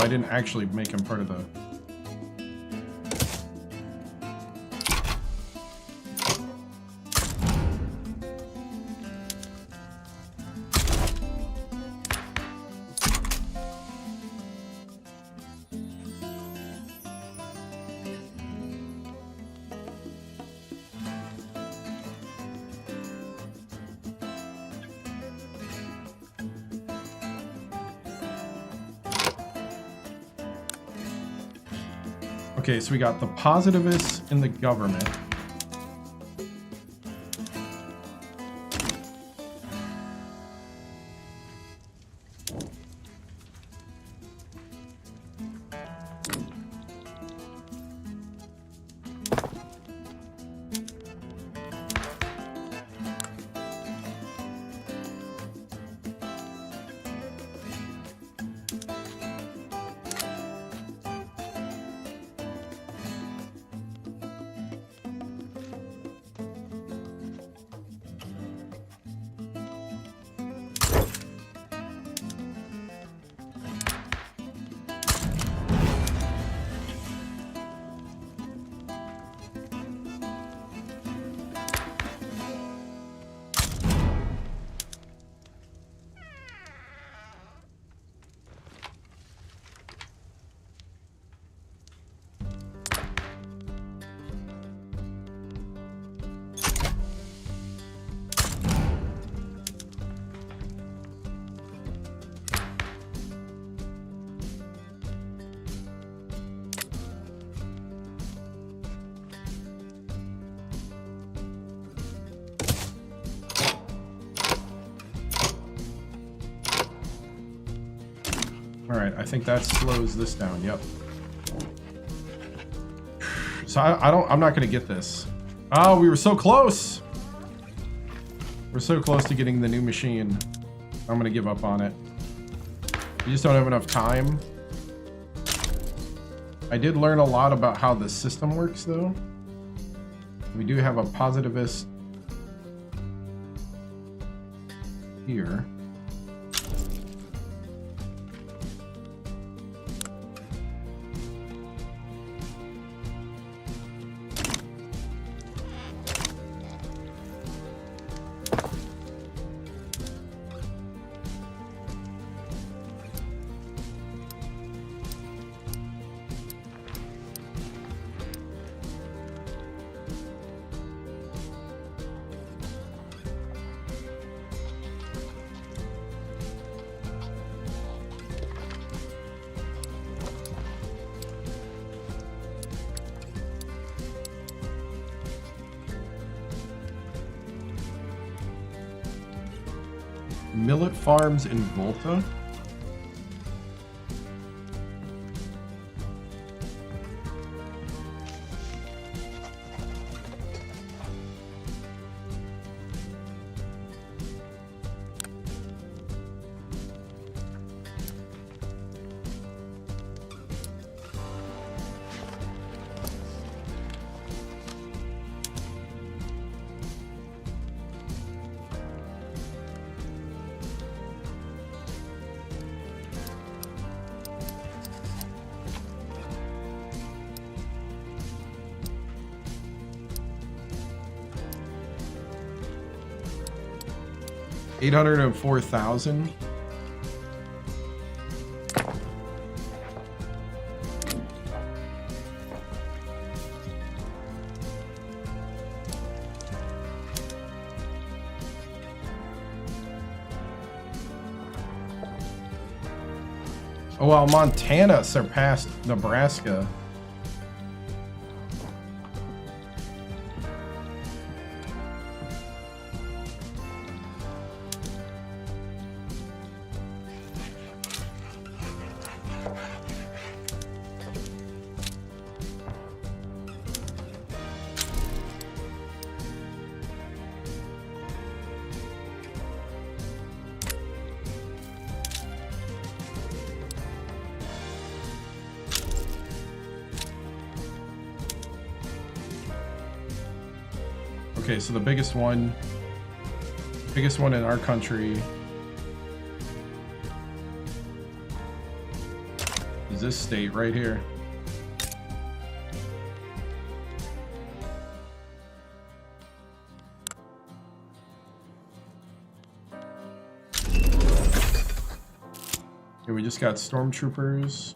I didn't actually make him part of the... Okay, so we got the positivists in the government. Alright, I think that slows this down, yep. So I'm not gonna get this. Oh, we were so close! We're so close to getting the new machine. I'm gonna give up on it. We just don't have enough time. I did learn a lot about how the system works, though. We do have a positivist here. Millet farms in Volta. $804,000. Oh, well, Montana surpassed Nebraska. Okay, so the biggest one in our country is this state right here. Okay, we just got stormtroopers.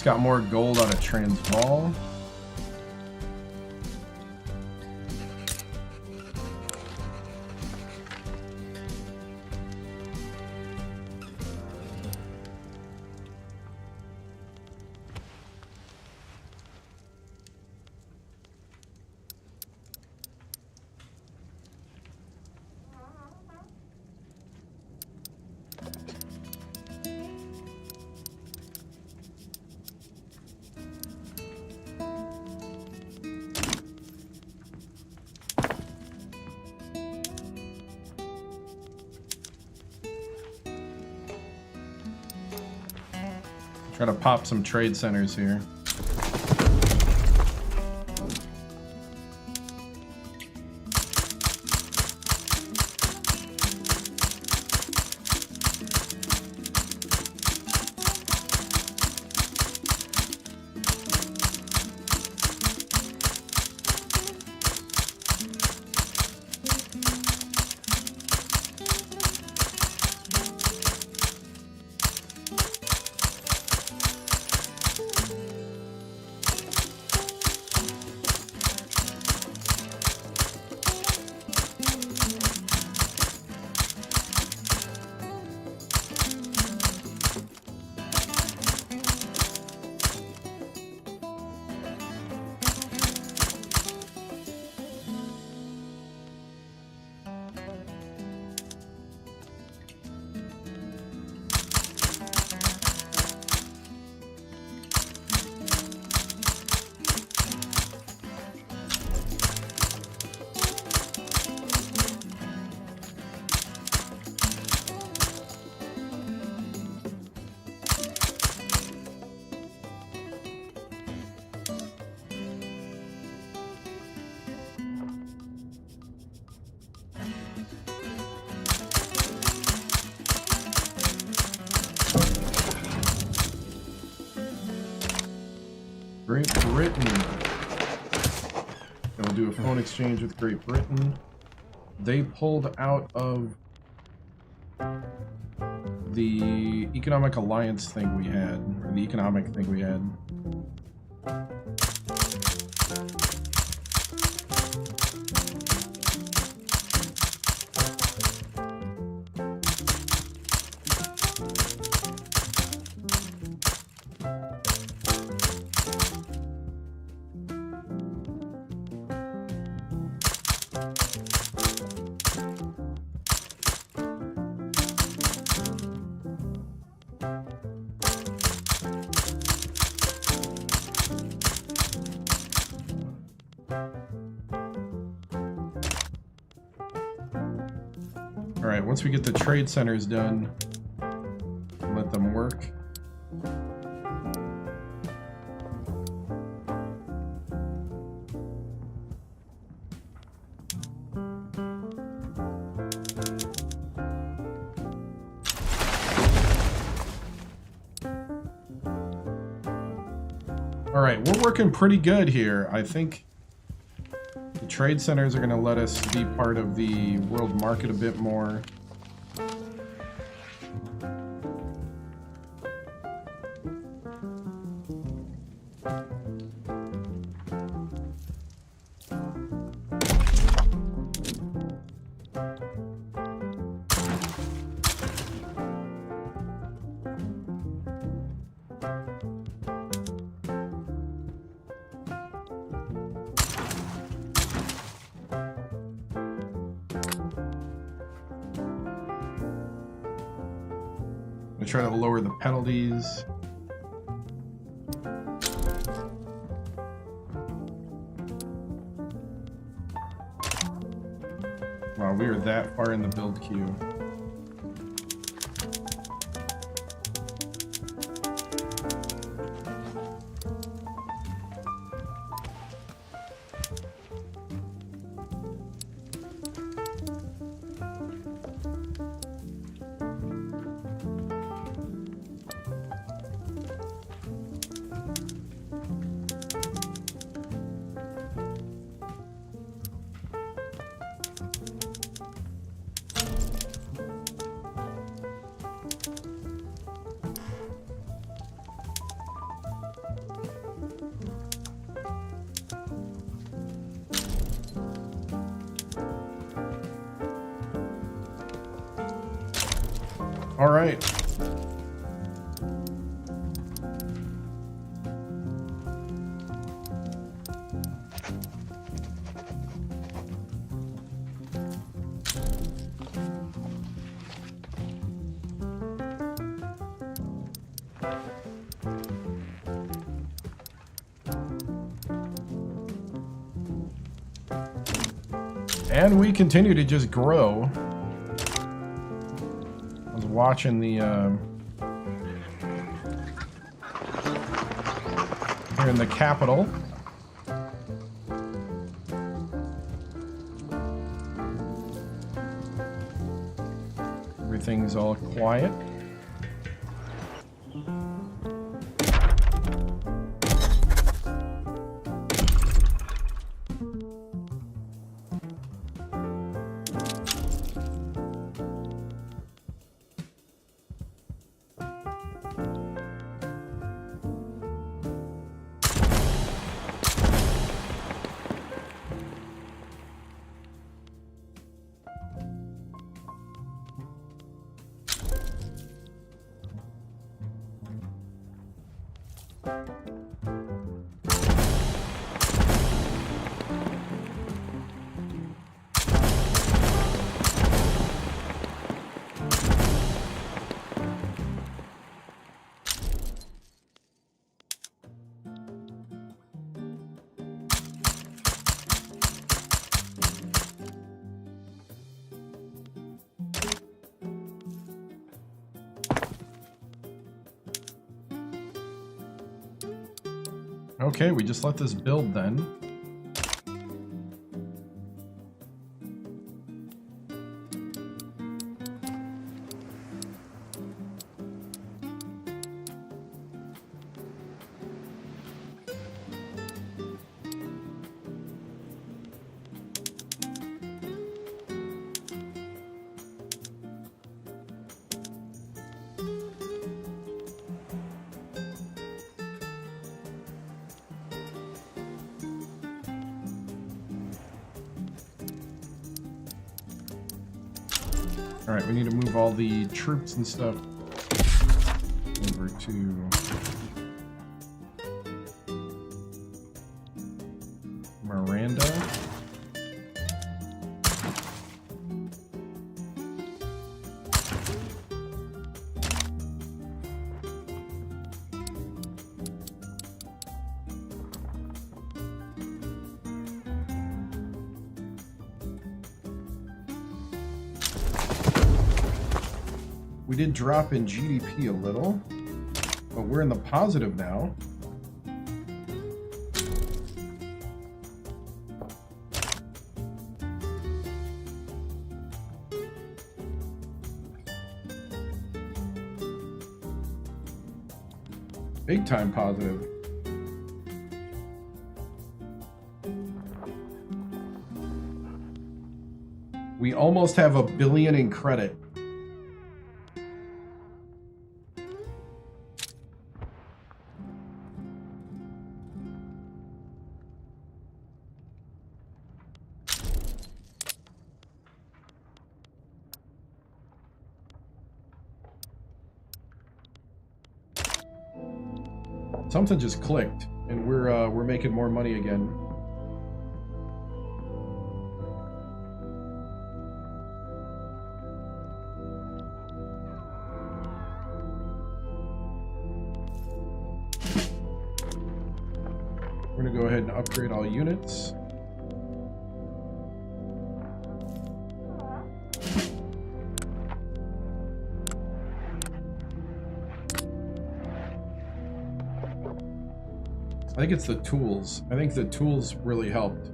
Got more gold out of Transvaal. Try to pop some trade centers here. Great Britain. And we'll do a phone exchange with Great Britain. They pulled out of the economic alliance thing we had, or the economic thing we had. Alright, once we get the trade centers done, let them work. Alright, we're working pretty good here. I think the trade centers are going to let us be part of the world market a bit more. Try to lower the penalties. that far in the build queue. All right. And we continue to just grow. Watching the here in the capital. Everything's all quiet. Okay, we just let this build then. All right, we need to move all the troops and stuff over to Miranda. We did drop in GDP a little, but we're in the positive now. Big time positive. We almost have $1 billion in credit. Something just clicked, and we're making more money again. We're gonna go ahead and upgrade all units. I think it's the tools. I think the tools really helped.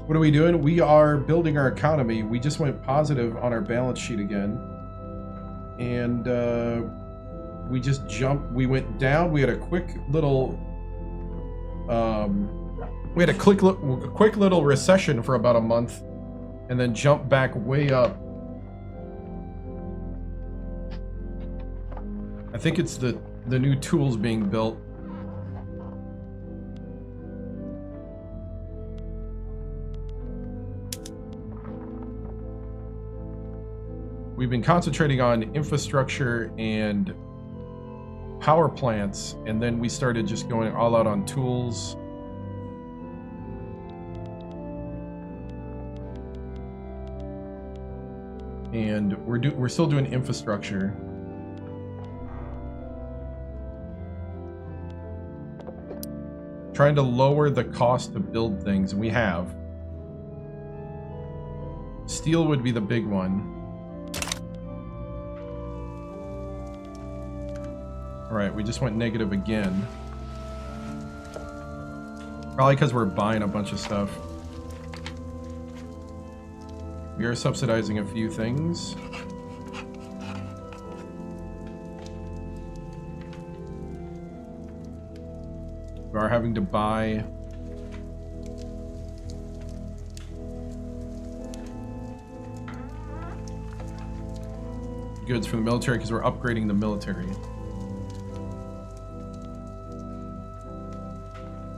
What are we doing? We are building our economy. We just went positive on our balance sheet again. And we just jumped. We went down. We had a quick little... we had a quick little recession for about a month. And then jumped back way up. I think it's the new tools being built. We've been concentrating on infrastructure and power plants, and then we started just going all out on tools. And we're still doing infrastructure. Trying to lower the cost to build things, and we have. Steel would be the big one. Alright, we just went negative again. Probably because we're buying a bunch of stuff. We are subsidizing a few things. We are having to buy goods for the military because we're upgrading the military.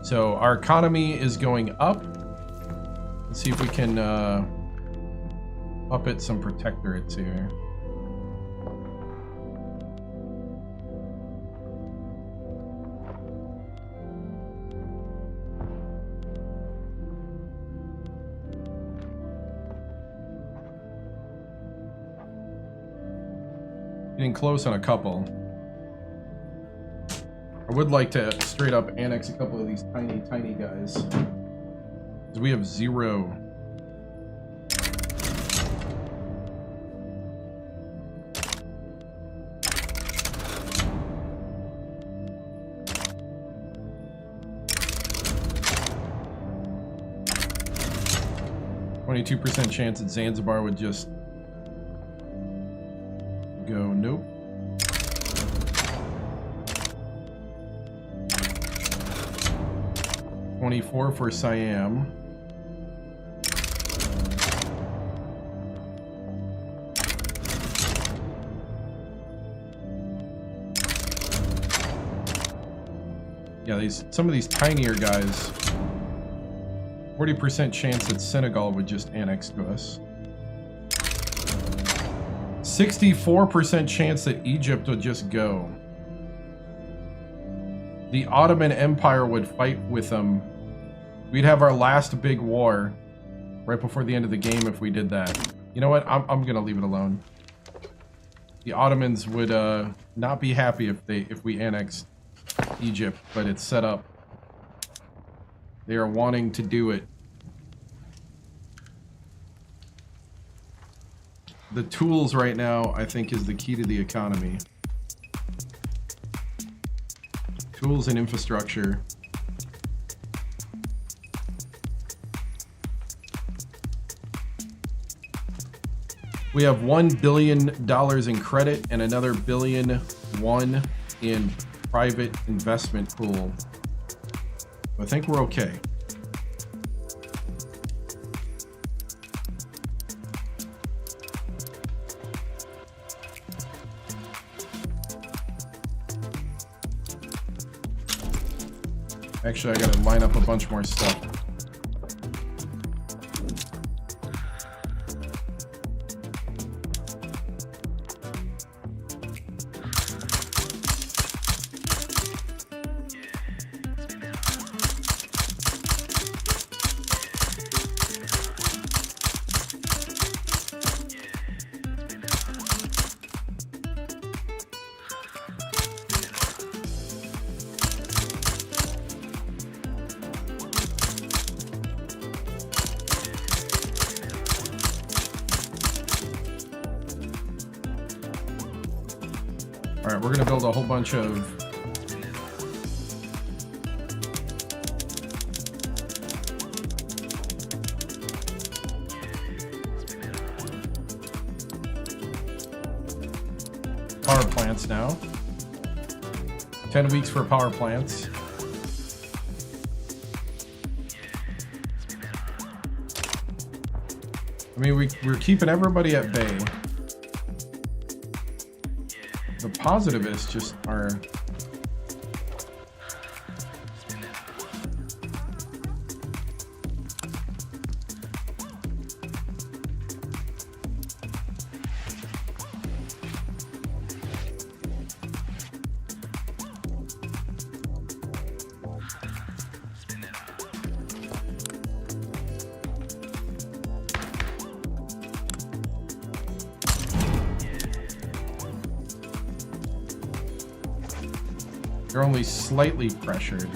So our economy is going up. Let's see if we can up it some protectorates here. Getting close on a couple. I would like to straight up annex a couple of these tiny guys. Because we have 0. %, chance that Zanzibar would just go nope. $24 for Siam. Yeah, some of these tinier guys. 40% chance that Senegal would just annex to us. 64% chance that Egypt would just go. The Ottoman Empire would fight with them. We'd have our last big war right before the end of the game if we did that. You know what? I'm gonna leave it alone. The Ottomans would not be happy if we annexed Egypt, but it's set up. They are wanting to do it. The tools right now, I think, is the key to the economy. Tools and infrastructure. We have $1 billion in credit and another $1 billion in private investment pool. I think we're okay. Actually, I gotta line up a bunch more stuff. All right, we're gonna build a whole bunch of power plants now. 10 weeks for power plants. I mean, we're keeping everybody at bay. The positivists just are... They're only slightly pressured.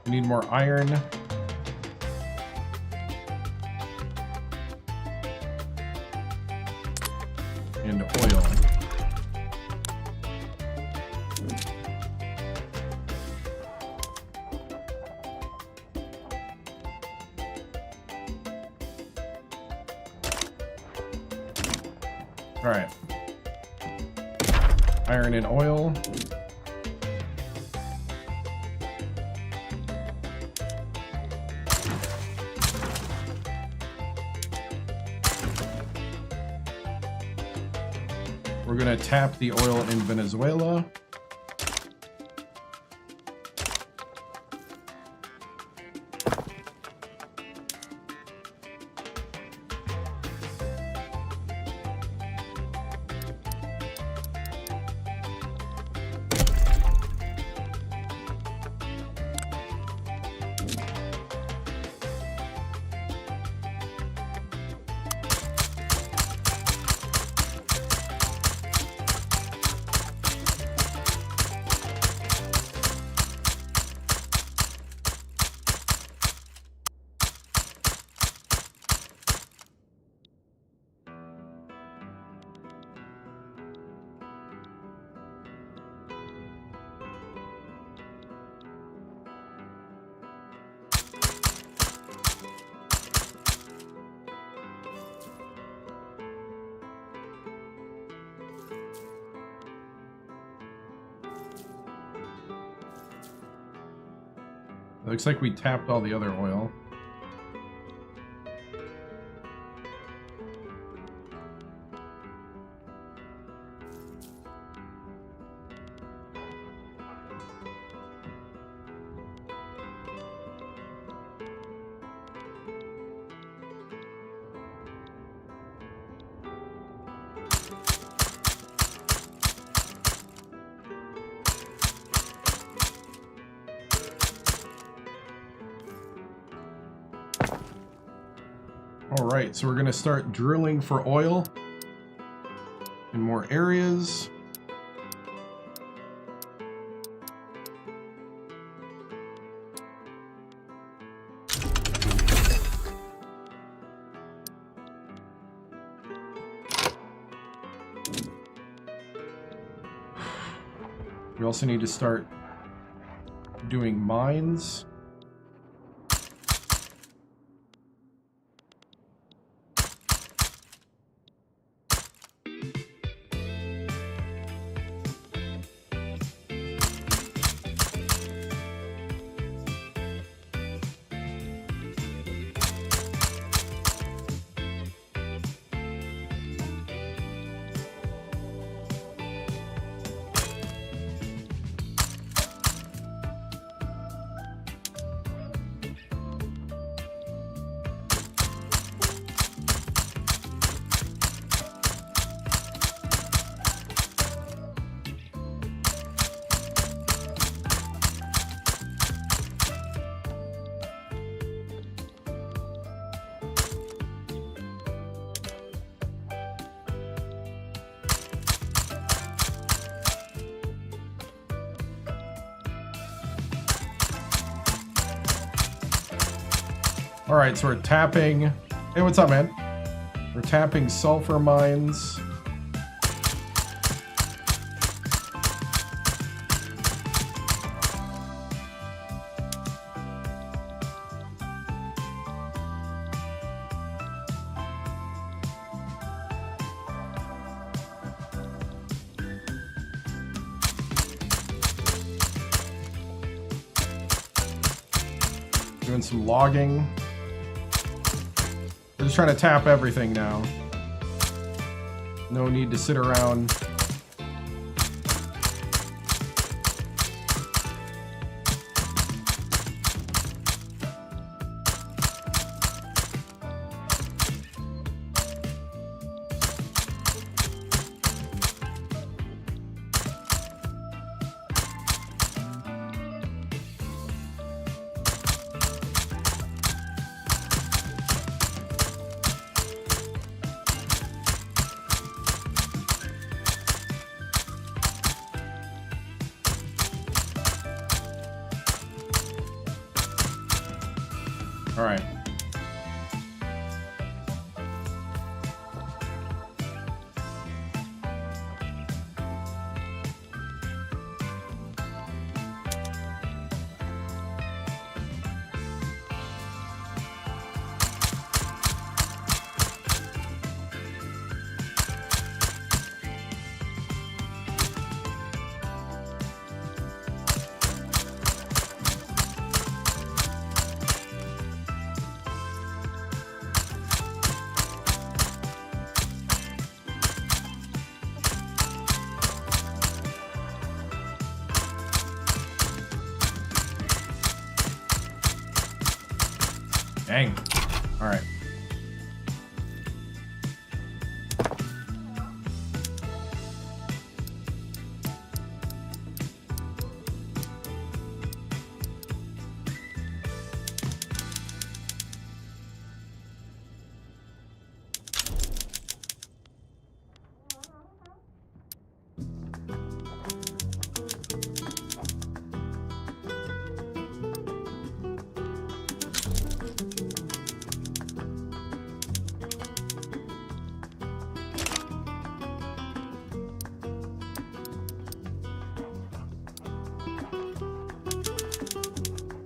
We need more iron. And oil. All right. Iron and oil. We're going to tap the oil in Venezuela. Looks like we tapped all the other oil. Alright, so we're going to start drilling for oil in more areas. We also need to start doing mines. All right, so we're tapping. Hey, what's up, man? We're tapping sulfur mines. Doing some logging. We're just trying to tap everything now. No need to sit around. All right. Dang. All right.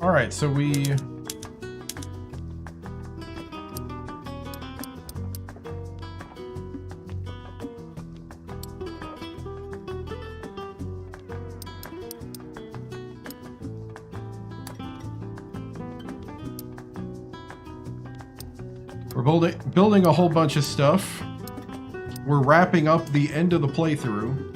All right, so we we're building a whole bunch of stuff. We're wrapping up the end of the playthrough.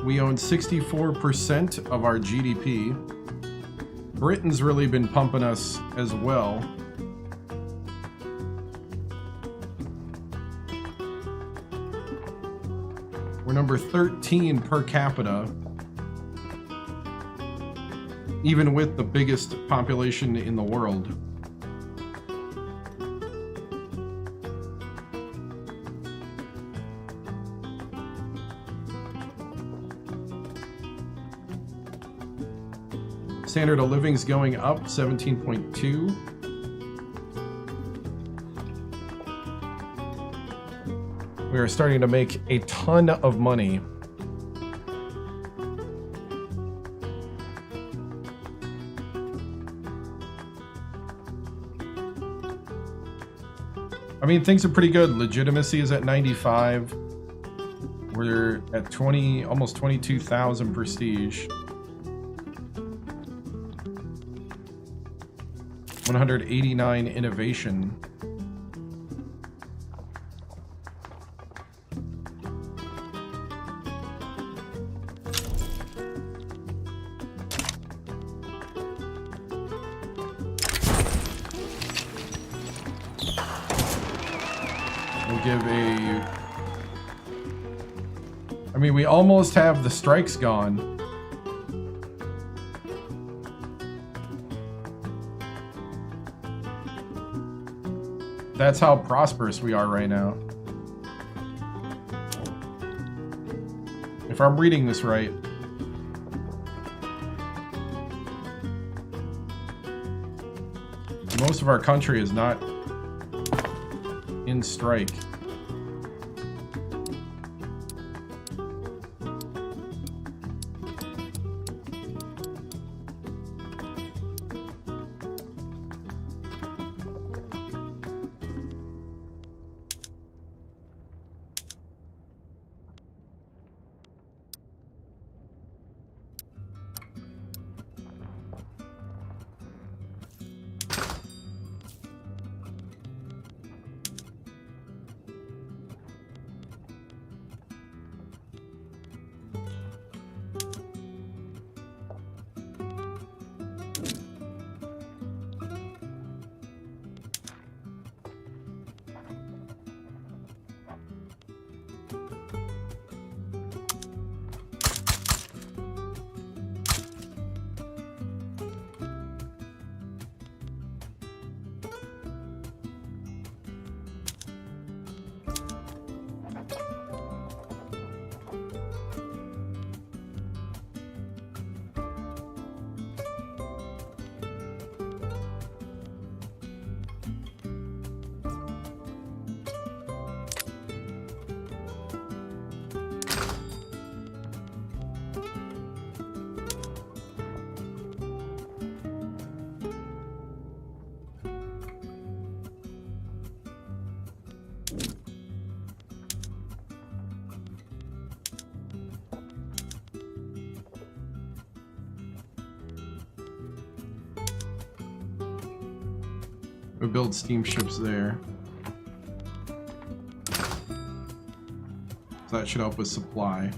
We own 64% of our GDP. Britain's really been pumping us as well. We're number 13 per capita, even with the biggest population in the world. Standard of living's going up 17.2. We are starting to make a ton of money. I mean, things are pretty good. Legitimacy is at 95. We're at 20, almost 22,000 prestige. 189 innovation. We'll give a... I mean, we almost have the strikes gone. That's how prosperous we are right now. If I'm reading this right. Most of our country is not in strike. We build steamships there. So that should help with supply.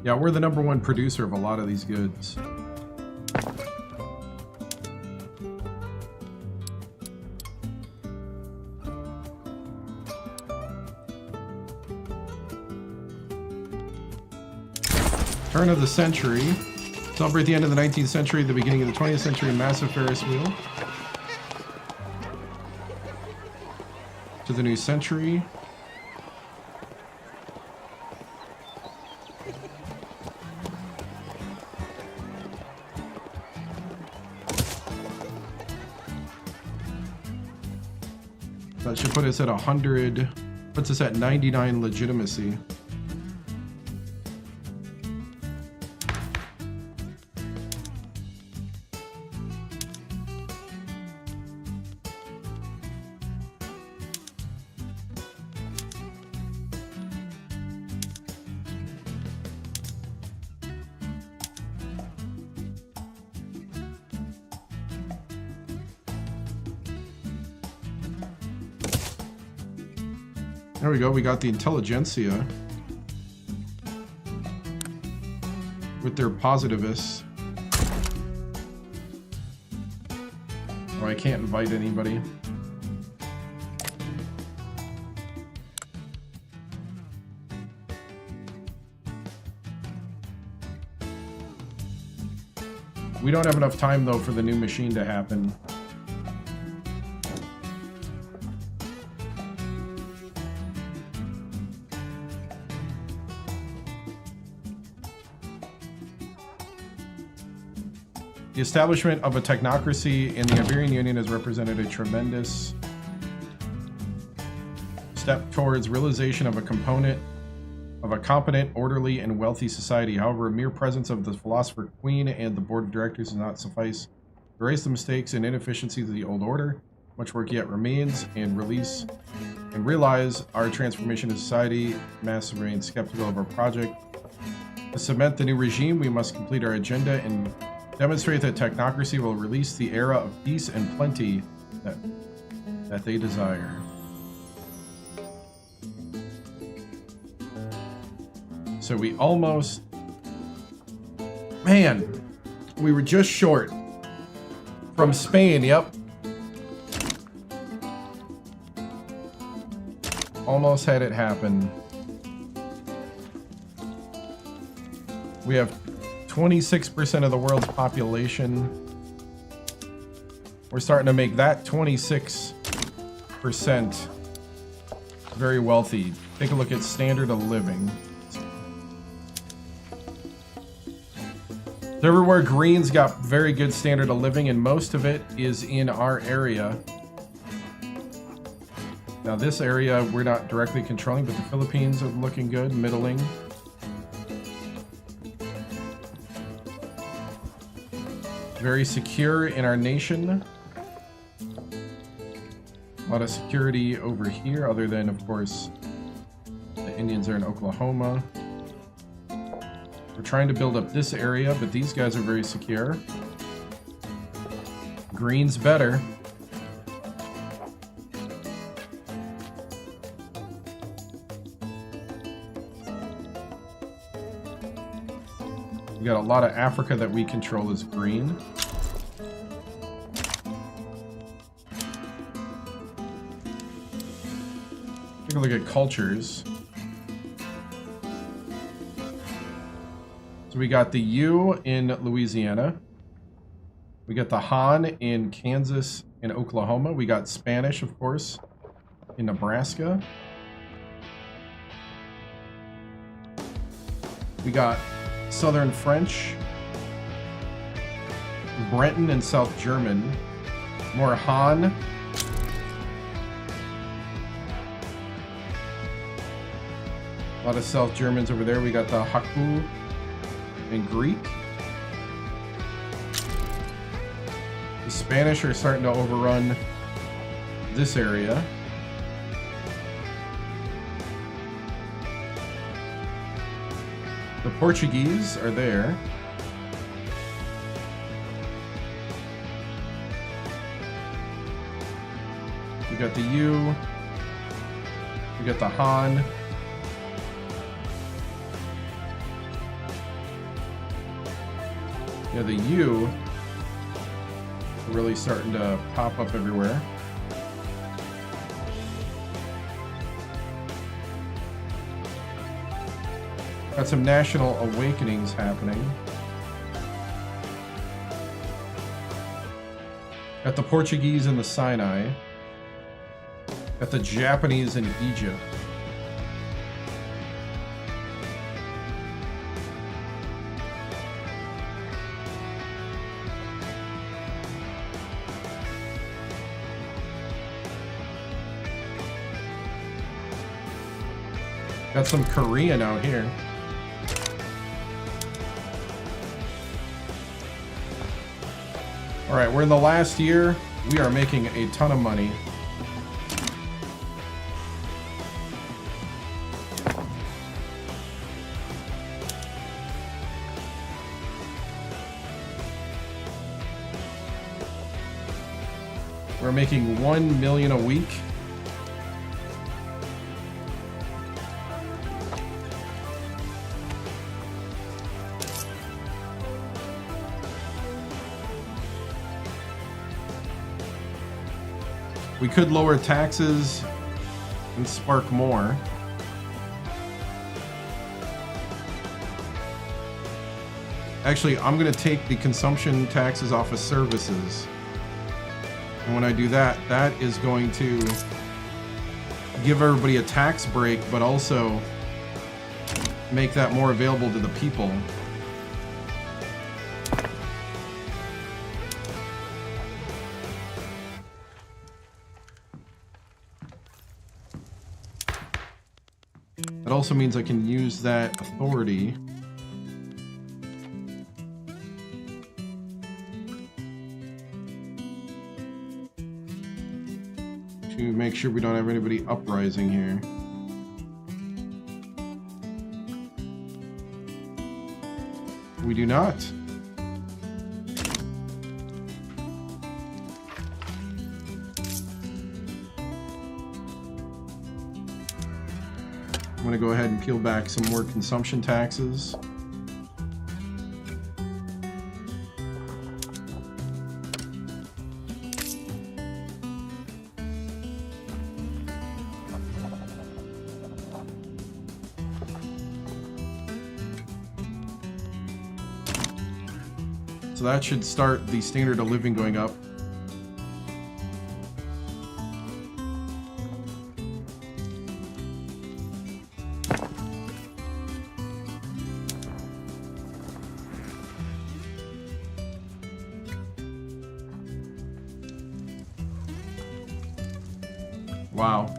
Yeah, we're the #1 producer of a lot of these goods. Turn of the century. Celebrate the end of the 19th century, the beginning of the 20th century, massive Ferris wheel. To the new century. That should put us at 100, puts us at 99 legitimacy. There we go, we got the intelligentsia with their positivists. Oh, I can't invite anybody. We don't have enough time though for the new machine to happen. The establishment of a technocracy in the Iberian Union has represented a tremendous step towards realization of a component of a competent, orderly, and wealthy society. However, a mere presence of the philosopher queen and the board of directors does not suffice to erase the mistakes and inefficiencies of the old order. Much work yet remains, and realize our transformation of society. Mass remain skeptical of our project. To cement the new regime, we must complete our agenda and demonstrate that technocracy will release the era of peace and plenty that they desire. So we almost... Man, we were just short. From Spain, yep. Almost had it happen. We have 26% of the world's population. We're starting to make that 26% very wealthy. Take a look at standard of living. So everywhere green's got very good standard of living, and most of it is in our area. Now this area we're not directly controlling, but the Philippines are looking good, middling. Very secure in our nation. A lot of security over here, other than, of course, the Indians are in Oklahoma. We're trying to build up this area, but these guys are very secure. Green's better. We got a lot of Africa that we control as green. Take a look at cultures. So we got the U in Louisiana. We got the Han in Kansas and Oklahoma. We got Spanish, of course, in Nebraska. We got Southern French, Breton and South German. More Han. A lot of South Germans over there. We got the Haku in Greek. The Spanish are starting to overrun this area. The Portuguese are there. We got the U. We got the Han. Yeah, the U are really starting to pop up everywhere. Got some national awakenings happening. Got the Portuguese in the Sinai. Got the Japanese in Egypt. Got some Korean out here. All right, we're in the last year. We are making a ton of money. We're making 1 million a week. We could lower taxes and spark more. Actually, I'm going to take the consumption taxes off of services. And when I do that, that is going to give everybody a tax break, but also make that more available to the people. It also means I can use that authority to make sure we don't have anybody uprising here. We do not. I'm going to go ahead and peel back some more consumption taxes. So that should start the standard of living going up. Wow.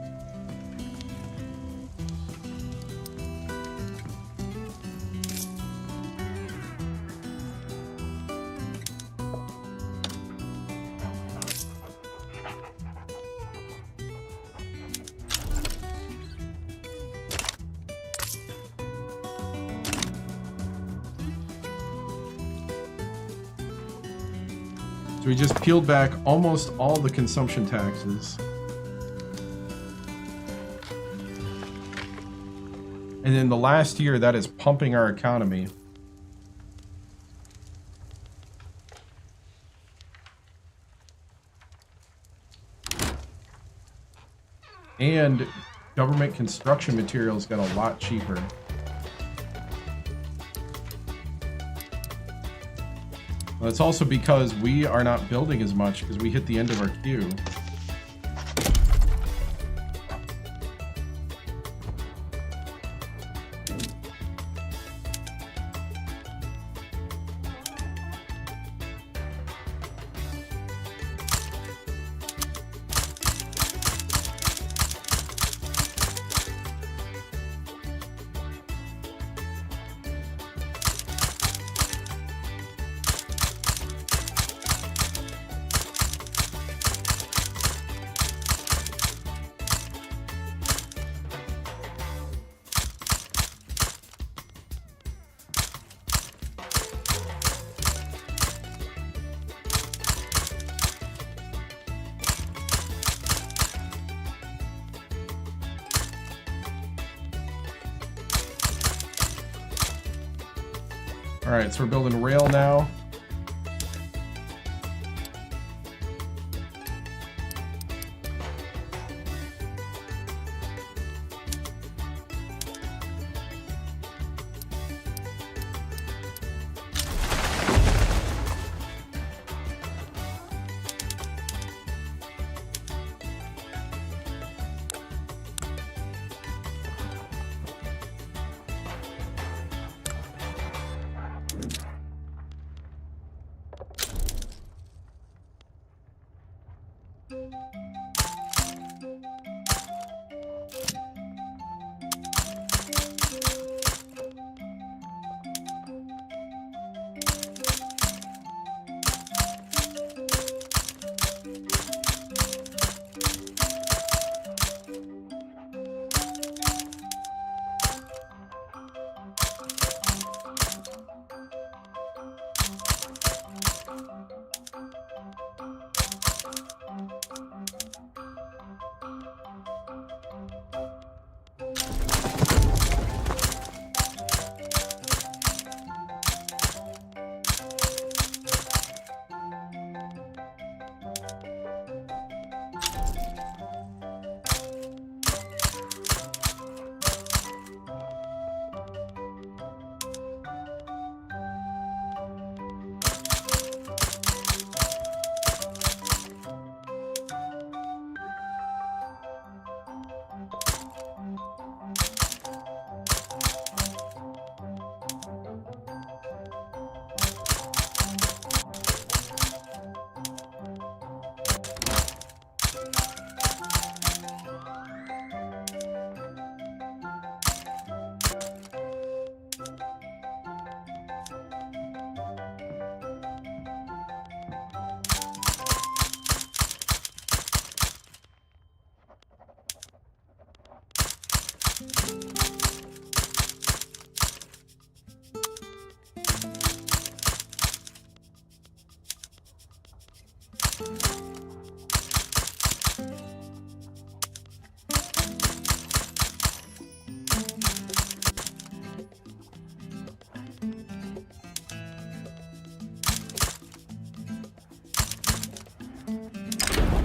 So we just peeled back almost all the consumption taxes. And in the last year, that is pumping our economy. And government construction materials got a lot cheaper. Well, it's also because we are not building as much because we hit the end of our queue. All right, so we're building rail now.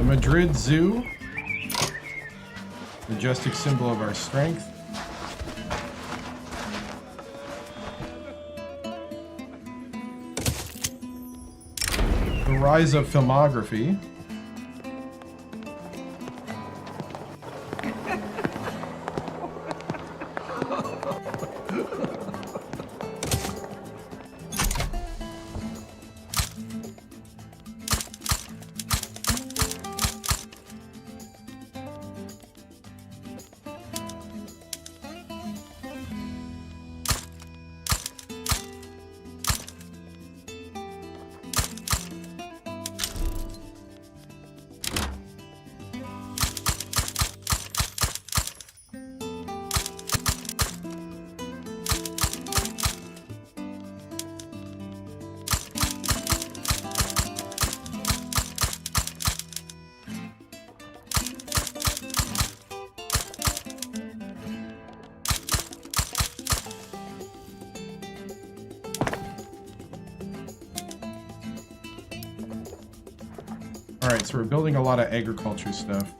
Madrid Zoo, majestic symbol of our strength. Rise of filmography. All right, so we're building a lot of agriculture stuff.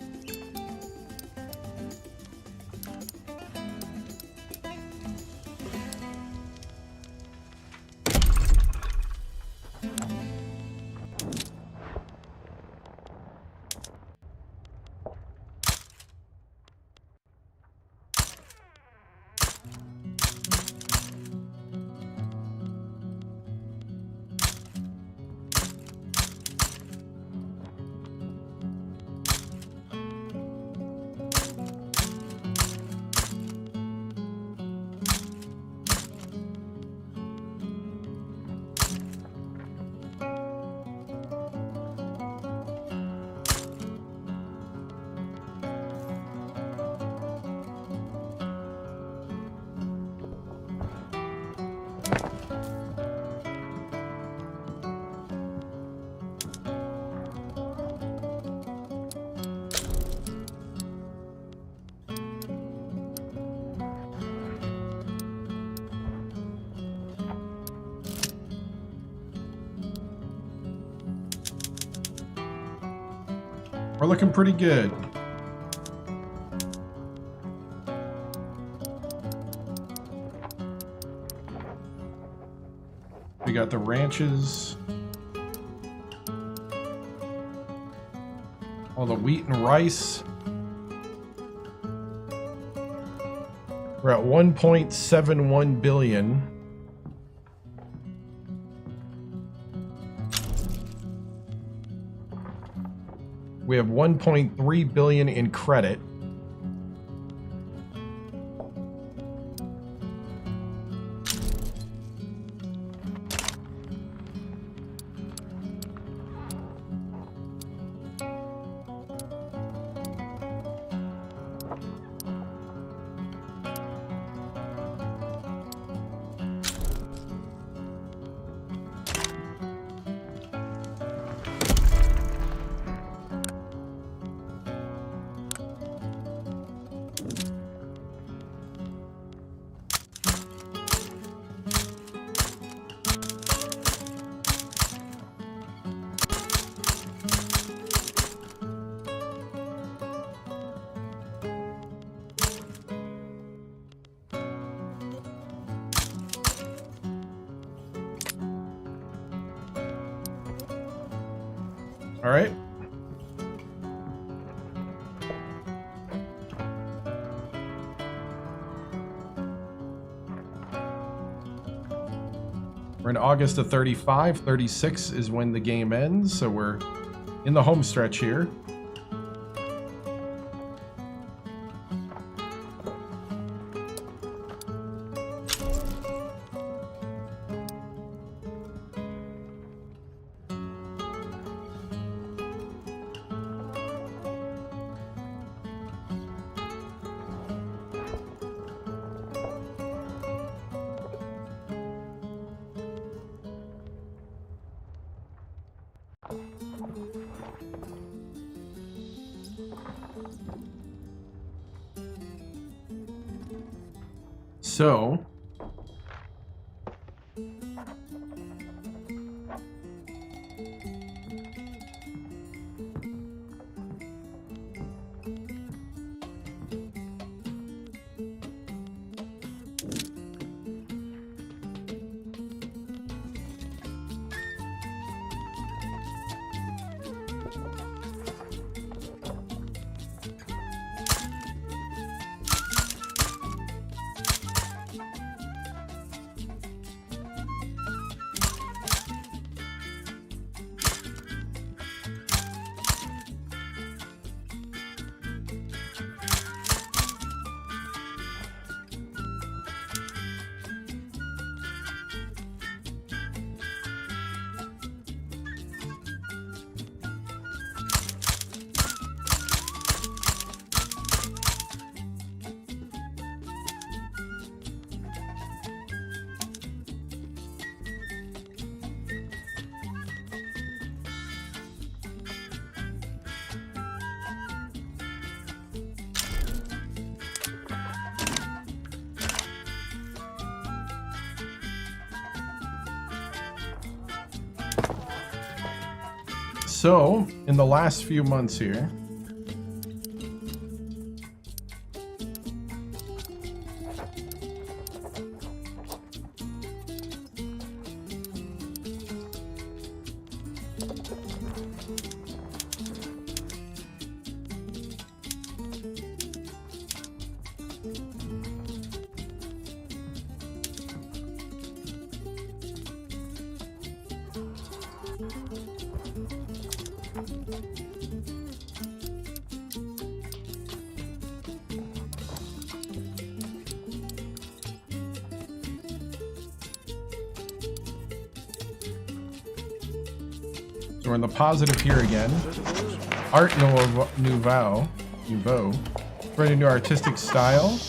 We're looking pretty good. We got the ranches. All the wheat and rice. We're at 1.71 billion. We have 1.3 billion in credit. All right. We're in August of 35. 36 is when the game ends, so we're in the home stretch here. So, So, in the last few months here, we're in the positive here again. Art Nouveau. Spread into artistic style.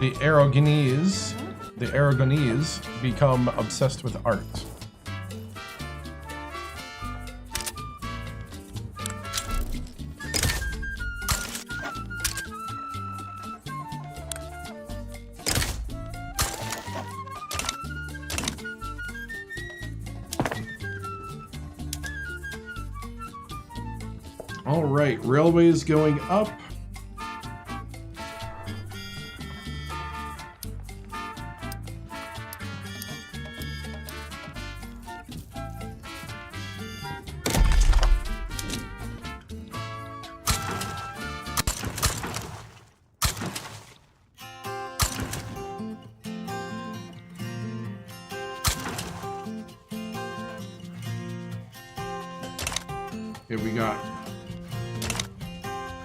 The Aragonese become obsessed with art. All right, railways going up. Okay, we got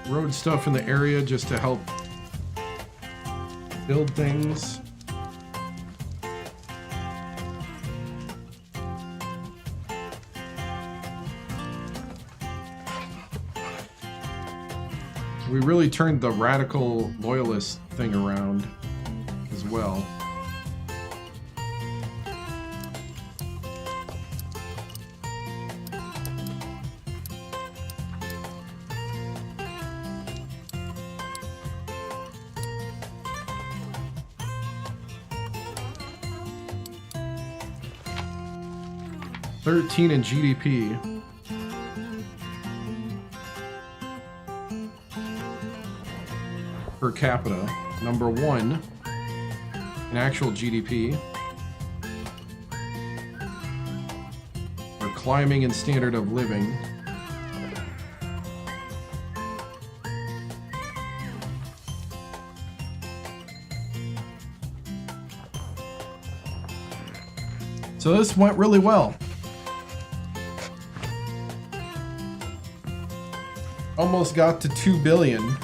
road stuff in the area just to help build things. We really turned the radical loyalist thing around as well. $13 in GDP. Per capita. Number 1 in actual GDP. We're climbing in standard of living. So this went really well. Almost got to 2 billion.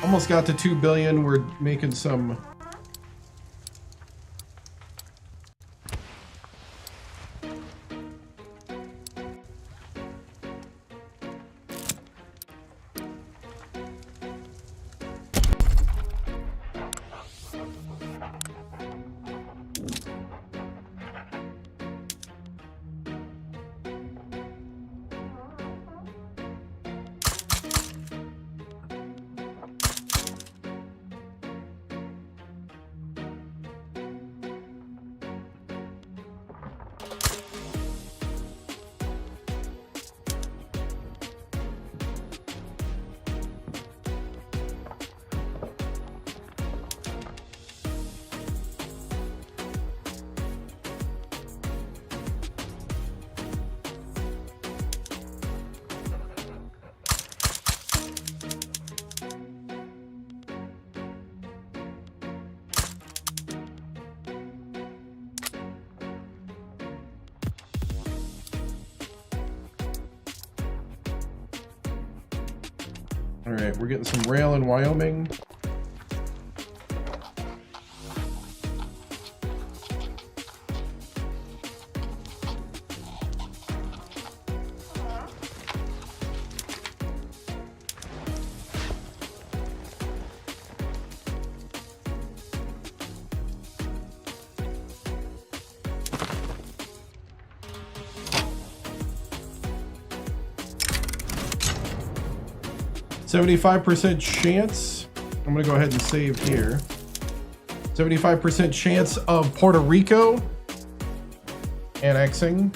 Almost got to 2 billion. We're making some All right, we're getting some rail in Wyoming. 75% chance. I'm gonna go ahead and save here. 75% chance of Puerto Rico annexing.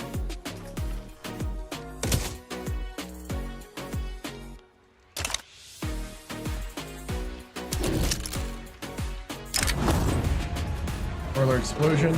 Spoiler explosion.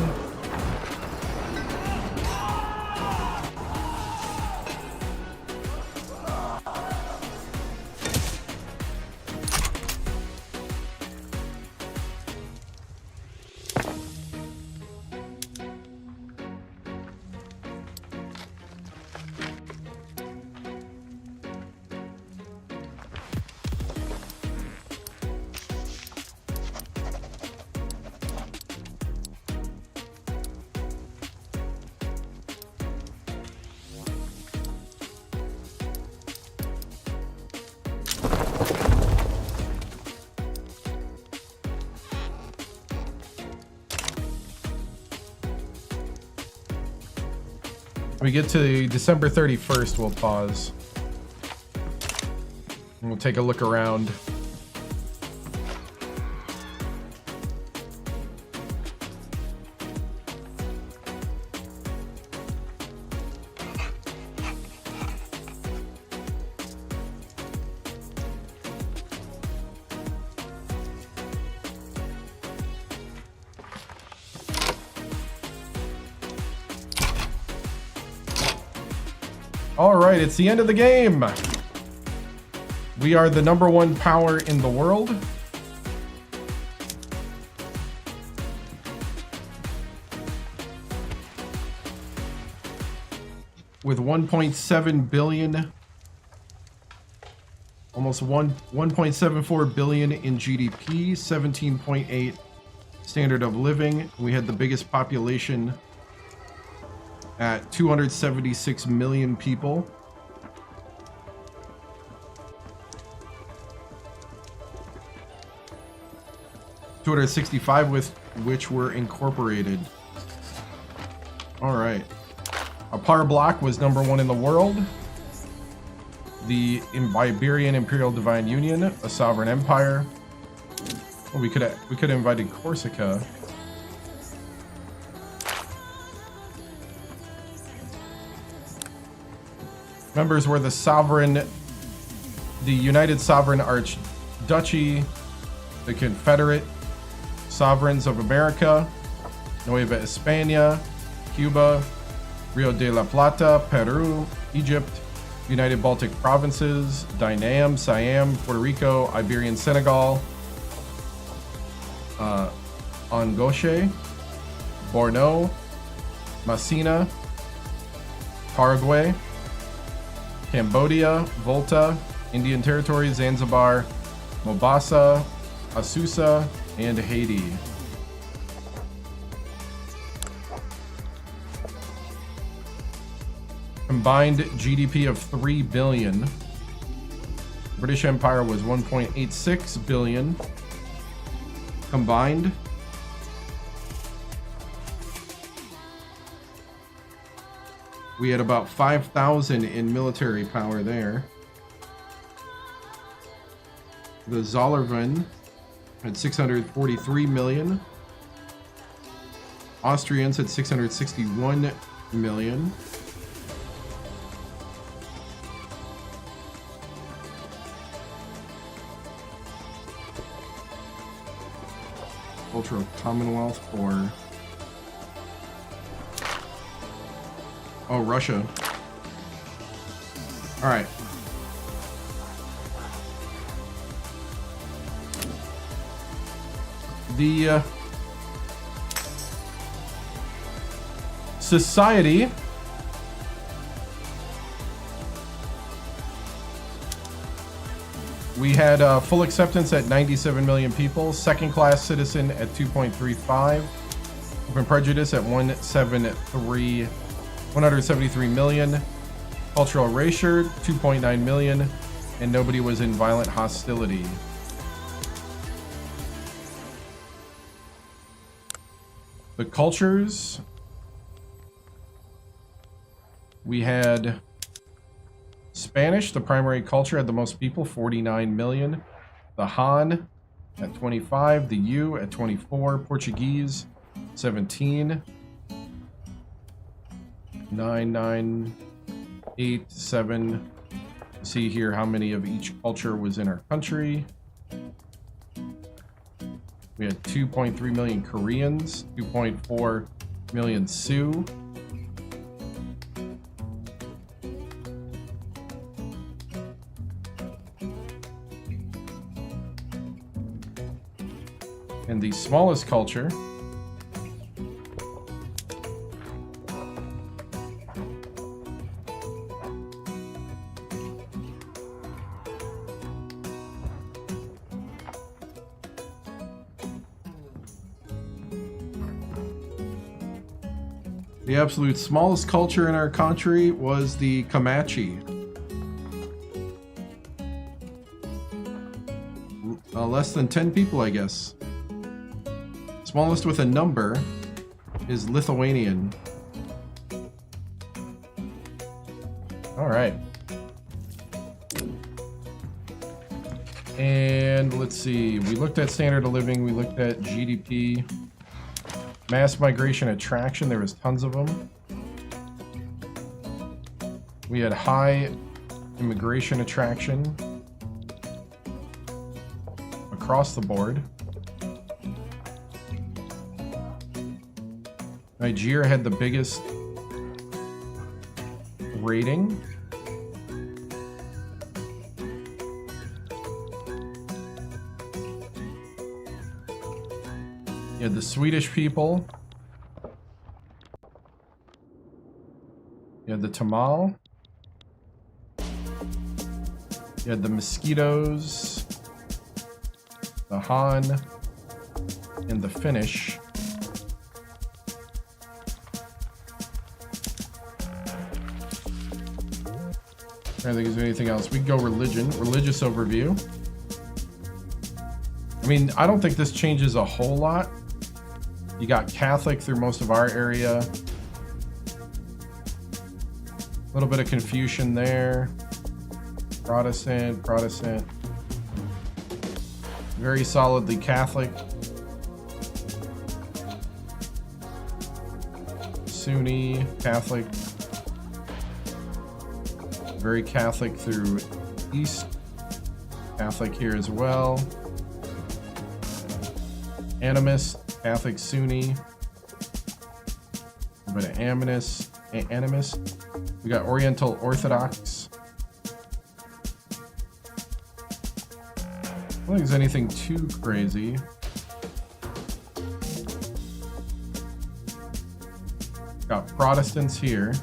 When we get to December 31st, we'll pause. And we'll take a look around. All right, it's the end of the game. We are the #1 power in the world. With 1.7 billion, almost 1.74 billion in GDP, 17.8 standard of living. We had the biggest population at 276 million people. $265 with which were incorporated. All right. A Powerbloc was #1 in the world. The Iberian Imperial Divine Union, a sovereign empire. Well, we could have invited Corsica. Members were the United Sovereign Archduchy, the Confederate Sovereigns of America, Nueva España, Cuba, Rio de la Plata, Peru, Egypt, United Baltic Provinces, Dynam, Siam, Puerto Rico, Iberian Senegal, Angoche, Borno, Masina, Paraguay, Cambodia, Volta, Indian Territory, Zanzibar, Mombasa, Asusa, and Haiti. Combined GDP of 3 billion. British Empire was 1.86 billion combined. We had about 5,000 in military power there. The Zollverein had 643 million. Austrians had 661 million. Cultural Commonwealth for... Oh, Russia. All right. The society we had full acceptance at 97 million people, second class citizen at 2.35, open prejudice at 173 million, cultural erasure 2.9 million, and nobody was in violent hostility. The cultures, we had Spanish, the primary culture, had the most people, 49 million. The Han at 25. The U at 24. Portuguese, 17. 9, 9, 8, 7. See here how many of each culture was in our country. We had 2.3 million Koreans, 2.4 million Sioux. And the smallest culture the absolute smallest culture in our country was the Comanche. Less than 10 people, I guess. Smallest with a number is Lithuanian. All right. And let's see. We looked at standard of living. We looked at GDP. Mass migration attraction. There was tons of them. We had high immigration attraction across the board. Nigeria had the biggest rating. You had the Swedish people. You had the Tamal. You had the mosquitoes, the Han, and the Finnish. I don't think there's anything else. We can go religion. Religious overview. I mean, I don't think this changes a whole lot. You got Catholic through most of our area. A little bit of Confucian there. Protestant, Protestant. Very solidly Catholic. Sunni, Catholic. Very Catholic through East. Catholic here as well. Animist, Catholic Sunni. A bit of animist. We got Oriental Orthodox. I don't think there's anything too crazy. Got Protestants here.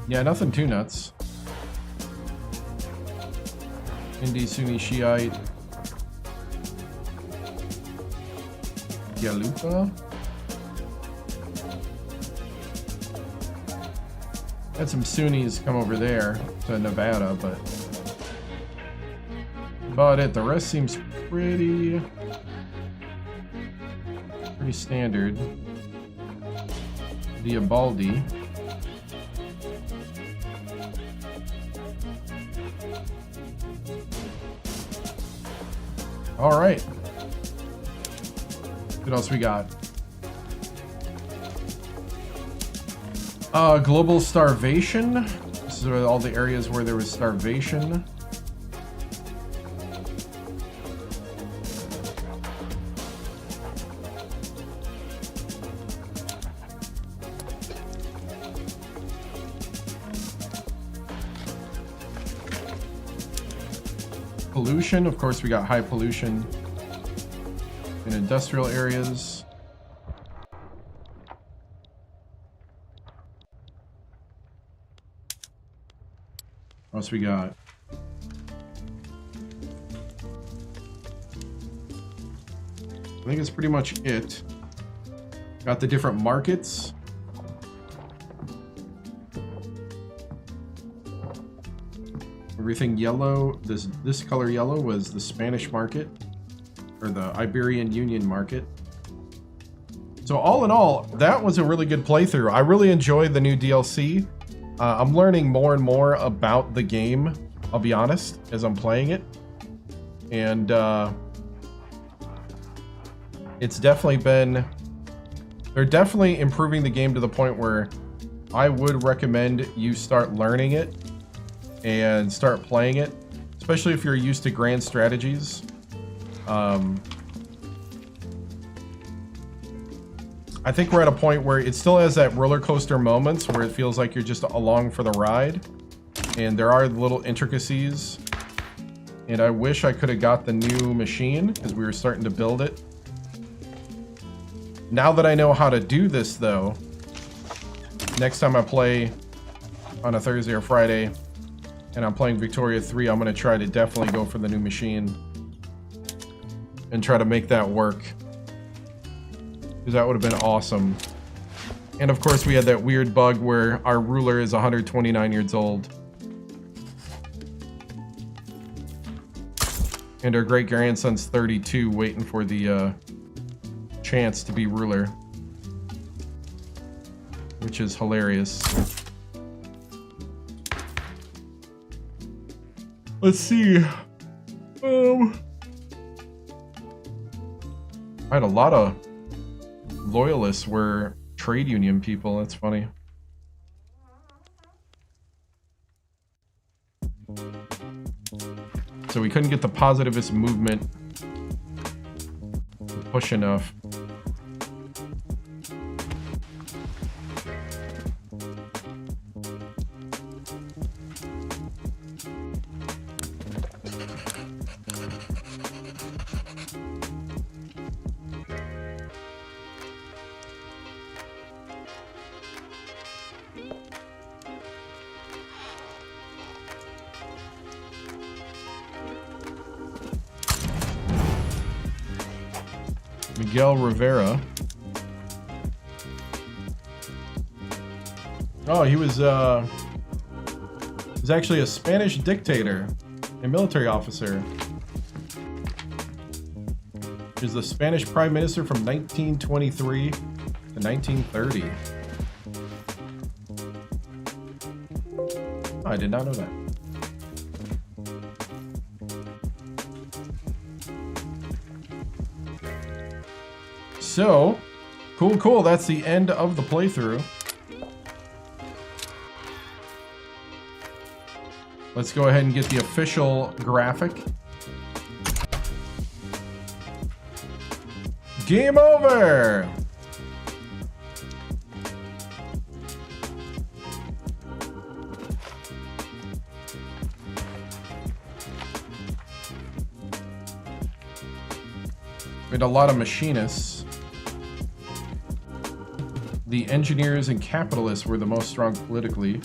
Yeah, nothing too nuts. Hindi, Sunni, Shiite. Yalupa. Had some Sunnis come over there to Nevada, but about it. The rest seems pretty standard. Diabaldi. All right. What else we got? Global starvation. This is all the areas where there was starvation. Pollution, of course, we got high pollution in industrial areas. What else we got? I think that's pretty much it. Got the different markets. Everything yellow, this color yellow was the Spanish market. or the Iberian Union market. So all in all, that was a really good playthrough. I really enjoyed the new DLC. I'm learning more and more about the game, I'll be honest, as I'm playing it. And it's definitely been... They're definitely improving the game to the point where I would recommend you start learning it and start playing it, especially if you're used to grand strategies. I think we're at a point where it still has that roller coaster moments where it feels like you're just along for the ride, and there are little intricacies. And I wish I could have got the new machine because we were starting to build it. Now that I know how to do this, though, next time I play on a Thursday or Friday and I'm playing Victoria 3, I'm going to try to definitely go for the new machine and try to make that work, because that would have been awesome. And of course we had that weird bug where our ruler is 129 years old and our great grandson's 32, waiting for the chance to be ruler, which is hilarious. Let's see. I had a lot of loyalists were trade union people. That's funny. So we couldn't get the positivist movement to push enough. Miguel Rivera. Oh, he was actually a Spanish dictator, a military officer. He was the Spanish prime minister from 1923 to 1930. Oh, I did not know that. So, cool. That's the end of the playthrough. Let's go ahead and get the official graphic. Game over! We had a lot of machinists. The engineers and capitalists were the most strong politically.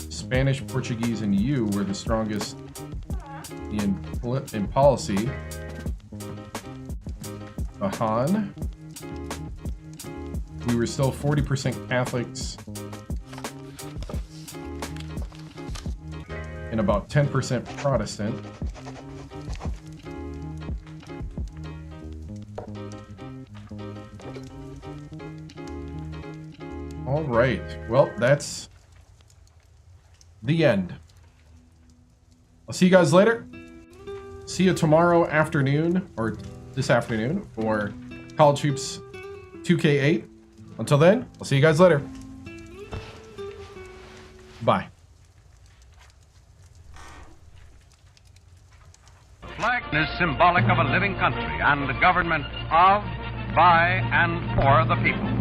Spanish, Portuguese, and you were the strongest in policy. The Han. We were still 40% Catholics and about 10% Protestant. All right. Well, that's the end. I'll see you guys later. See you tomorrow afternoon, or this afternoon, for College Hoops 2K8. Until then, I'll see you guys later. Bye. Flag is symbolic of a living country and a government of, by, and for the people.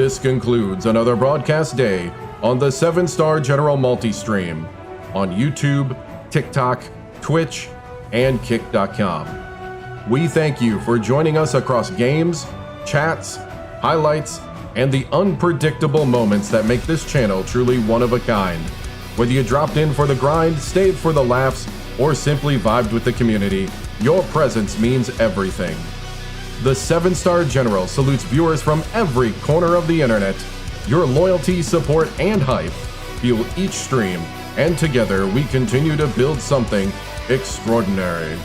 This concludes another broadcast day on the 7-Star General Multi-Stream on YouTube, TikTok, Twitch, and Kick.com. We thank you for joining us across games, chats, highlights, and the unpredictable moments that make this channel truly one of a kind. Whether you dropped in for the grind, stayed for the laughs, or simply vibed with the community, your presence means everything. The 7-Star General salutes viewers from every corner of the internet. Your loyalty, support, and hype fuel each stream, and together we continue to build something extraordinary.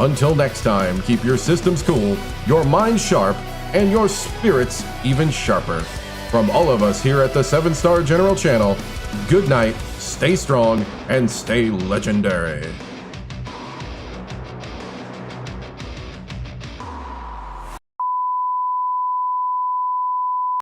Until next time, keep your systems cool, your minds sharp, and your spirits even sharper. From all of us here at the 7-Star General channel, good night, stay strong, and stay legendary.